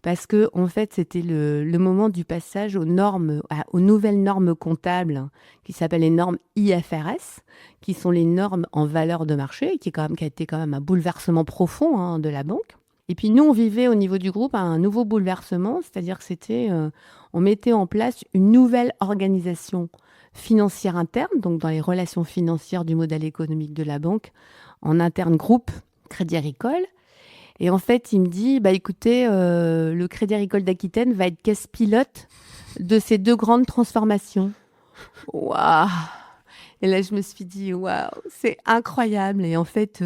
parce que en fait c'était le moment du passage aux normes, aux nouvelles normes comptables qui s'appellent les normes IFRS, qui sont les normes en valeur de marché, qui a été quand même un bouleversement profond de la banque. Et puis nous on vivait au niveau du groupe un nouveau bouleversement, c'est-à-dire que on mettait en place une nouvelle organisation financière interne, donc dans les relations financières du modèle économique de la banque, en interne groupe Crédit Agricole. Et en fait, il me dit, bah écoutez, le Crédit Agricole d'Aquitaine va être caisse pilote de ces deux grandes transformations. Waouh! Et là, je me suis dit, waouh, c'est incroyable. Et en fait,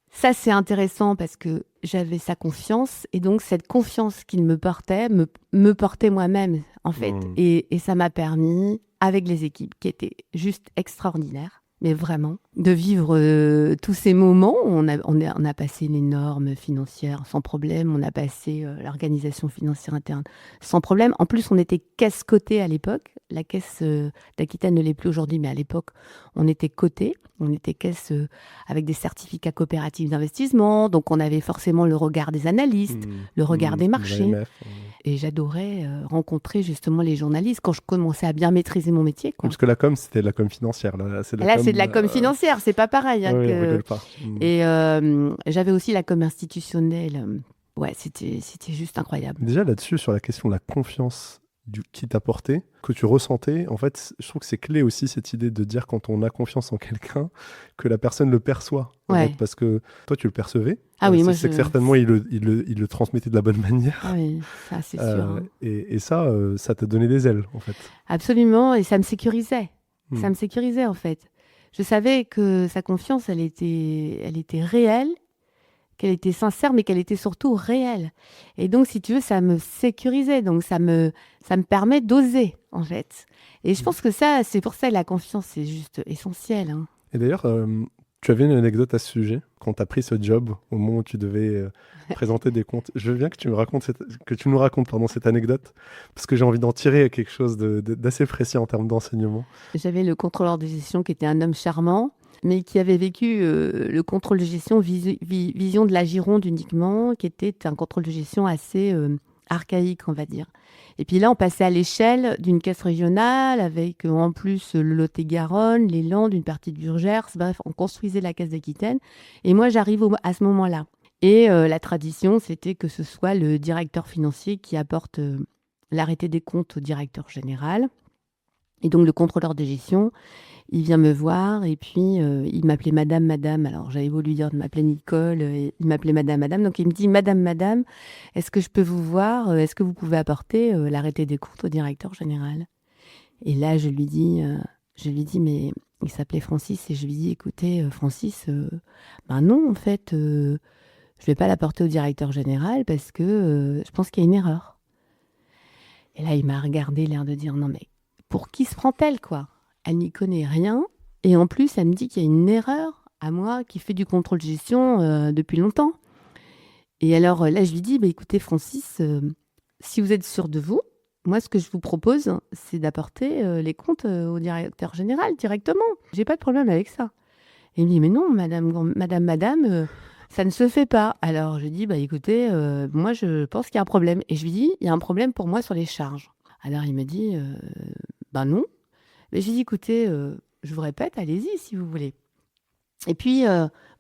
ça, c'est intéressant parce que j'avais sa confiance. Et donc, cette confiance qu'il me portait, me portait moi-même, en fait. Mm. Et ça m'a permis, avec les équipes qui étaient juste extraordinaires, mais vraiment, de vivre tous ces moments. On a passé les normes financières sans problème, on a passé l'organisation financière interne sans problème. En plus, on était caisse cotée à l'époque. La caisse d'Aquitaine ne l'est plus aujourd'hui, mais à l'époque, on était coté. On était caisse avec des certificats coopératifs d'investissement. Donc, on avait forcément le regard des analystes, le regard des marchés. l'AMF, Et j'adorais rencontrer justement les journalistes quand je commençais à bien maîtriser mon métier, quoi. Parce que la com, c'était de la com financière. Là, c'est de la Là, com, c'est de la com financière, c'est pas pareil. Oui, on rigole pas. Et j'avais aussi la com institutionnelle. Ouais, c'était juste incroyable. Déjà là-dessus, sur la question de la confiance qui t'apportait, que tu ressentais, en fait, je trouve que c'est clé aussi cette idée de dire quand on a confiance en quelqu'un, que la personne le perçoit. En Ouais. fait, parce que toi, tu le percevais. Ah oui, moi, c'est que certainement, il le transmettait de la bonne manière. Ah oui, ça, c'est sûr. Hein. Et ça, ça t'a donné des ailes, en fait. Absolument, et ça me sécurisait. Hmm. Ça me sécurisait, en fait. Je savais que sa confiance, elle était réelle, qu'elle était sincère, mais qu'elle était surtout réelle. Et donc, si tu veux, ça me sécurisait. Donc, ça me permet d'oser, en fait. Et je pense que ça, c'est pour ça que la confiance, c'est juste essentiel. Hein. Et d'ailleurs, tu avais une anecdote à ce sujet, quand tu as pris ce job, au moment où tu devais présenter des comptes. Je veux bien que tu nous racontes cette anecdote, parce que j'ai envie d'en tirer quelque chose d'assez précis en termes d'enseignement. J'avais le contrôleur de gestion qui était un homme charmant, mais qui avait vécu le contrôle de gestion vision de la Gironde uniquement, qui était un contrôle de gestion assez archaïque, on va dire. Et puis là, on passait à l'échelle d'une caisse régionale avec en plus le Lot-et-Garonne, les Landes, une partie du Gers. Bref, on construisait la caisse d'Aquitaine. Et moi, j'arrive à ce moment-là. Et la tradition, c'était que ce soit le directeur financier qui apporte l'arrêté des comptes au directeur général. Et donc, le contrôleur de gestion, il vient me voir et puis il m'appelait Madame. Alors, j'avais voulu lui dire de m'appeler Nicole. Et il m'appelait Madame. Donc, il me dit Madame, est-ce que je peux vous voir? Est-ce que vous pouvez apporter l'arrêté des comptes au directeur général? Et là, je lui dis, mais il s'appelait Francis. Et je lui dis, écoutez, Francis, ben non, en fait, je ne vais pas l'apporter au directeur général parce que je pense qu'il y a une erreur. Et là, il m'a regardé, l'air de dire, non, mais pour qui se prend-elle, quoi? Elle n'y connaît rien. Et en plus, elle me dit qu'il y a une erreur à moi qui fait du contrôle de gestion depuis longtemps. Et alors là, je lui dis, bah, écoutez, Francis, si vous êtes sûr de vous, moi, ce que je vous propose, c'est d'apporter les comptes au directeur général directement. J'ai pas de problème avec ça. Et il me dit, mais non, madame, ça ne se fait pas. Alors, je dis, bah écoutez, moi, je pense qu'il y a un problème. Et je lui dis, il y a un problème pour moi sur les charges. Alors, il me dit, ben non. Mais j'ai dit, écoutez, je vous répète, allez-y si vous voulez. Et puis,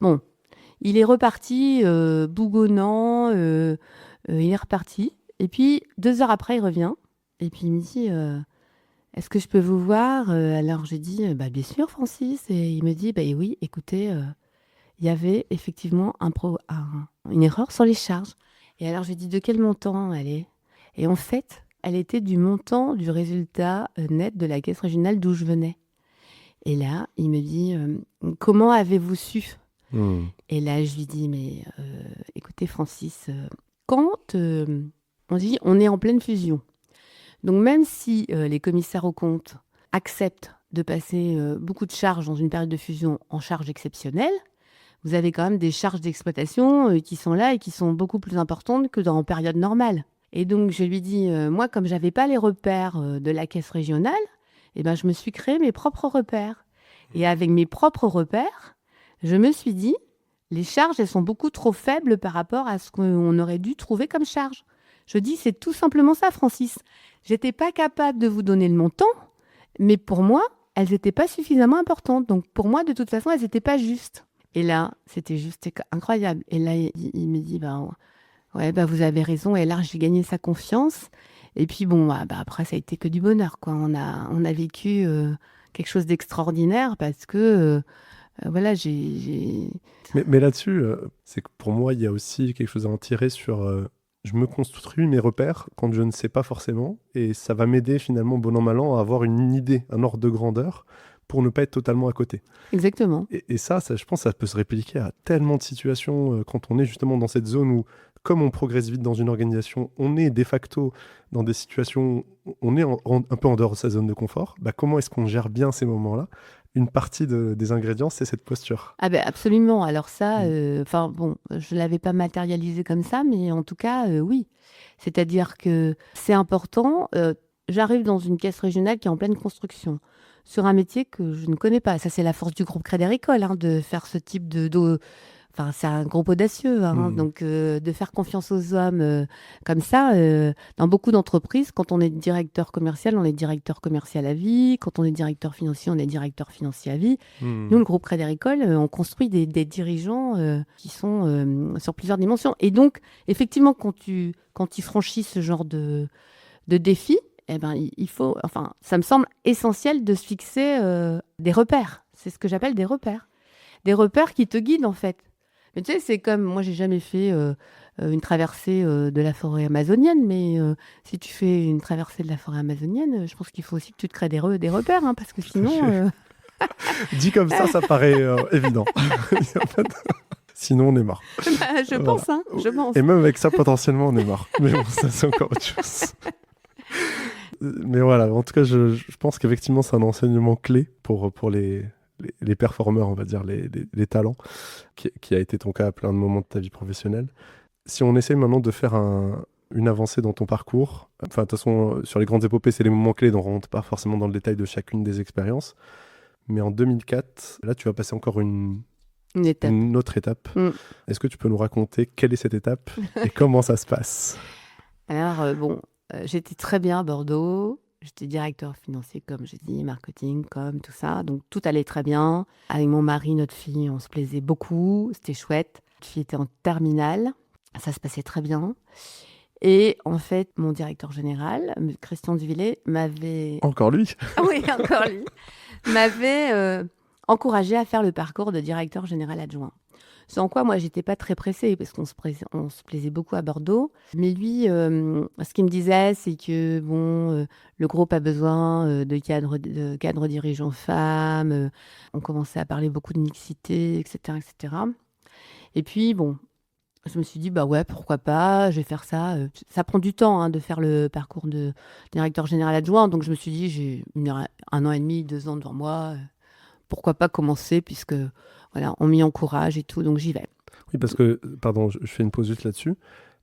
bon, il est reparti, bougonnant, il est reparti. Et puis, 2 heures après, il revient. Et puis, il me dit, est-ce que je peux vous voir? Alors, j'ai dit, bah, bien sûr, Francis. Et il me dit, bah oui, écoutez, il y avait effectivement une erreur sur les charges. Et alors, j'ai dit, de quel montant elle est? Et en fait, elle était du montant du résultat net de la caisse régionale d'où je venais. Et là, il me dit, comment avez-vous su? Et là, je lui dis, mais écoutez, Francis, quand on dit on est en pleine fusion, donc même si les commissaires aux comptes acceptent de passer beaucoup de charges dans une période de fusion en charges exceptionnelles, vous avez quand même des charges d'exploitation qui sont là et qui sont beaucoup plus importantes que en période normale. Et donc, je lui dis, moi, comme je n'avais pas les repères de la caisse régionale, eh ben, je me suis créé mes propres repères. Et avec mes propres repères, je me suis dit, les charges, elles sont beaucoup trop faibles par rapport à ce qu'on aurait dû trouver comme charge. Je dis, c'est tout simplement ça, Francis. J'étais pas capable de vous donner le montant, mais pour moi, elles n'étaient pas suffisamment importantes. Donc, pour moi, de toute façon, elles n'étaient pas justes. Et là, c'était juste incroyable. Et là, il me dit, ouais, vous avez raison. Et là, j'ai gagné sa confiance. Et puis, bon, après, ça a été que du bonheur, quoi. On a vécu quelque chose d'extraordinaire parce que, voilà, Mais là-dessus, c'est que pour moi, il y a aussi quelque chose à en tirer sur... je me construis mes repères quand je ne sais pas forcément, et ça va m'aider finalement, bon an, mal an, à avoir une idée, un ordre de grandeur, pour ne pas être totalement à côté. Exactement. Et ça, je pense que ça peut se répliquer à tellement de situations quand on est justement dans cette zone où, comme on progresse vite dans une organisation, on est de facto dans des situations où on est un peu en dehors de sa zone de confort. Comment est-ce qu'on gère bien ces moments-là? Une partie des ingrédients, c'est cette posture. Ah ben absolument. Alors ça, bon, je l'avais pas matérialisé comme ça, mais en tout cas, oui. C'est-à-dire que c'est important. J'arrive dans une caisse régionale qui est en pleine construction, sur un métier que je ne connais pas. Ça, c'est la force du groupe Crédit Agricole, hein, de faire ce type Enfin, c'est un groupe audacieux, hein, donc de faire confiance aux hommes comme ça. Dans beaucoup d'entreprises, quand on est directeur commercial, on est directeur commercial à vie. Quand on est directeur financier, on est directeur financier à vie. Nous, le groupe Crédit Agricole, on construit des dirigeants qui sont sur plusieurs dimensions. Et donc, effectivement, quand tu franchis ce genre de défi, eh ben, il faut, enfin, ça me semble essentiel de se fixer des repères. C'est ce que j'appelle des repères. Des repères qui te guident, en fait. Mais tu sais, c'est comme, moi, j'ai jamais fait une traversée de la forêt amazonienne, mais si tu fais une traversée de la forêt amazonienne, je pense qu'il faut aussi que tu te crées des repères, hein, parce que sinon... Dit comme ça paraît évident. Sinon, on est mort. Je pense, hein, je pense. Et même avec ça, potentiellement, on est mort. Mais bon, ça, c'est encore autre chose. Mais voilà, en tout cas, je pense qu'effectivement, c'est un enseignement clé pour les performeurs, on va dire, les talents, qui a été ton cas à plein de moments de ta vie professionnelle. Si on essaye maintenant de faire une avancée dans ton parcours, enfin, de toute façon, sur les grandes épopées, c'est les moments clés, donc on ne rentre pas forcément dans le détail de chacune des expériences. Mais en 2004, là, tu vas passer encore une autre étape. Est-ce que tu peux nous raconter quelle est cette étape et comment ça se passe? Alors, j'étais très bien à Bordeaux. J'étais directeur financier, comme j'ai dit, marketing, com, tout ça. Donc, tout allait très bien. Avec mon mari, notre fille, on se plaisait beaucoup. C'était chouette. Notre fille était en terminale. Ça se passait très bien. Et en fait, mon directeur général, Christian Duvillers, m'avait... Encore lui? Oui, encore lui. M'avait encouragé à faire le parcours de directeur général adjoint. Sans quoi, moi, j'étais pas très pressée, parce qu'on se plaisait beaucoup à Bordeaux. Mais lui, ce qu'il me disait, c'est que le groupe a besoin de cadres dirigeants femmes. On commençait à parler beaucoup de mixité, etc., etc. Et puis, je me suis dit, ouais, pourquoi pas, je vais faire ça. Ça prend du temps de faire le parcours de directeur général adjoint. Donc, je me suis dit, j'ai 1 an et demi, 2 ans devant moi. Pourquoi pas commencer, puisque voilà, on m'y encourage et tout, donc j'y vais. Oui, parce que, pardon, je fais une pause juste là-dessus.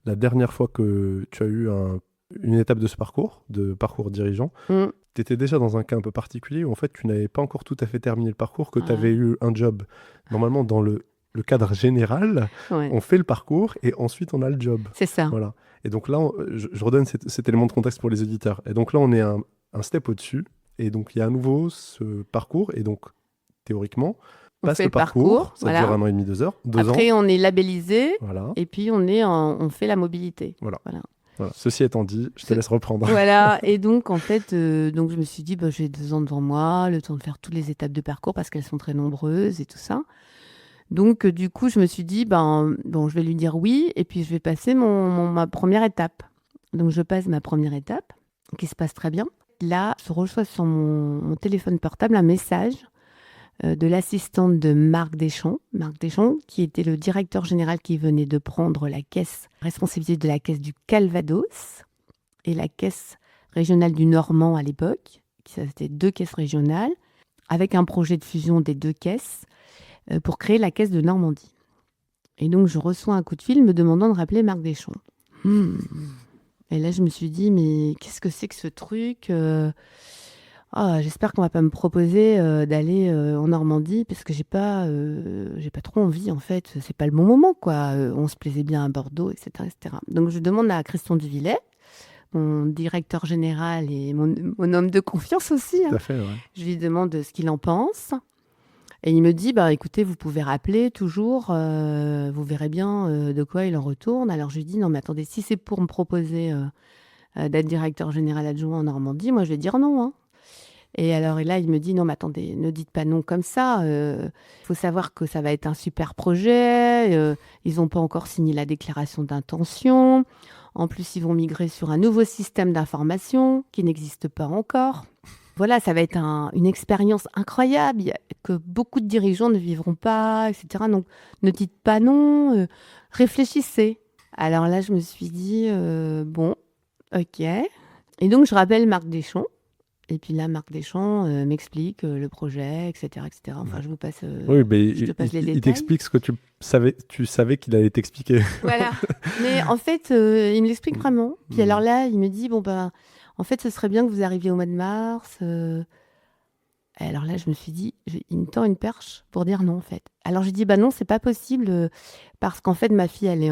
La dernière fois que tu as eu un une étape de ce parcours, de parcours dirigeant. Mm. Tu étais déjà dans un cas un peu particulier où en fait tu n'avais pas encore tout à fait terminé le parcours, que tu Ah. avais eu un job. Normalement, dans le cadre général, Ouais. on fait le parcours et ensuite on a le job. C'est ça. Voilà. Et donc là, je redonne cet élément de contexte pour les éditeurs. Et donc là, on est un step au-dessus. Et donc il y a à nouveau ce parcours. Et donc, théoriquement, On passe fait le le parcours, ça voilà. dure 1 an et demi, 2 heures, 2 ans. Après, on est labellisé Voilà. et puis on fait la mobilité. Voilà. Ceci étant dit, je te laisse reprendre. Voilà. Et donc, en fait, donc je me suis dit, j'ai 2 ans devant moi, le temps de faire toutes les étapes de parcours parce qu'elles sont très nombreuses et tout ça. Donc, du coup, je me suis dit, je vais lui dire oui et puis je vais passer ma première étape. Donc, je passe ma première étape qui se passe très bien. Là, je reçois sur mon téléphone portable un message de l'assistante de Marc Deschamps, qui était le directeur général qui venait de prendre la responsabilité de la caisse du Calvados et la caisse régionale du Normand à l'époque. C'était 2 caisses régionales avec un projet de fusion des 2 caisses pour créer la caisse de Normandie. Et donc, je reçois un coup de fil me demandant de rappeler Marc Deschamps. Et là, je me suis dit, mais qu'est-ce que c'est que ce truc j'espère qu'on va pas me proposer d'aller en Normandie parce que j'ai pas trop envie en fait. C'est pas le bon moment quoi. On se plaisait bien à Bordeaux, etc., etc. Donc je demande à Christian Duvillet, mon directeur général et mon homme de confiance aussi. Tout à fait, ouais. Je lui demande ce qu'il en pense. Et il me dit, écoutez, vous pouvez rappeler toujours, vous verrez bien de quoi il en retourne. Alors je lui dis, non mais attendez, si c'est pour me proposer d'être directeur général adjoint en Normandie, moi je vais dire non. Hein. Et alors là, il me dit, non mais attendez, ne dites pas non comme ça. Faut savoir que ça va être un super projet. Ils n'ont pas encore signé la déclaration d'intention. En plus, ils vont migrer sur un nouveau système d'information qui n'existe pas encore. Voilà, ça va être une expérience incroyable que beaucoup de dirigeants ne vivront pas, etc. Donc, ne dites pas non, réfléchissez. Alors là, je me suis dit, bon, ok. Et donc, je rappelle Marc Deschamps. Et puis là, Marc Deschamps m'explique le projet, etc., etc. Enfin, je vous passe, oui, mais je te passe les il détails. t'explique ce que tu savais qu'il allait t'expliquer. Voilà. Mais en fait, il me l'explique vraiment. Puis alors là, il me dit, en fait, ce serait bien que vous arriviez au mois de mars. Et alors là, je me suis dit, il me tend une perche pour dire non, en fait. Alors j'ai dit, non, c'est pas possible parce qu'en fait, ma fille, elle est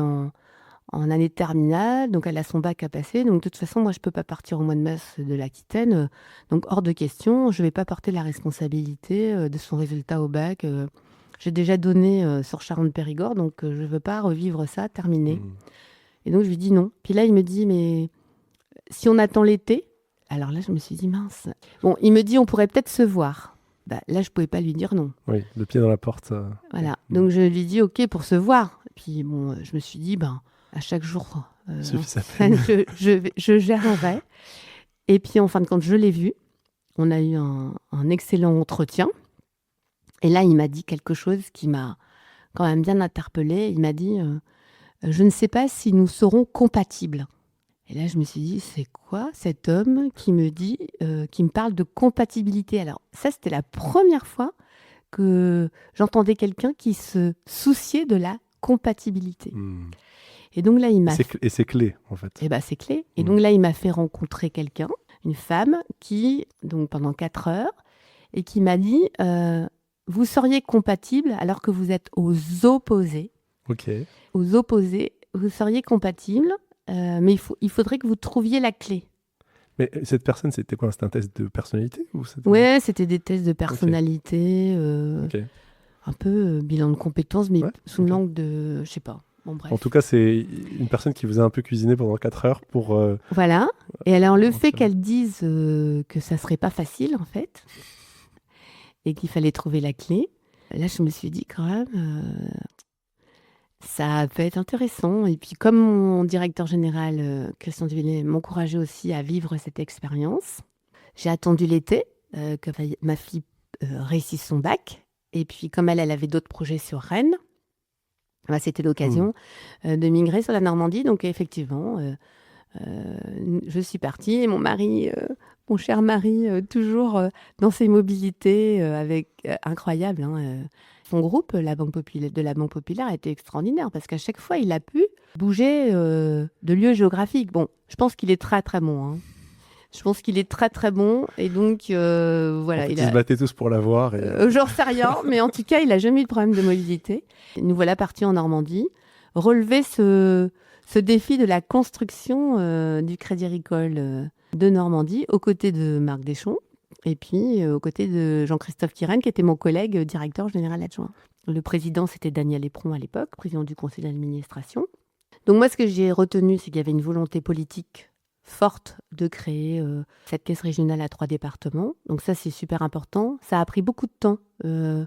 en année de terminale, donc elle a son bac à passer. Donc de toute façon, moi, je peux pas partir au mois de mars de l'Aquitaine. Donc hors de question, je vais pas porter la responsabilité de son résultat au bac. J'ai déjà donné sur Charente-Périgord, donc je veux pas revivre ça, terminé. Et donc je lui dis non. Puis là, il me dit, mais si on attend l'été, alors là, je me suis dit, mince. Bon, il me dit, on pourrait peut-être se voir. Là, je pouvais pas lui dire non. Oui, le pied dans la porte. Voilà. Donc je lui dis, ok, pour se voir. Puis bon, je me suis dit, à chaque jour, je gérerai. Et puis, en fin de compte, je l'ai vu. On a eu un excellent entretien. Et là, il m'a dit quelque chose qui m'a quand même bien interpellée. Il m'a dit, je ne sais pas si nous serons compatibles. Et là, je me suis dit, c'est quoi cet homme qui me dit, qui me parle de compatibilité? Alors, ça, c'était la première fois que j'entendais quelqu'un qui se souciait de la compatibilité. Et donc là, il m'a... Et c'est clé, en fait. C'est clé. Et donc là, il m'a fait rencontrer quelqu'un, une femme, qui, donc pendant 4 heures, et qui m'a dit, vous seriez compatible alors que vous êtes aux opposés. Ok. Aux opposés, vous seriez compatible, mais il faudrait que vous trouviez la clé. Mais cette personne, c'était quoi? C'était un test de personnalité ou Ouais, c'était des tests de personnalité, un peu bilan de compétences, mais sous l'angle de, je sais pas. Bon, bref. En tout cas, c'est une personne qui vous a un peu cuisiné pendant 4 heures pour... Voilà. Et alors, le fait qu'elle dise que ça serait pas facile, en fait, et qu'il fallait trouver la clé, là, je me suis dit quand même, ça peut être intéressant. Et puis, comme mon directeur général, Christian Duvillet, m'encourageait aussi à vivre cette expérience, j'ai attendu l'été que ma fille réussisse son bac. Et puis, comme elle avait d'autres projets sur Rennes, c'était l'occasion de migrer sur la Normandie. Donc, effectivement, je suis partie. Et mon mari, mon cher mari, toujours dans ses mobilités incroyables. Son groupe, de la Banque Populaire, a été extraordinaire parce qu'à chaque fois, il a pu bouger de lieu géographique. Bon, je pense qu'il est très très bon, hein. Je pense qu'il est très très bon et donc voilà. Ils se battaient tous pour l'avoir. J'en sais rien, mais en tout cas, il n'a jamais eu de problème de mobilité. Nous voilà partis en Normandie, relever ce défi de la construction du Crédit Agricole de Normandie, aux côtés de Marc Deschamps et puis aux côtés de Jean-Christophe Tirenne, qui était mon collègue directeur général adjoint. Le président, c'était Daniel Éperon à l'époque, président du conseil d'administration. Donc moi, ce que j'ai retenu, c'est qu'il y avait une volonté politique forte de créer cette caisse régionale à 3 départements. Donc ça, c'est super important. Ça a pris beaucoup de temps de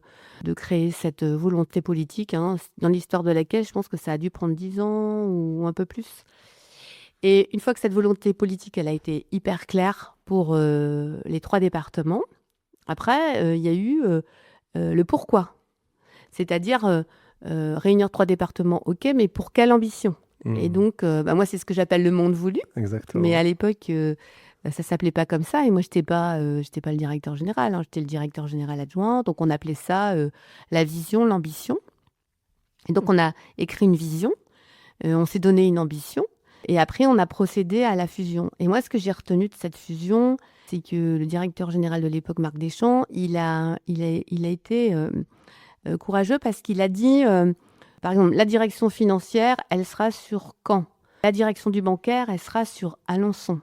créer cette volonté politique, hein. Dans l'histoire de la caisse, je pense que ça a dû prendre 10 ans ou un peu plus. Et une fois que cette volonté politique, elle a été hyper claire pour les 3 départements, après, il y a eu le pourquoi. C'est-à-dire réunir 3 départements, ok, mais pour quelle ambition ? Et donc, moi, c'est ce que j'appelle le monde voulu. Exactement. Mais à l'époque, ça s'appelait pas comme ça. Et moi, j'étais pas le directeur général, hein, j'étais le directeur général adjoint. Donc, on appelait ça la vision, l'ambition. Et donc, on a écrit une vision, on s'est donné une ambition. Et après, on a procédé à la fusion. Et moi, ce que j'ai retenu de cette fusion, c'est que le directeur général de l'époque, Marc Deschamps, il a été courageux parce qu'il a dit... par exemple, la direction financière, elle sera sur Caen. La direction du bancaire, elle sera sur Alençon.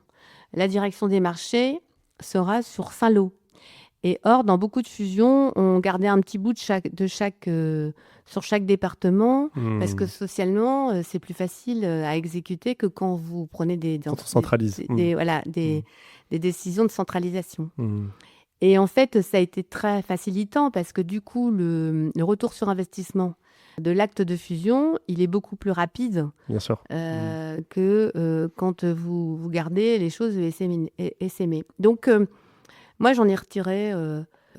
La direction des marchés sera sur Saint-Lô. Et or, dans beaucoup de fusions, on gardait un petit bout sur chaque département, parce que socialement, c'est plus facile à exécuter que quand vous prenez des décisions de centralisation. Et en fait, ça a été très facilitant, parce que du coup, le retour sur investissement de l'acte de fusion, il est beaucoup plus rapide. Bien sûr. Que quand vous gardez les choses essaimées. Donc, moi, j'en ai retiré...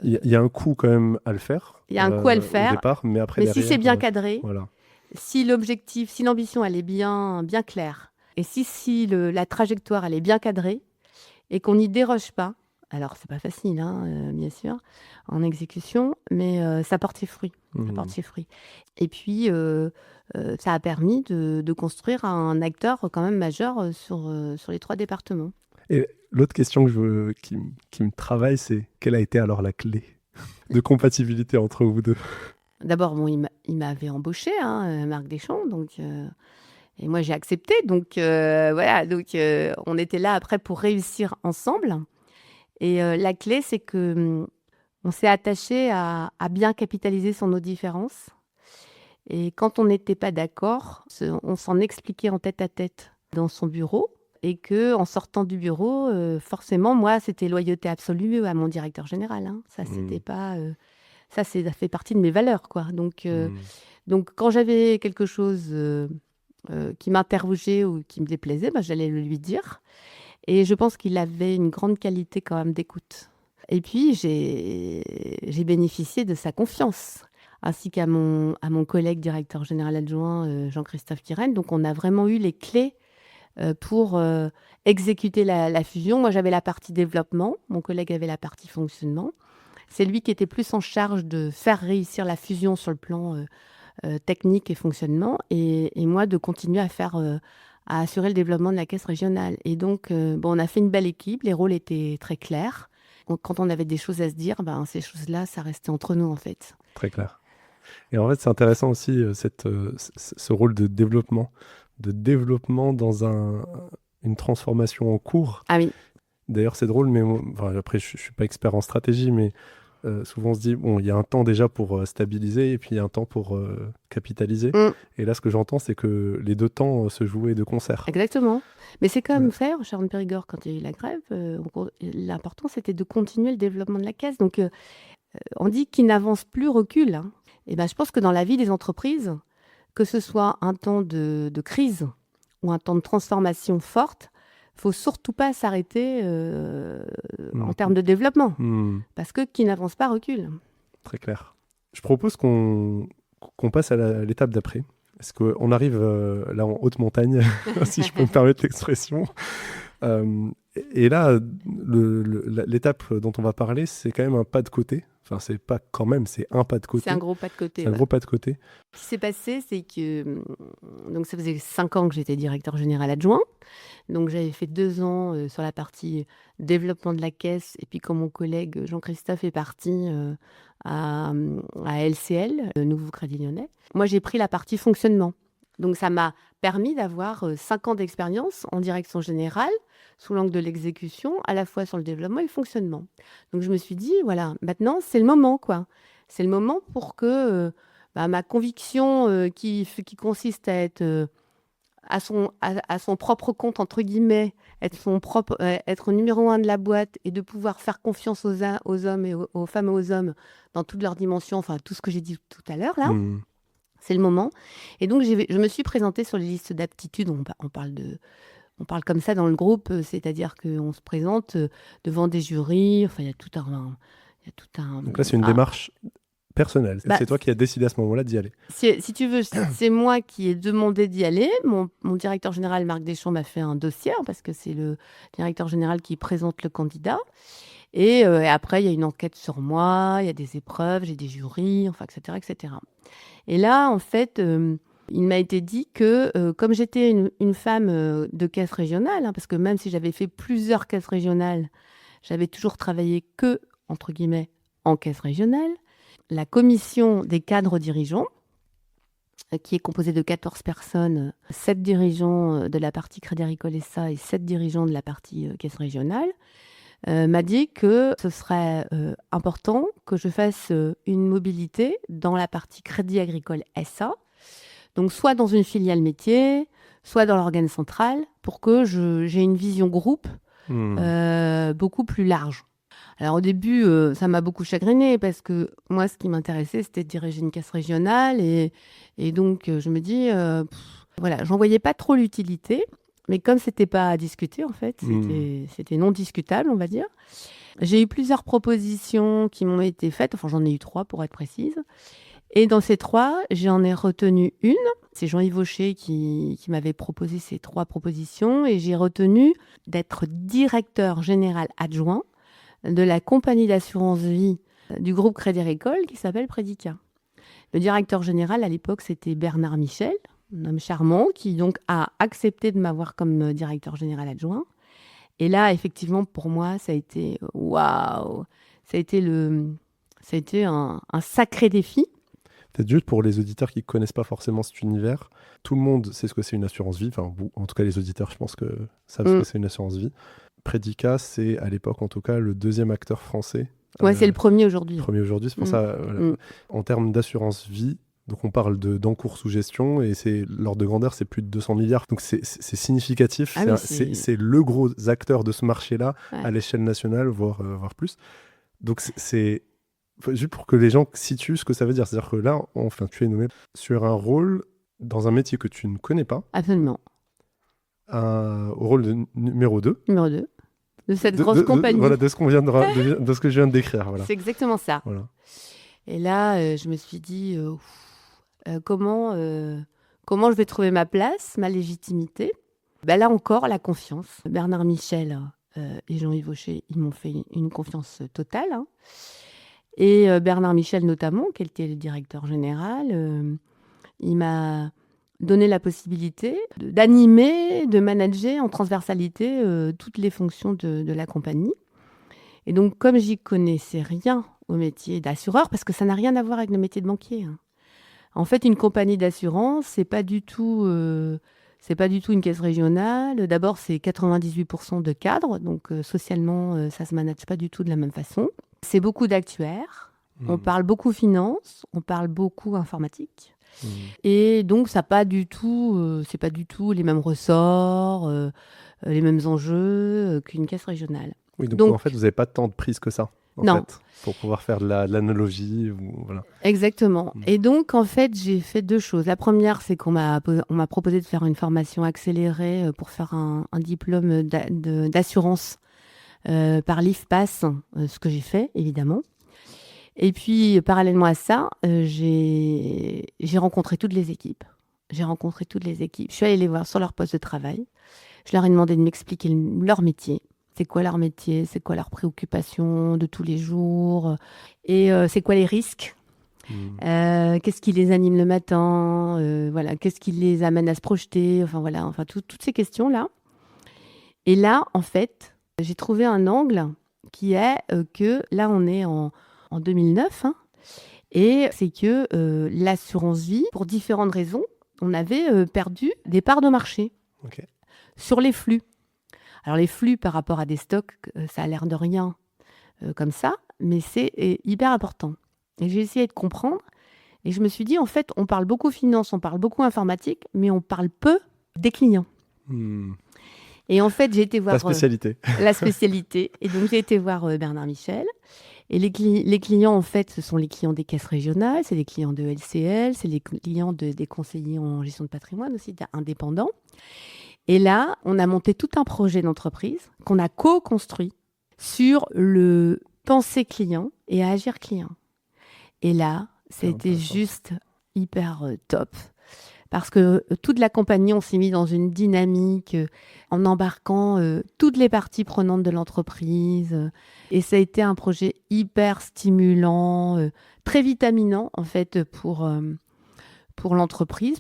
Il y a un coût quand même à le faire. Il y a un coût à le faire. Au départ, mais après, mais derrière, si c'est bien cadré, voilà. Si l'objectif, si l'ambition, elle est bien claire, et si la trajectoire, elle est bien cadrée, et qu'on n'y déroge pas, alors c'est pas facile, hein, bien sûr, en exécution, mais ça porte ses fruits. Ça porte ses fruits. Et puis, ça a permis de construire un acteur quand même majeur sur les 3 départements. Et l'autre question qui me travaille, c'est quelle a été alors la clé de compatibilité entre vous deux ? D'abord, bon, il m'avait embauché, hein, Marc Deschamps, donc... Et moi, j'ai accepté. Donc, voilà. Donc, on était là après pour réussir ensemble. Et la clé, c'est que on s'est attaché à bien capitaliser sur nos différences. Et quand on n'était pas d'accord, on s'en expliquait en tête à tête dans son bureau. Et qu'en sortant du bureau, forcément, moi, c'était loyauté absolue à mon directeur général, hein. Ça, c'était pas... ça fait partie de mes valeurs, quoi. Donc, quand j'avais quelque chose... qui m'interrogeait ou qui me déplaisait, j'allais le lui dire. Et je pense qu'il avait une grande qualité quand même d'écoute. Et puis, j'ai bénéficié de sa confiance, ainsi qu'à mon collègue directeur général adjoint, Jean-Christophe Tirenne. Donc, on a vraiment eu les clés pour exécuter la fusion. Moi, j'avais la partie développement, mon collègue avait la partie fonctionnement. C'est lui qui était plus en charge de faire réussir la fusion sur le plan technique et fonctionnement, et moi de continuer à assurer le développement de la caisse régionale. Et donc, on a fait une belle équipe, les rôles étaient très clairs. Donc, quand on avait des choses à se dire, ces choses-là, ça restait entre nous, en fait. Très clair. Et en fait, c'est intéressant aussi, ce rôle de développement dans une transformation en cours. Ah oui. D'ailleurs, c'est drôle, mais après, je ne suis pas expert en stratégie, mais souvent on se dit, il y a un temps déjà pour stabiliser et puis il y a un temps pour capitaliser. Et là, ce que j'entends, c'est que les 2 temps se jouaient de concert. Exactement. Mais c'est comme faire, Charentes-Périgord, quand il y a eu la grève, l'important, c'était de continuer le développement de la caisse. Donc, on dit qui n'avance plus recule, hein. Et je pense que dans la vie des entreprises, que ce soit un temps de crise ou un temps de transformation forte, il ne faut surtout pas s'arrêter en termes de développement. Parce que qui n'avance pas recule. Très clair. Je propose qu'on passe à l'étape d'après. Parce qu'on arrive là en haute montagne, si je peux me permettre l'expression. Et là, l'étape dont on va parler, c'est quand même un pas de côté. Enfin, c'est pas quand même, c'est un pas de côté. C'est un gros pas de côté. C'est un Ouais. gros pas de côté. Ce qui s'est passé, c'est que donc ça faisait 5 ans que j'étais directeur général adjoint. Donc j'avais fait 2 ans sur la partie développement de la caisse. Et puis quand mon collègue Jean-Christophe est parti à LCL, le Nouveau Crédit Lyonnais, moi j'ai pris la partie fonctionnement. Donc ça m'a permis d'avoir 5 ans d'expérience en direction générale, sous l'angle de l'exécution, à la fois sur le développement et le fonctionnement. Donc je me suis dit, voilà, maintenant c'est le moment, quoi. C'est le moment pour que ma conviction qui consiste à être à son propre compte, entre guillemets, être numéro un de la boîte et de pouvoir faire confiance aux hommes et aux femmes et aux hommes dans toutes leurs dimensions, enfin tout ce que j'ai dit tout à l'heure, là. C'est le moment. Et donc, je me suis présentée sur les listes d'aptitudes. On parle comme ça dans le groupe, c'est-à-dire qu'on se présente devant des jurys. Enfin, il y a tout un. Donc là, c'est une démarche personnelle. C'est toi qui as décidé à ce moment-là d'y aller. Si tu veux, c'est moi qui ai demandé d'y aller. Mon directeur général, Marc Deschamps, m'a fait un dossier, parce que c'est le directeur général qui présente le candidat. Et après, il y a une enquête sur moi, il y a des épreuves, j'ai des jurys, enfin, etc., etc. Et là, en fait, il m'a été dit que comme j'étais une femme de caisse régionale, parce que même si j'avais fait plusieurs caisses régionales, j'avais toujours travaillé que, entre guillemets, en caisse régionale. La commission des cadres dirigeants, qui est composée de 14 personnes, 7 dirigeants de la partie Crédit Agricole SA et 7 dirigeants de la partie caisse régionale, m'a dit que ce serait important que je fasse une mobilité dans la partie Crédit Agricole SA, donc soit dans une filiale métier, soit dans l'organe central, pour que j'ai une vision groupe beaucoup plus large. Alors au début, ça m'a beaucoup chagrinée parce que moi, ce qui m'intéressait, c'était de diriger une caisse régionale et donc je me dis, voilà, j'en voyais pas trop l'utilité. Mais comme c'était pas à discuter, en fait, c'était non discutable, on va dire. J'ai eu plusieurs propositions qui m'ont été faites. Enfin, j'en ai eu 3 pour être précise. Et dans ces 3, j'en ai retenu une. C'est Jean-Yves Aucher qui m'avait proposé ces 3 propositions. Et j'ai retenu d'être directeur général adjoint de la compagnie d'assurance vie du groupe Crédit Agricole qui s'appelle Predica. Le directeur général, à l'époque, c'était Bernard Michel, un homme charmant qui donc a accepté de m'avoir comme directeur général adjoint. Et là, effectivement, pour moi, ça a été waouh. Ça a été un sacré défi. Peut-être juste pour les auditeurs qui ne connaissent pas forcément cet univers, tout le monde sait ce que c'est une assurance vie. Enfin, en tout cas, les auditeurs, je pense que savent ce que c'est une assurance vie. Predica, c'est à l'époque, en tout cas, le 2e acteur français. Ouais, c'est le premier aujourd'hui. C'est pour ça, voilà. En termes d'assurance vie, donc on parle d'encours sous gestion et l'ordre de grandeur, c'est plus de 200 milliards. Donc c'est significatif. C'est le gros acteur de ce marché-là à l'échelle nationale, voire plus. Donc c'est juste pour que les gens situent ce que ça veut dire. C'est-à-dire que là, enfin, tu es nommé sur un rôle dans un métier que tu ne connais pas. Absolument. Au rôle de numéro 2. Numéro 2. De cette grosse compagnie. Voilà, de ce que je viens de décrire. Voilà. C'est exactement ça. Voilà. Et là, je me suis dit, comment je vais trouver ma place, ma légitimité ? Là encore, la confiance. Bernard Michel et Jean-Yves Aucher, ils m'ont fait une confiance totale. Hein. Et Bernard Michel notamment, qui était le directeur général, il m'a donné la possibilité d'animer, de manager en transversalité toutes les fonctions de la compagnie. Et donc, comme j'y connaissais rien au métier d'assureur, parce que ça n'a rien à voir avec le métier de banquier. Hein. En fait, une compagnie d'assurance, c'est pas du tout une caisse régionale. D'abord, c'est 98% de cadres, donc socialement, ça se manage pas du tout de la même façon. C'est beaucoup d'actuaires. On parle beaucoup finance, on parle beaucoup informatique. Et donc, c'est pas du tout les mêmes ressorts, les mêmes enjeux qu'une caisse régionale. Oui, donc en fait, vous n'avez pas tant de prise que ça, fait, pour pouvoir faire de l'analogie. Voilà. Exactement. Et donc, en fait, j'ai fait 2 choses. La première, c'est qu'on m'a proposé de faire une formation accélérée pour faire un diplôme d'assurance par l'IFPAS, ce que j'ai fait, évidemment. Et puis, parallèlement à ça, j'ai rencontré toutes les équipes. Je suis allée les voir sur leur poste de travail. Je leur ai demandé de m'expliquer leur métier. C'est quoi leur métier? C'est quoi leurs préoccupations de tous les jours? Et c'est quoi les risques? Qu'est-ce qui les anime le matin? Voilà, qu'est-ce qui les amène à se projeter? Enfin voilà, toutes ces questions-là. Et là, en fait, j'ai trouvé un angle qui est que là, on est en 2009, hein, et c'est que l'assurance vie, pour différentes raisons, on avait perdu des parts de marché sur les flux. Alors les flux par rapport à des stocks, ça a l'air de rien comme ça, mais c'est hyper important. Et j'ai essayé de comprendre, et je me suis dit, en fait, on parle beaucoup finance, on parle beaucoup informatique, mais on parle peu des clients. Et en fait, j'ai été voir... La spécialité. La spécialité. Et donc, j'ai été voir Bernard Michel. Et les clients, en fait, ce sont les clients des caisses régionales, c'est les clients de LCL, c'est les clients des conseillers en gestion de patrimoine aussi, indépendants. Et là, on a monté tout un projet d'entreprise qu'on a co-construit sur le penser client et agir client. Et là, c'était juste hyper top. Parce que toute la compagnie, on s'est mis dans une dynamique en embarquant toutes les parties prenantes de l'entreprise. Et ça a été un projet hyper stimulant, très vitaminant en fait pour l'entreprise.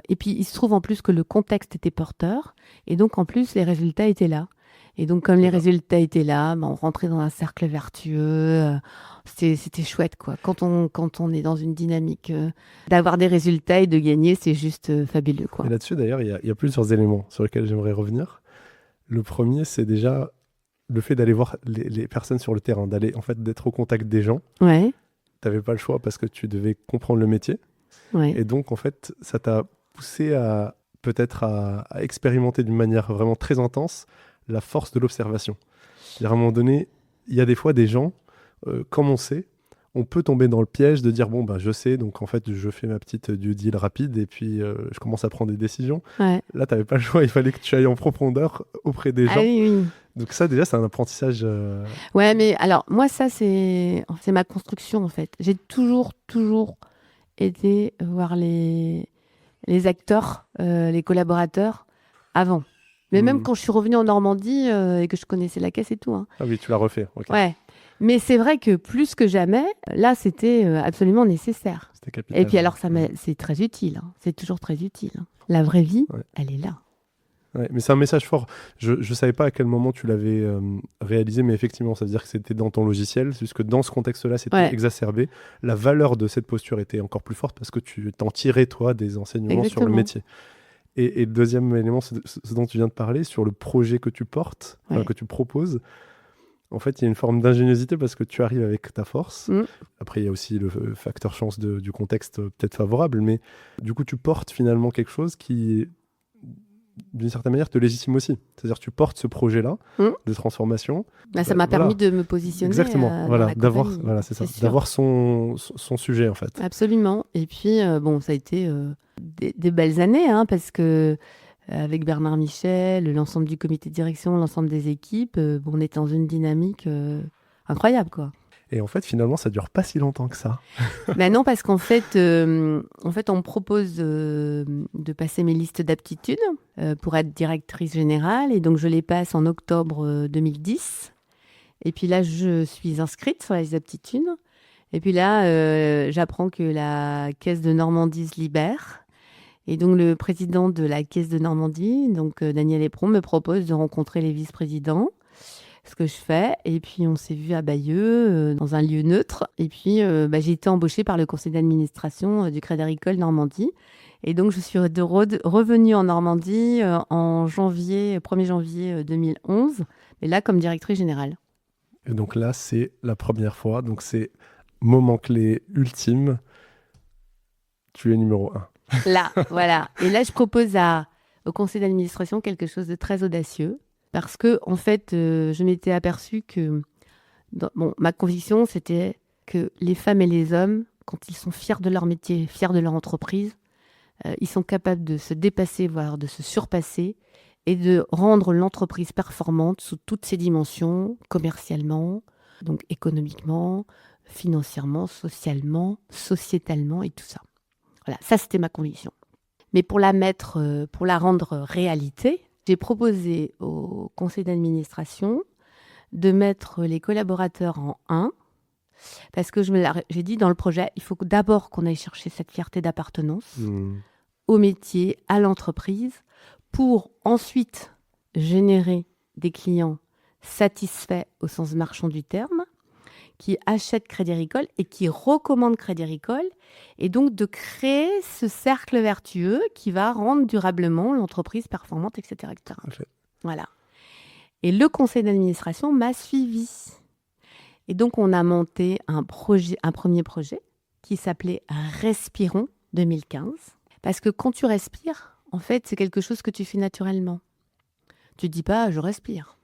Et puis il se trouve en plus que le contexte était porteur. Et donc en plus, les résultats étaient là. Et donc comme les résultats étaient là, on rentrait dans un cercle vertueux. C'était chouette, quoi. Quand on est dans une dynamique d'avoir des résultats et de gagner, c'est juste fabuleux, quoi. Et là-dessus, d'ailleurs, il y a plusieurs éléments sur lesquels j'aimerais revenir. Le premier, c'est déjà le fait d'aller voir les personnes sur le terrain, d'être au contact des gens. Ouais. Tu n'avais pas le choix parce que tu devais comprendre le métier. Ouais. Et donc, en fait, ça t'a poussé à expérimenter d'une manière vraiment très intense la force de l'observation. À un moment donné, il y a des fois des gens, comme on sait, on peut tomber dans le piège de dire je sais, donc en fait je fais ma petite due deal rapide et puis je commence à prendre des décisions. Ouais. Là, tu n'avais pas le choix, il fallait que tu ailles en profondeur auprès des gens. Oui. Donc ça, déjà, c'est un apprentissage. Ouais, mais alors moi, ça, c'est ma construction, en fait. J'ai toujours été voir les acteurs, les collaborateurs avant. Mais même quand je suis revenue en Normandie et que je connaissais la caisse et tout. Hein. Ah oui, tu l'as refait. Okay. Ouais. Mais c'est vrai que plus que jamais, là, c'était absolument nécessaire. C'était capital. Et puis alors, c'est très utile. Hein. C'est toujours très utile. Hein. La vraie vie, elle est là. Ouais, mais c'est un message fort. Je ne savais pas à quel moment tu l'avais réalisé, mais effectivement, ça veut dire que c'était dans ton logiciel, puisque dans ce contexte-là, c'était exacerbé. La valeur de cette posture était encore plus forte parce que tu t'en tirais, toi, des enseignements sur le métier. Et le deuxième élément, c'est ce dont tu viens de parler, sur le projet que tu portes, que tu proposes. En fait, il y a une forme d'ingéniosité parce que tu arrives avec ta force. Après, il y a aussi le facteur chance du contexte peut-être favorable, mais du coup, tu portes finalement quelque chose qui, d'une certaine manière, te légitime aussi. C'est-à-dire tu portes ce projet-là de transformation. Ça m'a permis de me positionner. Exactement, dans la d'avoir, compagnie, c'est ça, d'avoir son sujet, en fait. Absolument. Et puis, ça a été des belles années, hein, parce que avec Bernard Michel, l'ensemble du comité de direction, l'ensemble des équipes, on est dans une dynamique incroyable, quoi. Et en fait, finalement, ça dure pas si longtemps que ça. Ben non, parce qu'en fait, on me propose de passer mes listes d'aptitudes pour être directrice générale. Et donc, je les passe en octobre 2010. Et puis là, je suis inscrite sur la liste d'aptitudes. Et puis là, j'apprends que la Caisse de Normandie se libère. Et donc, le président de la Caisse de Normandie, donc Daniel Épron, me propose de rencontrer les vice-présidents. Ce que je fais. Et puis, on s'est vu à Bayeux, dans un lieu neutre. Et puis, j'ai été embauchée par le conseil d'administration du Crédit Agricole Normandie. Et donc, je suis revenue en Normandie en 1er janvier 2011. Mais là, comme directrice générale. Et donc là, c'est la première fois. Donc, c'est moment clé ultime. Tu es numéro 1. Là, voilà. Et là, je propose au conseil d'administration quelque chose de très audacieux. Parce que, en fait, je m'étais aperçue que ma conviction, c'était que les femmes et les hommes, quand ils sont fiers de leur métier, fiers de leur entreprise, ils sont capables de se dépasser, voire de se surpasser, et de rendre l'entreprise performante sous toutes ses dimensions, commercialement, donc économiquement, financièrement, socialement, sociétalement et tout ça. Voilà, ça c'était ma conviction. Mais pour la rendre réalité, j'ai proposé au conseil d'administration de mettre les collaborateurs en un, parce que j'ai dit dans le projet, il faut d'abord qu'on aille chercher cette fierté d'appartenance au métier, à l'entreprise, pour ensuite générer des clients satisfaits au sens marchand du terme, qui achètent Crédit Agricole et qui recommandent Crédit Agricole, et donc de créer ce cercle vertueux qui va rendre durablement l'entreprise performante, etc. etc. Okay. Voilà. Et le conseil d'administration m'a suivi. Et donc, on a monté un premier projet qui s'appelait Respirons 2015. Parce que quand tu respires, en fait, c'est quelque chose que tu fais naturellement. Tu ne dis pas « je respire ».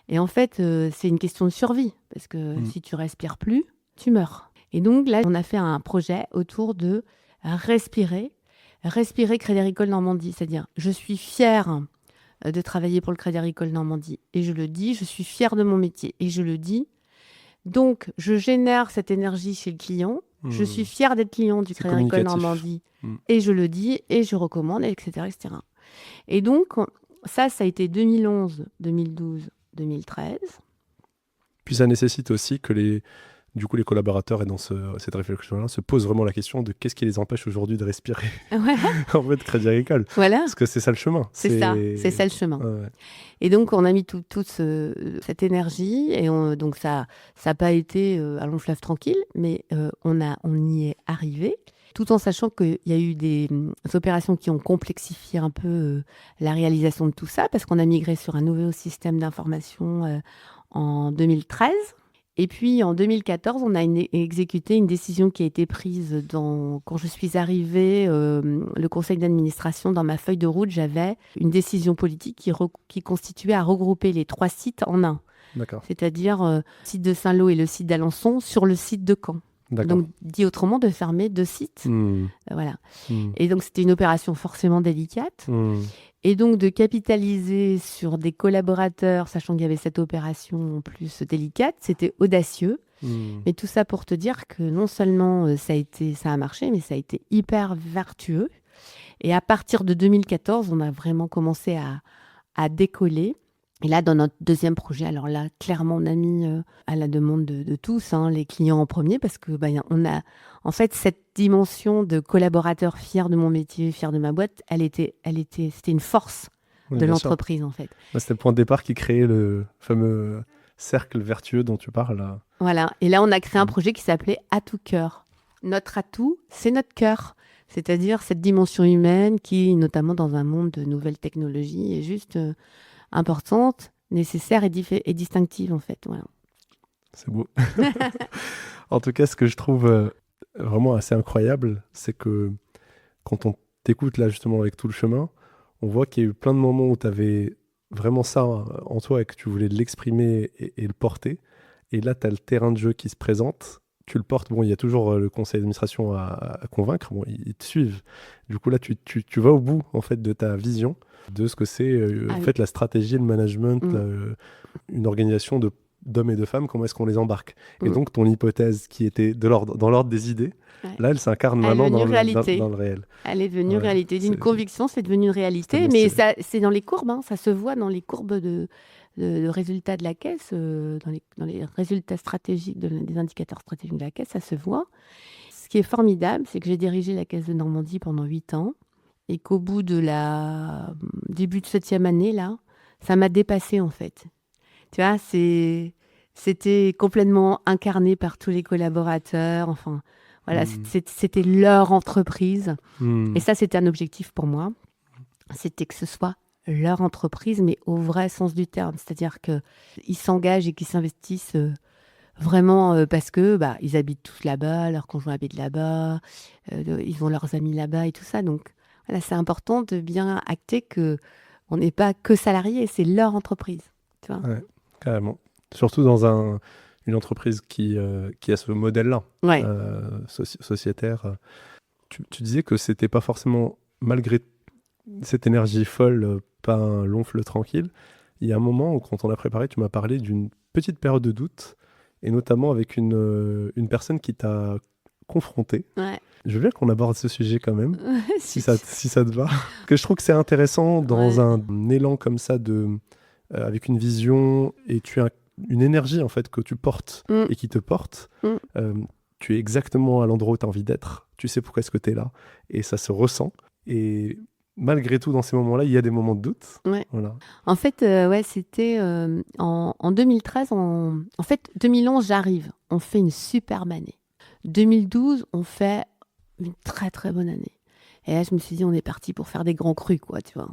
Et en fait, c'est une question de survie. Parce que si tu respires plus, tu meurs. Et donc là, on a fait un projet autour de respirer Crédit Agricole Normandie. C'est-à-dire, je suis fière de travailler pour le Crédit Agricole Normandie. Et je le dis, je suis fière de mon métier. Et je le dis. Donc, je génère cette énergie chez le client. Je suis fière d'être client du Crédit Agricole Normandie. Et je le dis, et je recommande, etc., etc. Et donc, ça a été 2011, 2012, 2013. Puis ça nécessite aussi que les collaborateurs et dans cette réflexion-là se posent vraiment la question de qu'est-ce qui les empêche aujourd'hui de respirer en fait Crédit Agricole. Voilà. Parce que c'est ça le chemin. C'est ça le chemin. Ouais. Et donc, on a mis toute cette énergie et donc ça n'a pas été un long fleuve tranquille, mais on y est arrivé, tout en sachant qu'il y a eu des opérations qui ont complexifié un peu la réalisation de tout ça, parce qu'on a migré sur un nouveau système d'information en 2013. Et puis, en 2014, on a exécuté une décision qui a été prise quand je suis arrivée, le conseil d'administration, dans ma feuille de route, j'avais une décision politique qui constituait à regrouper les 3 sites en un. D'accord. C'est-à-dire le site de Saint-Lô et le site d'Alençon sur le site de Caen. D'accord. Donc, dit autrement, de fermer 2 sites. Voilà. Et donc, c'était une opération forcément délicate. Et donc, de capitaliser sur des collaborateurs, sachant qu'il y avait cette opération en plus délicate, c'était audacieux. Mais tout ça pour te dire que non seulement ça a marché, mais ça a été hyper vertueux. Et à partir de 2014, on a vraiment commencé à décoller. Et là, dans notre deuxième projet, alors là, clairement, on a mis à la demande de tous, les clients en premier, parce que on a, en fait, cette dimension de collaborateur fier de mon métier, fier de ma boîte, c'était une force de l'entreprise, en fait. C'était le point de départ qui créait le fameux cercle vertueux dont tu parles. Là. Voilà. Et là, on a créé un projet qui s'appelait Atout Cœur. Notre atout, c'est notre cœur. C'est-à-dire cette dimension humaine qui, notamment dans un monde de nouvelles technologies, est juste importante, nécessaire et distinctive, en fait. Voilà. C'est beau. En tout cas, ce que je trouve vraiment assez incroyable, c'est que quand on t'écoute là, justement, avec tout le chemin, on voit qu'il y a eu plein de moments où tu avais vraiment ça en toi et que tu voulais l'exprimer et le porter. Et là, tu as le terrain de jeu qui se présente. Tu le portes. Bon, il y a toujours le conseil d'administration à convaincre. Bon, ils te suivent. Du coup, là, tu vas au bout, en fait, de ta vision, de ce que c'est, en fait, la stratégie, le management, une organisation d'hommes et de femmes, comment est-ce qu'on les embarque. Et donc, ton hypothèse qui était dans l'ordre des idées, là, elle s'incarne maintenant dans le réel. Elle est devenue réalité. D'une conviction, c'est devenu une réalité. Mais c'est dans les courbes. Ça se voit dans les courbes de résultats de la caisse, dans les résultats stratégiques, des indicateurs stratégiques de la caisse, ça se voit. Ce qui est formidable, c'est que j'ai dirigé la Caisse de Normandie pendant 8 ans et qu'au bout de la début de 7e année, là, ça m'a dépassé, en fait. Tu vois, c'était complètement incarné par tous les collaborateurs. Enfin, voilà, c'était leur entreprise. Et ça, c'était un objectif pour moi. C'était que ce soit leur entreprise, mais au vrai sens du terme. C'est-à-dire qu'ils s'engagent et qu'ils s'investissent vraiment parce que ils habitent tous là-bas, leurs conjoints habitent là-bas, ils ont leurs amis là-bas et tout ça. Donc, voilà, c'est important de bien acter qu'on n'est pas que salarié, c'est leur entreprise. Tu vois ? Ouais, carrément. Surtout dans une entreprise qui a ce modèle-là, sociétaire. Tu disais que c'était pas forcément, malgré cette énergie folle, pas un long fleuve tranquille. Il y a un moment où, quand on a préparé, tu m'as parlé d'une petite période de doute, et notamment avec une personne qui t'a confronté. Ouais. Je veux bien qu'on aborde ce sujet quand même, si ça te va. Que je trouve que c'est intéressant dans un élan comme ça, avec une vision, et tu une énergie en fait que tu portes et qui te porte. Tu es exactement à l'endroit où tu as envie d'être. Tu sais pourquoi est-ce que tu es là. Et ça se ressent. Et malgré tout, dans ces moments-là, il y a des moments de doute. Ouais. Voilà. En fait, c'était en 2013. En fait, 2011, j'arrive. On fait une superbe année. 2012, on fait une très, très bonne année. Et là, je me suis dit, on est parti pour faire des grands crus, quoi, tu vois.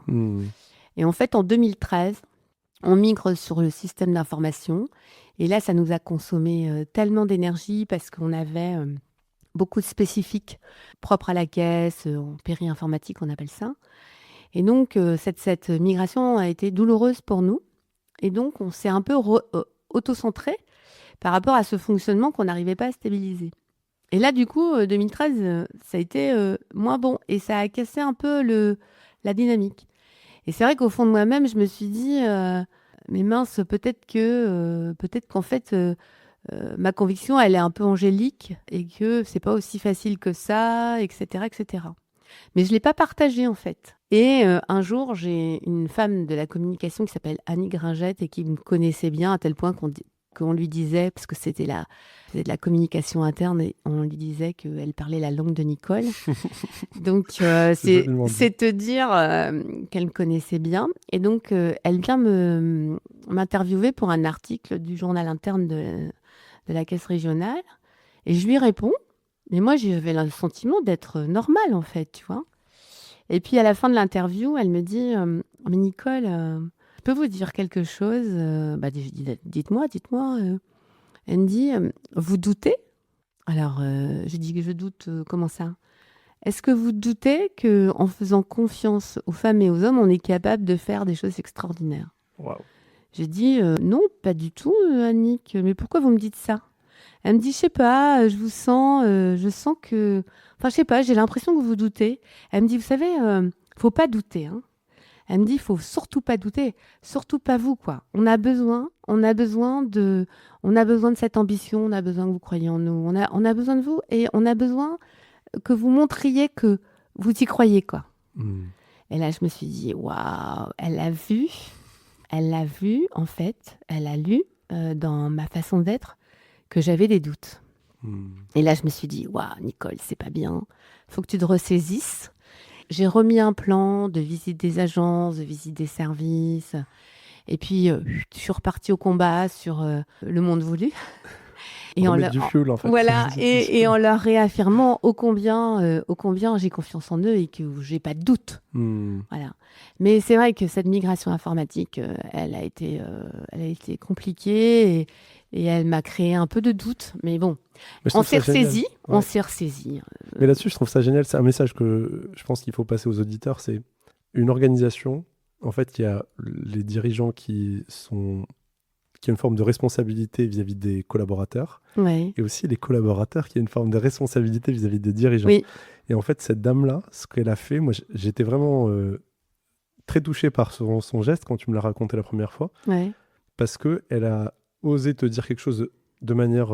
Et en fait, en 2013, on migre sur le système d'information. Et là, ça nous a consommé tellement d'énergie parce qu'on avait beaucoup de spécifiques propres à la caisse, en péri-informatique, on appelle ça. Et donc, cette migration a été douloureuse pour nous. Et donc, on s'est un peu auto-centré par rapport à ce fonctionnement qu'on n'arrivait pas à stabiliser. Et là, du coup, 2013, ça a été moins bon. Et ça a cassé un peu la dynamique. Et c'est vrai qu'au fond de moi-même, je me suis dit, mais mince, peut-être qu'en fait, ma conviction, elle est un peu angélique et que c'est pas aussi facile que ça, etc., etc. Mais je l'ai pas partagé, en fait. Et un jour, j'ai une femme de la communication qui s'appelle Annie Gringette et qui me connaissait bien à tel point qu'on lui disait, parce que c'était de la communication interne, et on lui disait qu'elle parlait la langue de Nicole. Donc, c'est te dire qu'elle me connaissait bien. Et donc, elle vient m'interviewer pour un article du journal interne de la caisse régionale. Et je lui réponds. Mais moi, j'avais le sentiment d'être normale, en fait, tu vois. Et puis, à la fin de l'interview, elle me dit mais Nicole, je peux vous dire quelque chose je dis, dites-moi. Elle me dit vous doutez? Alors, je dis que je doute, comment ça? Est-ce que vous doutez qu'en faisant confiance aux femmes et aux hommes, on est capable de faire des choses extraordinaires? Wow. J'ai dit non, pas du tout, Annick. Mais pourquoi vous me dites ça? Elle me dit, je sais pas, je sens que... Enfin, je sais pas, j'ai l'impression que vous doutez. Elle me dit, vous savez, faut pas douter. Hein. Elle me dit, faut surtout pas douter. Surtout pas vous, quoi. On a besoin de cette ambition, on a besoin que vous croyiez en nous. On a besoin de vous et on a besoin que vous montriez que vous y croyez, quoi. Et là, je me suis dit, waouh, elle l'a vu, en fait, elle a lu dans ma façon d'être que j'avais des doutes. Et là, je me suis dit, waouh, Nicole, c'est pas bien. Faut que tu te ressaisisses. J'ai remis un plan de visite des agences, de visite des services. Et puis, je suis repartie au combat sur le monde voulu. Et du fuel, en fait. Voilà, et en leur réaffirmant ô combien j'ai confiance en eux et que j'ai pas de doute. Voilà. Mais c'est vrai que cette migration informatique, elle a été compliquée et elle m'a créé un peu de doute. Mais bon, on s'est ressaisi. Mais là-dessus, je trouve ça génial. C'est un message que je pense qu'il faut passer aux auditeurs. C'est une organisation. En fait, il y a les dirigeants qui ont une forme de responsabilité vis-à-vis des collaborateurs, et aussi les collaborateurs qui ont une forme de responsabilité vis-à-vis des dirigeants. Oui. Et en fait, cette dame-là, ce qu'elle a fait, moi, j'étais vraiment très touché par son geste quand tu me l'as raconté la première fois, parce qu'elle a osé te dire quelque chose de manière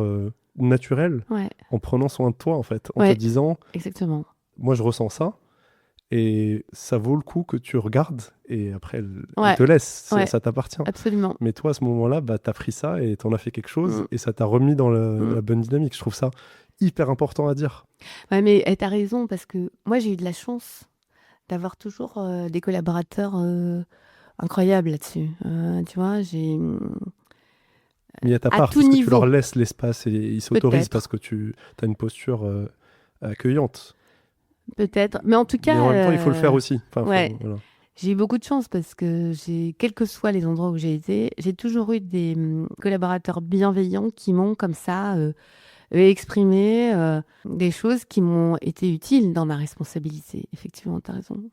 naturelle, en prenant soin de toi, en fait, en te disant, exactement. Moi, je ressens ça, et ça vaut le coup que tu regardes, et après, elle te laisse, ça t'appartient. Absolument. Mais toi, à ce moment-là, t'as pris ça et t'en as fait quelque chose, et ça t'a remis dans la bonne dynamique. Je trouve ça hyper important à dire. Ouais, mais t'as raison, parce que moi, j'ai eu de la chance d'avoir toujours des collaborateurs incroyables là-dessus. Tu vois, j'ai... Mais il y a ta part, parce que tu leur laisses l'espace et ils s'autorisent parce que tu as une posture accueillante. Peut-être, mais en tout cas... Mais en même temps, il faut le faire aussi. Voilà. J'ai eu beaucoup de chance parce que quels que soient les endroits où j'ai été, j'ai toujours eu des collaborateurs bienveillants qui m'ont comme ça exprimé des choses qui m'ont été utiles dans ma responsabilité. Effectivement, tu as raison.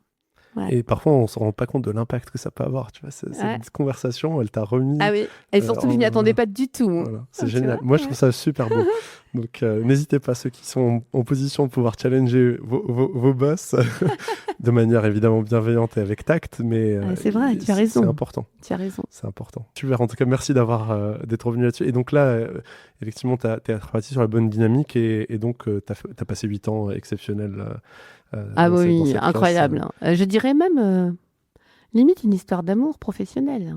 Ouais. Et parfois, on ne se rend pas compte de l'impact que ça peut avoir. Tu vois, cette conversation, elle t'a remis. Ah oui, et surtout, je m'y attendais pas du tout. Voilà. C'est génial. Moi, je trouve ça super beau. Donc, n'hésitez pas, ceux qui sont en position de pouvoir challenger vos boss de manière évidemment bienveillante et avec tact. Mais c'est vrai, tu as raison. C'est important. Tu as raison. C'est important. Super. En tout cas, merci d'être revenu là-dessus. Et donc là, effectivement, tu es reparti sur la bonne dynamique et donc, tu as passé 8 ans exceptionnels. Oui, incroyable. Je dirais même limite une histoire d'amour professionnel.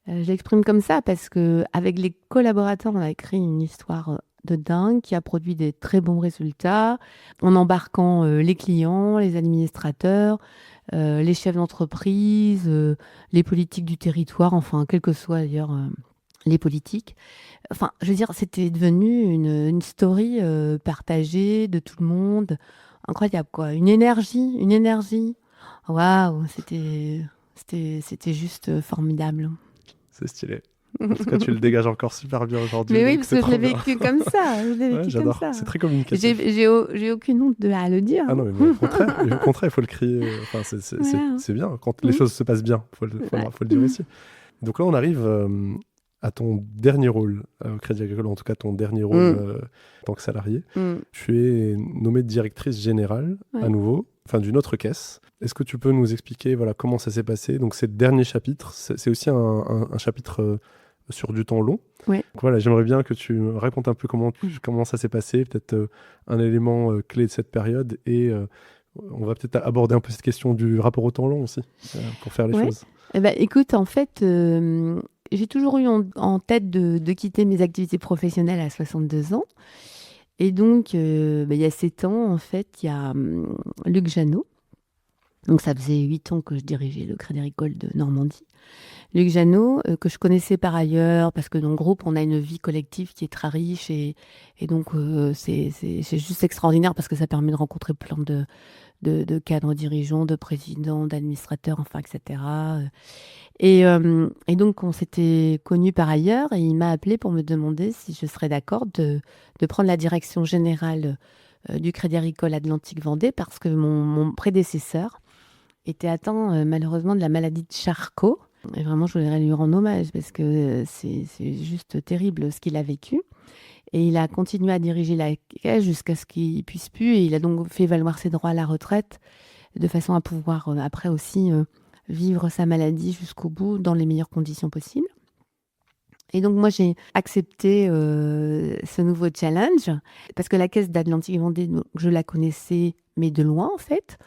Je l'exprime comme ça parce qu'avec les collaborateurs, on a créé une histoire de dingue qui a produit des très bons résultats en embarquant les clients, les administrateurs, les chefs d'entreprise, les politiques du territoire, enfin, quels que soient d'ailleurs les politiques. Enfin, je veux dire, c'était devenu une story partagée de tout le monde. Incroyable, quoi. Une énergie. Waouh, c'était juste formidable. C'est stylé. En tout cas, tu le dégages encore super bien aujourd'hui. Mais oui, donc parce c'est que je trop l'ai bien. vécu comme ça. Je l'ai Ouais, vécu comme j'adore. ça. C'est très communicatif. J'ai aucune honte à le dire. Ah non, mais au contraire, il faut le crier. Enfin, Voilà. c'est bien. Quand les choses se passent bien, Ouais. faut le dire aussi. Donc là, on arrive à ton dernier rôle au Crédit Agricole, en tout cas ton dernier rôle en tant que salarié. Tu es nommée directrice générale à nouveau, enfin d'une autre caisse. Est-ce que tu peux nous expliquer comment ça s'est passé? Donc c'est le dernier chapitre, c'est aussi un chapitre sur du temps long. Ouais. Donc voilà, j'aimerais bien que tu me racontes un peu comment ça s'est passé, peut-être un élément clé de cette période, et on va peut-être aborder un peu cette question du rapport au temps long aussi, pour faire les choses. Eh ben, écoute, en fait, j'ai toujours eu en tête de quitter mes activités professionnelles à 62 ans. Et donc, il y a 7 ans, en fait, il y a Luc Janot. Donc, ça faisait 8 ans que je dirigeais le Crédit Agricole de Normandie. Luc Janot, que je connaissais par ailleurs, parce que dans le groupe, on a une vie collective qui est très riche. Et donc, c'est juste extraordinaire parce que ça permet de rencontrer plein de cadres dirigeants, de présidents, d'administrateurs, enfin, etc. Et donc, on s'était connus par ailleurs et il m'a appelé pour me demander si je serais d'accord de prendre la direction générale du Crédit Agricole Atlantique Vendée parce que mon prédécesseur était atteint malheureusement de la maladie de Charcot. Et vraiment, je voudrais lui rendre hommage parce que c'est juste terrible ce qu'il a vécu. Et il a continué à diriger la caisse jusqu'à ce qu'il puisse plus. Et il a donc fait valoir ses droits à la retraite de façon à pouvoir après aussi vivre sa maladie jusqu'au bout dans les meilleures conditions possibles. Et donc moi j'ai accepté ce nouveau challenge parce que la caisse d'Atlantique Vendée, je la connaissais mais de loin en fait.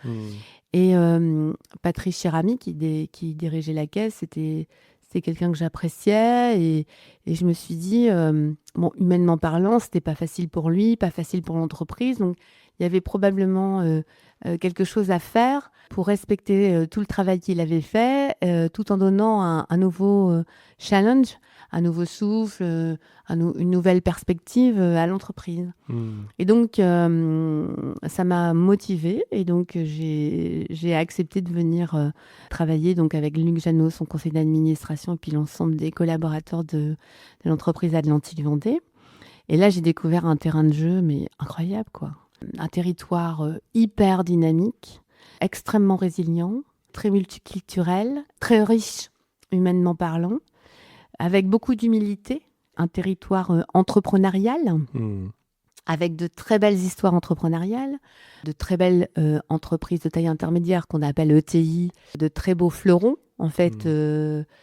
Et Patrice Chéramy qui dirigeait la caisse, c'était quelqu'un que j'appréciais et je me suis dit, humainement parlant, c'était pas facile pour lui, pas facile pour l'entreprise. Donc, il y avait probablement quelque chose à faire pour respecter tout le travail qu'il avait fait, tout en donnant un nouveau challenge, un nouveau souffle, une nouvelle perspective à l'entreprise. Et donc, ça m'a motivée et donc j'ai accepté de venir travailler donc avec Luc Janot, son conseil d'administration et puis l'ensemble des collaborateurs de l'entreprise Atlantique Vendée. Et là, j'ai découvert un terrain de jeu mais incroyable, quoi. Un territoire hyper dynamique, extrêmement résilient, très multiculturel, très riche humainement parlant, avec beaucoup d'humilité, un territoire entrepreneurial, avec de très belles histoires entrepreneuriales, de très belles entreprises de taille intermédiaire qu'on appelle ETI, de très beaux fleurons, en fait,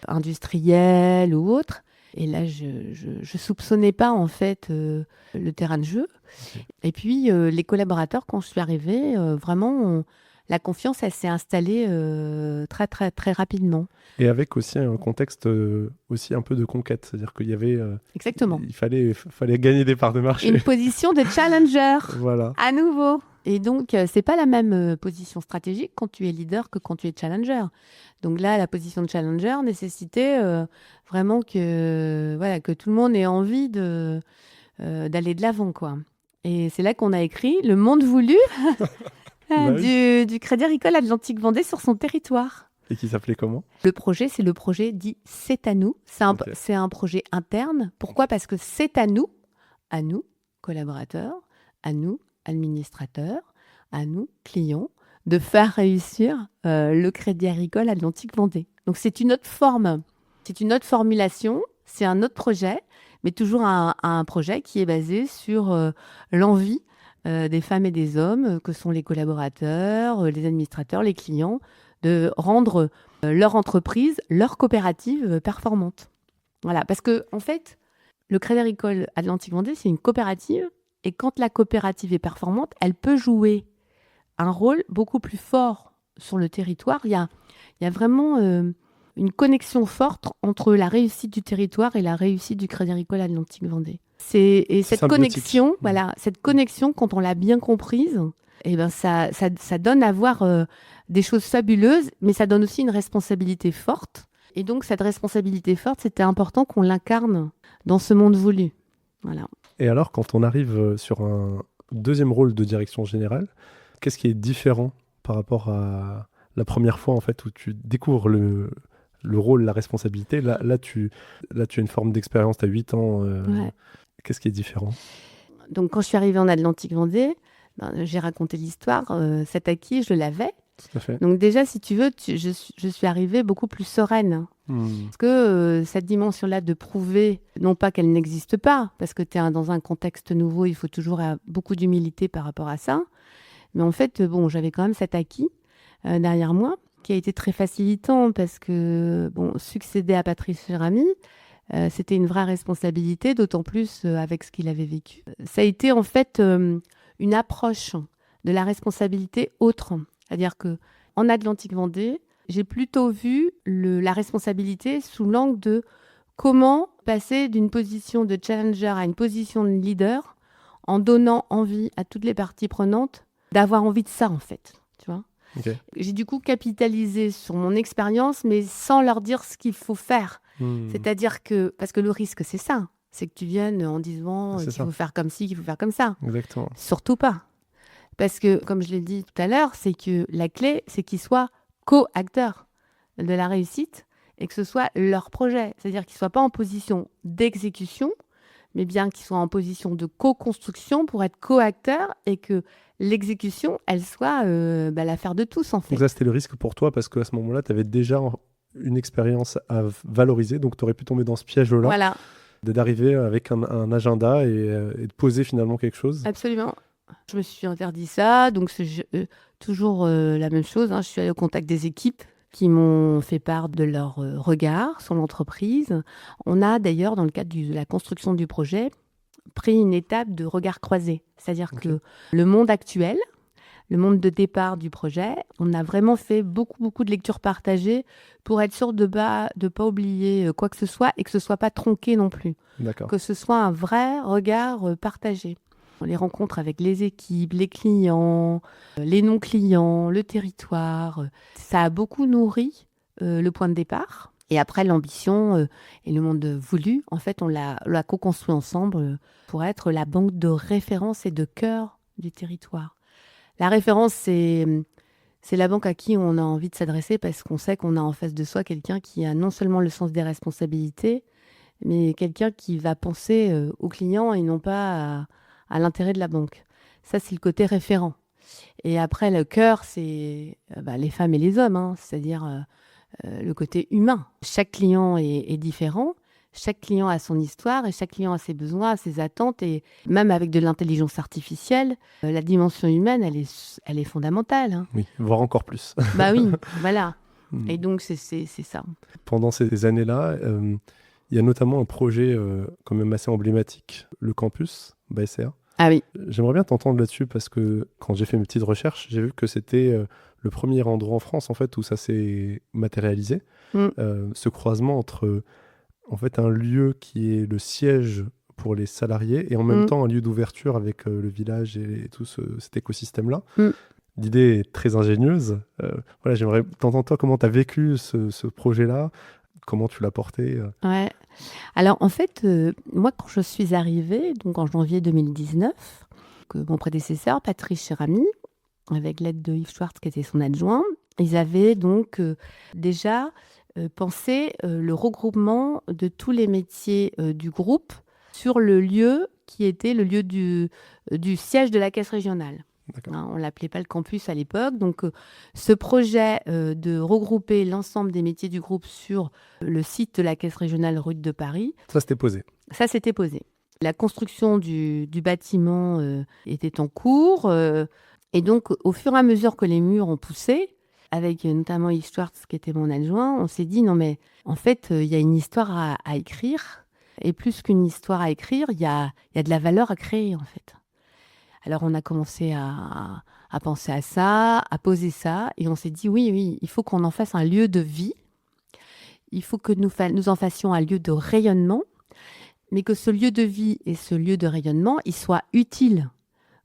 industriels ou autres. Et là, je soupçonnais pas, en fait, le terrain de jeu. Okay. Et puis, les collaborateurs, quand je suis arrivée, vraiment, la confiance, elle s'est installée très, très, très rapidement. Et avec aussi un contexte aussi un peu de conquête. C'est-à-dire qu'il y avait... Exactement. Il fallait gagner des parts de marché. Une position de challenger, voilà. À nouveau. Et donc, c'est pas la même position stratégique quand tu es leader que quand tu es challenger. Donc là, la position de challenger nécessitait vraiment que tout le monde ait envie d'aller de l'avant, quoi. Et c'est là qu'on a écrit Le Monde Voulu du Crédit Agricole Atlantique Vendée sur son territoire. Et qui s'appelait comment ? Le projet, c'est le projet dit « C'est à nous ». C'est un projet interne. Pourquoi ? Parce que c'est à nous, collaborateurs, à nous, administrateurs, à nous, clients, de faire réussir le Crédit Agricole Atlantique Vendée. Donc, c'est une autre forme, c'est une autre formulation, c'est un autre projet, mais toujours un projet qui est basé sur l'envie des femmes et des hommes, que sont les collaborateurs, les administrateurs, les clients, de rendre leur entreprise, leur coopérative performante. Voilà, parce que en fait, le Crédit Agricole Atlantique Vendée, c'est une coopérative, et quand la coopérative est performante, elle peut jouer un rôle beaucoup plus fort sur le territoire. Il y a vraiment une connexion forte entre la réussite du territoire et la réussite du Crédit Agricole Atlantique Vendée. Cette connexion, cette connexion, quand on l'a bien comprise, eh ben ça donne à voir des choses fabuleuses, mais ça donne aussi une responsabilité forte. Et donc, cette responsabilité forte, c'était important qu'on l'incarne dans ce monde voulu. Voilà. Et alors, quand on arrive sur un deuxième rôle de direction générale, qu'est-ce qui est différent par rapport à la première fois en fait, où tu découvres le rôle, la responsabilité? Là, tu as une forme d'expérience, tu as 8 ans. Ouais. Qu'est-ce qui est différent? Donc, quand je suis arrivée en Atlantique Vendée, j'ai raconté l'histoire. Cet acquis, je l'avais. Tout à fait. Donc déjà, si tu veux, je suis arrivée beaucoup plus sereine. Parce que cette dimension-là de prouver, non pas qu'elle n'existe pas, parce que tu es dans un contexte nouveau, il faut toujours beaucoup d'humilité par rapport à ça. Mais en fait, j'avais quand même cet acquis derrière moi, qui a été très facilitant, parce que succéder à Patrice Chéramy, c'était une vraie responsabilité, d'autant plus avec ce qu'il avait vécu. Ça a été en fait une approche de la responsabilité autre. C'est-à-dire qu'en Atlantique Vendée, j'ai plutôt vu la responsabilité sous l'angle de comment passer d'une position de challenger à une position de leader en donnant envie à toutes les parties prenantes d'avoir envie de ça, en fait. Tu vois ? Okay. J'ai du coup capitalisé sur mon expérience, mais sans leur dire ce qu'il faut faire. C'est-à-dire que, parce que le risque, c'est ça. C'est que tu viennes en disant qu'il faut faire comme ci, qu'il faut faire comme ça. Exactement. Surtout pas. Parce que, comme je l'ai dit tout à l'heure, c'est que la clé, c'est qu'ils soient co-acteurs de la réussite et que ce soit leur projet. C'est-à-dire qu'ils ne soient pas en position d'exécution, mais bien qu'ils soient en position de co-construction pour être co-acteurs et que l'exécution, elle soit l'affaire de tous, en fait. Donc ça, c'était le risque pour toi parce qu'à ce moment-là, tu avais déjà une expérience à valoriser, donc tu aurais pu tomber dans ce piège-là. Voilà. D'arriver avec un agenda et de poser finalement quelque chose. Absolument. Je me suis interdit ça, donc c'est toujours la même chose. Je suis allée au contact des équipes qui m'ont fait part de leur regard sur l'entreprise. On a d'ailleurs, dans le cadre de la construction du projet, pris une étape de regard croisé. C'est-à-dire que le monde actuel, le monde de départ du projet, on a vraiment fait beaucoup de lectures partagées pour être sûr de pas oublier quoi que ce soit et que ce soit pas tronqué non plus. D'accord. Que ce soit un vrai regard partagé. Les rencontres avec les équipes, les clients, les non-clients, le territoire, ça a beaucoup nourri le point de départ. Et après, l'ambition et le monde voulu, en fait, on l'a co-construit ensemble pour être la banque de référence et de cœur du territoire. La référence, c'est la banque à qui on a envie de s'adresser parce qu'on sait qu'on a en face de soi quelqu'un qui a non seulement le sens des responsabilités, mais quelqu'un qui va penser au client et non pas à l'intérêt de la banque. Ça, c'est le côté référent. Et après, le cœur, c'est les femmes et les hommes, c'est-à-dire le côté humain. Chaque client est différent, chaque client a son histoire et chaque client a ses besoins, a ses attentes. Et même avec de l'intelligence artificielle, la dimension humaine, elle est fondamentale. Oui, voire encore plus. Bah oui, voilà. Et donc, c'est ça. Pendant ces années-là, il y a notamment un projet quand même assez emblématique, le campus BSR. Ah oui. J'aimerais bien t'entendre là-dessus parce que quand j'ai fait mes petites recherches, j'ai vu que c'était le premier endroit en France en fait où ça s'est matérialisé. Ce croisement entre en fait un lieu qui est le siège pour les salariés et en même temps un lieu d'ouverture avec le village et tout cet écosystème-là. L'idée est très ingénieuse. Voilà, j'aimerais t'entendre toi comment tu as vécu ce projet-là. Comment tu l'as porté Ouais. Alors, en fait, moi, quand je suis arrivée, donc en janvier 2019, que mon prédécesseur, Patrice Chéramy, avec l'aide de Yves Schwartz, qui était son adjoint, ils avaient donc déjà pensé le regroupement de tous les métiers du groupe sur le lieu qui était le lieu du siège de la caisse régionale. On ne l'appelait pas le campus à l'époque. Donc, ce projet de regrouper l'ensemble des métiers du groupe sur le site de la Caisse régionale rue de Paris. Ça, c'était posé. Ça, c'était posé. La construction du bâtiment était en cours. Et donc, au fur et à mesure que les murs ont poussé, avec notamment Yves Schwartz, qui était mon adjoint, on s'est dit, non mais en fait, il y a une histoire à écrire. Et plus qu'une histoire à écrire, il y a de la valeur à créer, en fait. Alors, on a commencé à penser à ça, à poser ça, et on s'est dit, oui, il faut qu'on en fasse un lieu de vie. il faut que nous en fassions un lieu de rayonnement, mais que ce lieu de vie et ce lieu de rayonnement, il soit utile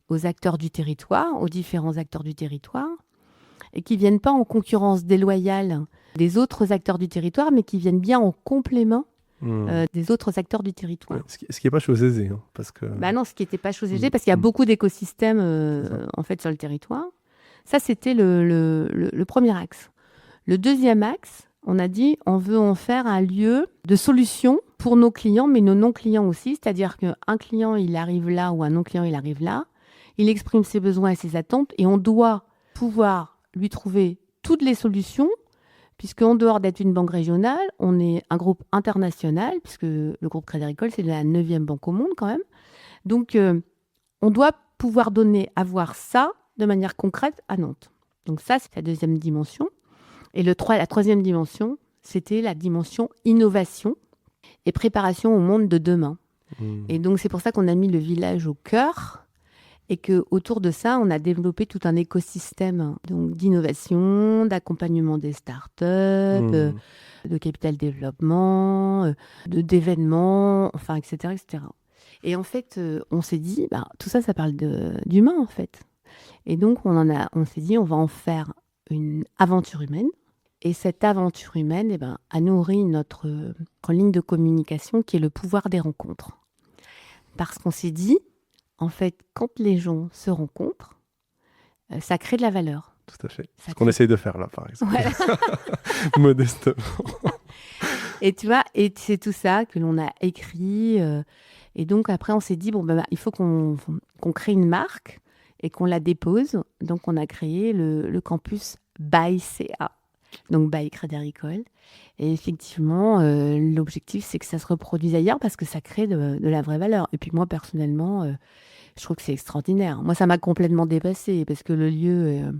aux acteurs du territoire, aux différents acteurs du territoire, et qui ne viennent pas en concurrence déloyale des autres acteurs du territoire, mais qui viennent bien en complément des autres acteurs du territoire. Ouais, ce qui n'est pas chose aisée. Hein, parce que... non, ce qui n'était pas chose aisée, parce qu'il y a beaucoup d'écosystèmes en fait, sur le territoire. Ça, c'était le premier axe. Le deuxième axe, on a dit, on veut en faire un lieu de solution pour nos clients, mais nos non-clients aussi. C'est-à-dire qu'un client, il arrive là, ou un non-client, il arrive là. Il exprime ses besoins et ses attentes, et on doit pouvoir lui trouver toutes les solutions, puisqu'en dehors d'être une banque régionale, on est un groupe international, puisque le groupe Crédit Agricole, c'est la 9e banque au monde quand même. Donc, on doit pouvoir avoir ça de manière concrète à Nantes. Donc ça, c'est la deuxième dimension. Et la troisième dimension, c'était la dimension innovation et préparation au monde de demain. Et donc, c'est pour ça qu'on a mis le village au cœur et qu'autour de ça, on a développé tout un écosystème donc, d'innovation, d'accompagnement des startups, de capital développement, d'événements, enfin, etc., etc. Et en fait, on s'est dit, tout ça, ça parle d'humain, en fait. Et donc, on s'est dit, on va en faire une aventure humaine. Et cette aventure humaine a nourri notre ligne de communication qui est le pouvoir des rencontres. Parce qu'on s'est dit, en fait, quand les gens se rencontrent, ça crée de la valeur. Tout à fait. Ce qu'on essaye de faire là, par exemple. Voilà. Modestement. Et tu vois, et c'est tout ça que l'on a écrit. Et donc, après, on s'est dit, il faut qu'on crée une marque et qu'on la dépose. Donc, on a créé le campus by CA. Donc, by Crédit Agricole. Et effectivement, l'objectif, c'est que ça se reproduise ailleurs parce que ça crée de la vraie valeur. Et puis moi, personnellement, je trouve que c'est extraordinaire. Moi, ça m'a complètement dépassée parce que le lieu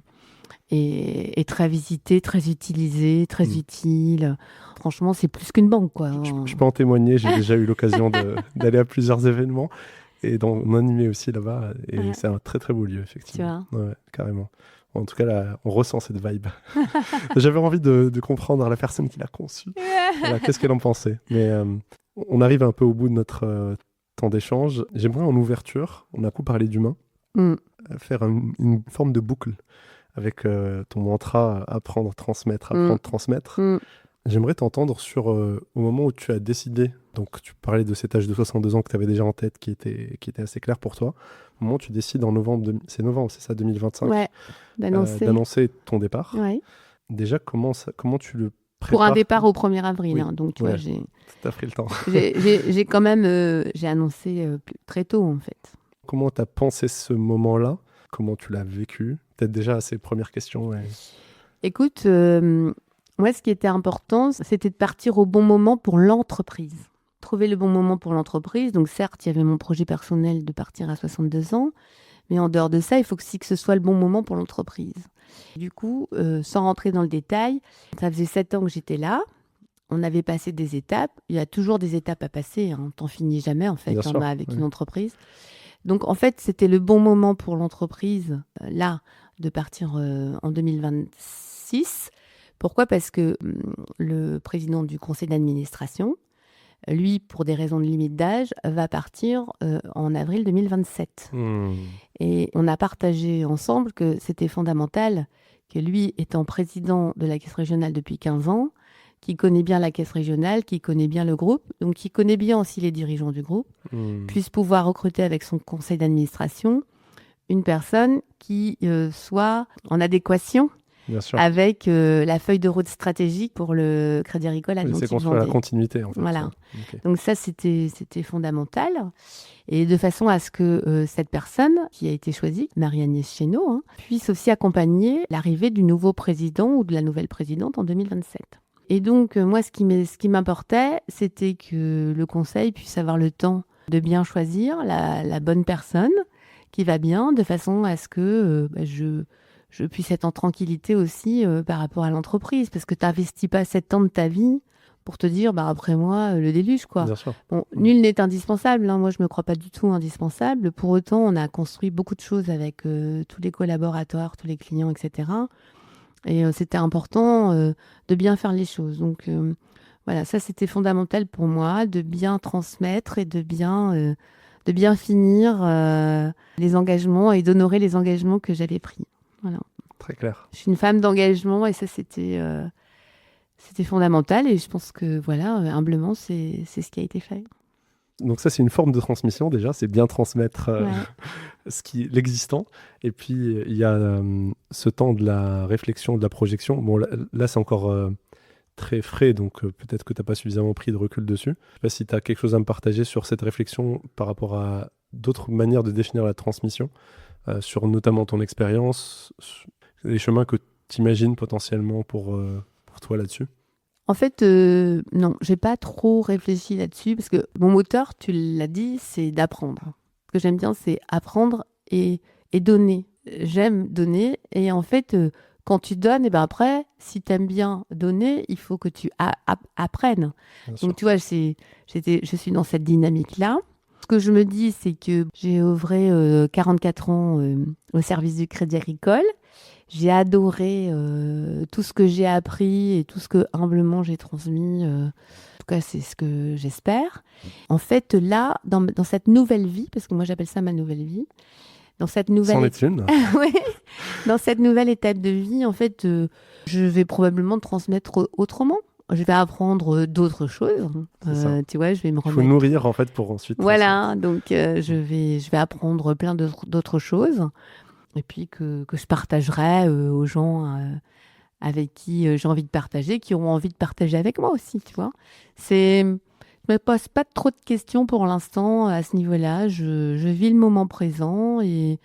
est très visité, très utilisé, très utile. Franchement, c'est plus qu'une banque, quoi. Je peux en témoigner. J'ai déjà eu l'occasion d'aller à plusieurs événements et d'en animer aussi là-bas. Et c'est un très, très beau lieu, effectivement. Tu vois ? Ouais, carrément. En tout cas, là, on ressent cette vibe. J'avais envie de comprendre la personne qui l'a conçue. Voilà, qu'est-ce qu'elle en pensait. Mais on arrive un peu au bout de notre temps d'échange. J'aimerais, en ouverture, on a beaucoup parlé d'humain, faire une forme de boucle avec ton mantra apprendre, transmettre, apprendre, transmettre. J'aimerais t'entendre sur, au moment où tu as décidé, donc tu parlais de cet âge de 62 ans que tu avais déjà en tête, qui était assez clair pour toi. Au moment où tu décides en novembre, c'est ça, 2025, d'annoncer ton départ. Ouais. Déjà, comment tu le prépares ? Pour un départ au 1er avril, oui. Donc tu vois, t'as pris le temps. j'ai quand même, j'ai annoncé très tôt en fait. Comment tu as pensé ce moment-là ? Comment tu l'as vécu ? Peut-être déjà ces premières questions. Ouais. Écoute, moi, ce qui était important, c'était de partir au bon moment pour l'entreprise. Trouver le bon moment pour l'entreprise. Donc certes, il y avait mon projet personnel de partir à 62 ans, mais en dehors de ça, il faut aussi que ce soit le bon moment pour l'entreprise. Du coup, sans rentrer dans le détail, ça faisait 7 ans que j'étais là. On avait passé des étapes. Il y a toujours des étapes à passer. Hein. T'en finis jamais, en fait, avec une entreprise. Donc, en fait, c'était le bon moment pour l'entreprise, là, de partir en 2026. Pourquoi ? Parce que le président du conseil d'administration, lui, pour des raisons de limite d'âge, va partir en avril 2027. Et on a partagé ensemble que c'était fondamental que lui, étant président de la Caisse régionale depuis 15 ans, qui connaît bien la Caisse régionale, qui connaît bien le groupe, donc qui connaît bien aussi les dirigeants du groupe, puisse pouvoir recruter avec son conseil d'administration une personne qui soit en adéquation avec la feuille de route stratégique pour le Crédit Agricole à Nantes. C'est construire la continuité, en fait. Voilà. Okay. Donc ça, c'était fondamental. Et de façon à ce que cette personne qui a été choisie, Marie-Agnès Chénaud, puisse aussi accompagner l'arrivée du nouveau président ou de la nouvelle présidente en 2027. Et donc, moi, ce qui m'importait, c'était que le conseil puisse avoir le temps de bien choisir la bonne personne qui va bien, de façon à ce que je puisse être en tranquillité aussi par rapport à l'entreprise. Parce que tu n'investis pas 7 ans de ta vie pour te dire, après moi, le déluge, quoi. Bien sûr. Bon, nul n'est indispensable. Moi, je ne me crois pas du tout indispensable. Pour autant, on a construit beaucoup de choses avec tous les collaborateurs, tous les clients, etc. Et c'était important de bien faire les choses. Donc, Voilà, ça c'était fondamental pour moi, de bien transmettre et de bien finir les engagements et d'honorer les engagements que j'avais pris. Voilà. Très clair. Je suis une femme d'engagement et ça c'était fondamental et je pense que voilà, humblement, c'est ce qui a été fait. Donc ça, c'est une forme de transmission déjà, c'est bien transmettre Ouais. l'existant. Et puis, il y a ce temps de la réflexion, de la projection. Bon, là c'est encore très frais, donc peut-être que tu n'as pas suffisamment pris de recul dessus. Je ne sais pas si tu as quelque chose à me partager sur cette réflexion par rapport à d'autres manières de définir la transmission, sur notamment ton expérience, les chemins que tu imagines potentiellement pour toi là-dessus. En fait, non, j'ai pas trop réfléchi là-dessus parce que mon moteur, tu l'as dit, c'est d'apprendre. Ce que j'aime bien, c'est apprendre et donner. J'aime donner et en fait, quand tu donnes, et ben après, si tu aimes bien donner, il faut que tu apprennes. Bien sûr. Donc tu vois, je suis dans cette dynamique-là. Ce que je me dis, c'est que j'ai œuvré 44 ans au service du Crédit Agricole. J'ai adoré tout ce que j'ai appris et tout ce que humblement j'ai transmis. En tout cas, c'est ce que j'espère. En fait, là, dans cette nouvelle vie, parce que moi j'appelle ça ma nouvelle vie, dans cette nouvelle C'en est une. Ouais. Dans cette nouvelle étape de vie, en fait, je vais probablement transmettre autrement. Je vais apprendre d'autres choses. C'est ça. Tu vois, je vais me Il faut remettre. nourrir en fait pour ensuite Voilà, donc je vais apprendre plein d'autres choses. Et puis que je partagerai aux gens avec qui j'ai envie de partager, qui auront envie de partager avec moi aussi, tu vois. Je me pose pas trop de questions pour l'instant à ce niveau-là. Je vis le moment présent et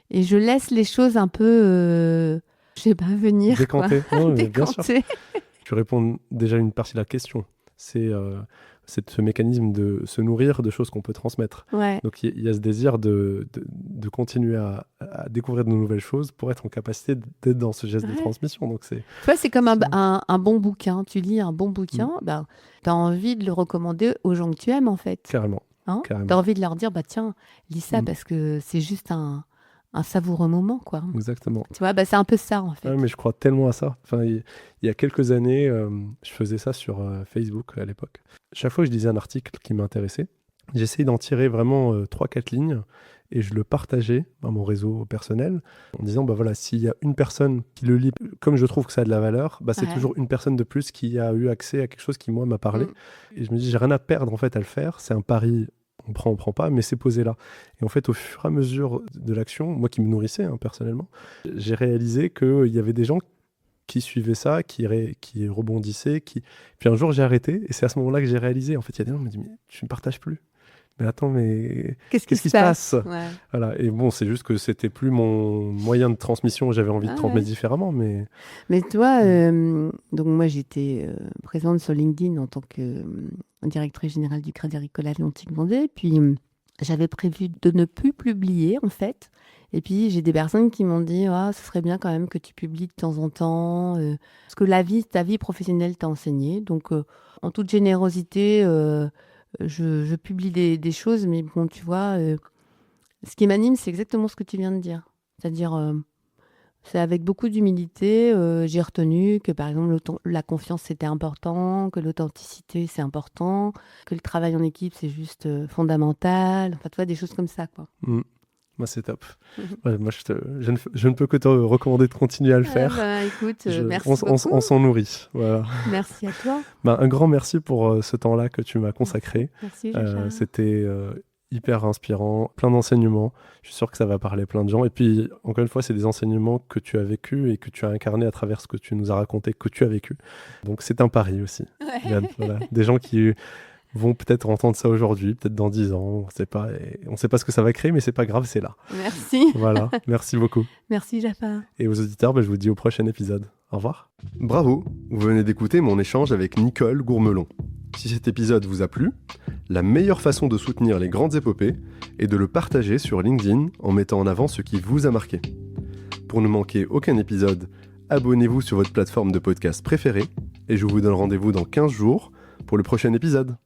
je laisse les choses un peu, je sais pas, venir. décanter. Quoi. Non, mais bien sûr. Décanter. Tu réponds déjà à une partie de la question. C'est ce mécanisme de se nourrir de choses qu'on peut transmettre. Ouais. Donc il y a ce désir de continuer à découvrir de nouvelles choses pour être en capacité d'être dans ce geste de transmission. Donc Tu vois, c'est comme un bon bouquin. Tu lis un bon bouquin, ben, tu as envie de le recommander aux gens que tu aimes, en fait. Carrément. Hein, tu as envie de leur dire, bah tiens, lis ça parce que c'est juste un savoureux moment, quoi. Exactement. Tu vois, bah, c'est un peu ça, en fait. Ouais, mais je crois tellement à ça. Enfin, il y a quelques années, je faisais ça sur Facebook à l'époque. Chaque fois que je lisais un article qui m'intéressait, j'essayais d'en tirer vraiment 3-4 lignes et je le partageais dans mon réseau personnel en disant, bah voilà, s'il y a une personne qui le lit comme je trouve que ça a de la valeur, bah c'est toujours une personne de plus qui a eu accès à quelque chose qui, moi, m'a parlé. Et je me dis, j'ai rien à perdre en fait à le faire. C'est un pari. On prend pas, mais c'est posé là. Et en fait, au fur et à mesure de l'action, moi qui me nourrissais personnellement, j'ai réalisé qu'il y avait des gens qui suivaient ça, qui rebondissaient. Puis un jour, j'ai arrêté, et c'est à ce moment-là que j'ai réalisé. En fait, il y a des gens qui me disent, mais tu ne partages plus. Mais attends, mais qu'est-ce qui se passe Voilà. Et bon, c'est juste que c'était plus mon moyen de transmission. J'avais envie de transmettre différemment, mais tu vois, donc moi j'étais présente sur LinkedIn en tant que directrice générale du Crédit Agricole Atlantique-Vendée. Puis j'avais prévu de ne plus publier en fait. Et puis j'ai des personnes qui m'ont dit, ce serait bien quand même que tu publies de temps en temps, parce que ta vie professionnelle t'a enseigné. Donc en toute générosité. Je publie des choses, mais bon, tu vois, ce qui m'anime, c'est exactement ce que tu viens de dire. C'est-à-dire, c'est avec beaucoup d'humilité, j'ai retenu que, par exemple, la confiance, c'était important, que l'authenticité, c'est important, que le travail en équipe, c'est juste fondamental. Enfin, tu vois, des choses comme ça, quoi. Moi, c'est top. Ouais, moi, je ne peux que te recommander de continuer à le faire. Écoute, merci beaucoup. On s'en nourrit. Voilà. Merci à toi. Un grand merci pour ce temps-là que tu m'as consacré. Merci, c'était hyper inspirant, plein d'enseignements. Je suis sûr que ça va parler à plein de gens. Et puis, encore une fois, c'est des enseignements que tu as vécus et que tu as incarnés à travers ce que tu nous as raconté, que tu as vécu. Donc, c'est un pari aussi. Voilà. Des gens qui vont peut-être entendre ça aujourd'hui, peut-être dans 10 ans, on ne sait pas ce que ça va créer, mais c'est pas grave, c'est là. Merci. Voilà, merci beaucoup. Merci Jafar. Et aux auditeurs, je vous dis au prochain épisode. Au revoir. Bravo, vous venez d'écouter mon échange avec Nicole Gourmelon. Si cet épisode vous a plu, la meilleure façon de soutenir les grandes épopées est de le partager sur LinkedIn en mettant en avant ce qui vous a marqué. Pour ne manquer aucun épisode, abonnez-vous sur votre plateforme de podcast préférée et je vous donne rendez-vous dans 15 jours pour le prochain épisode.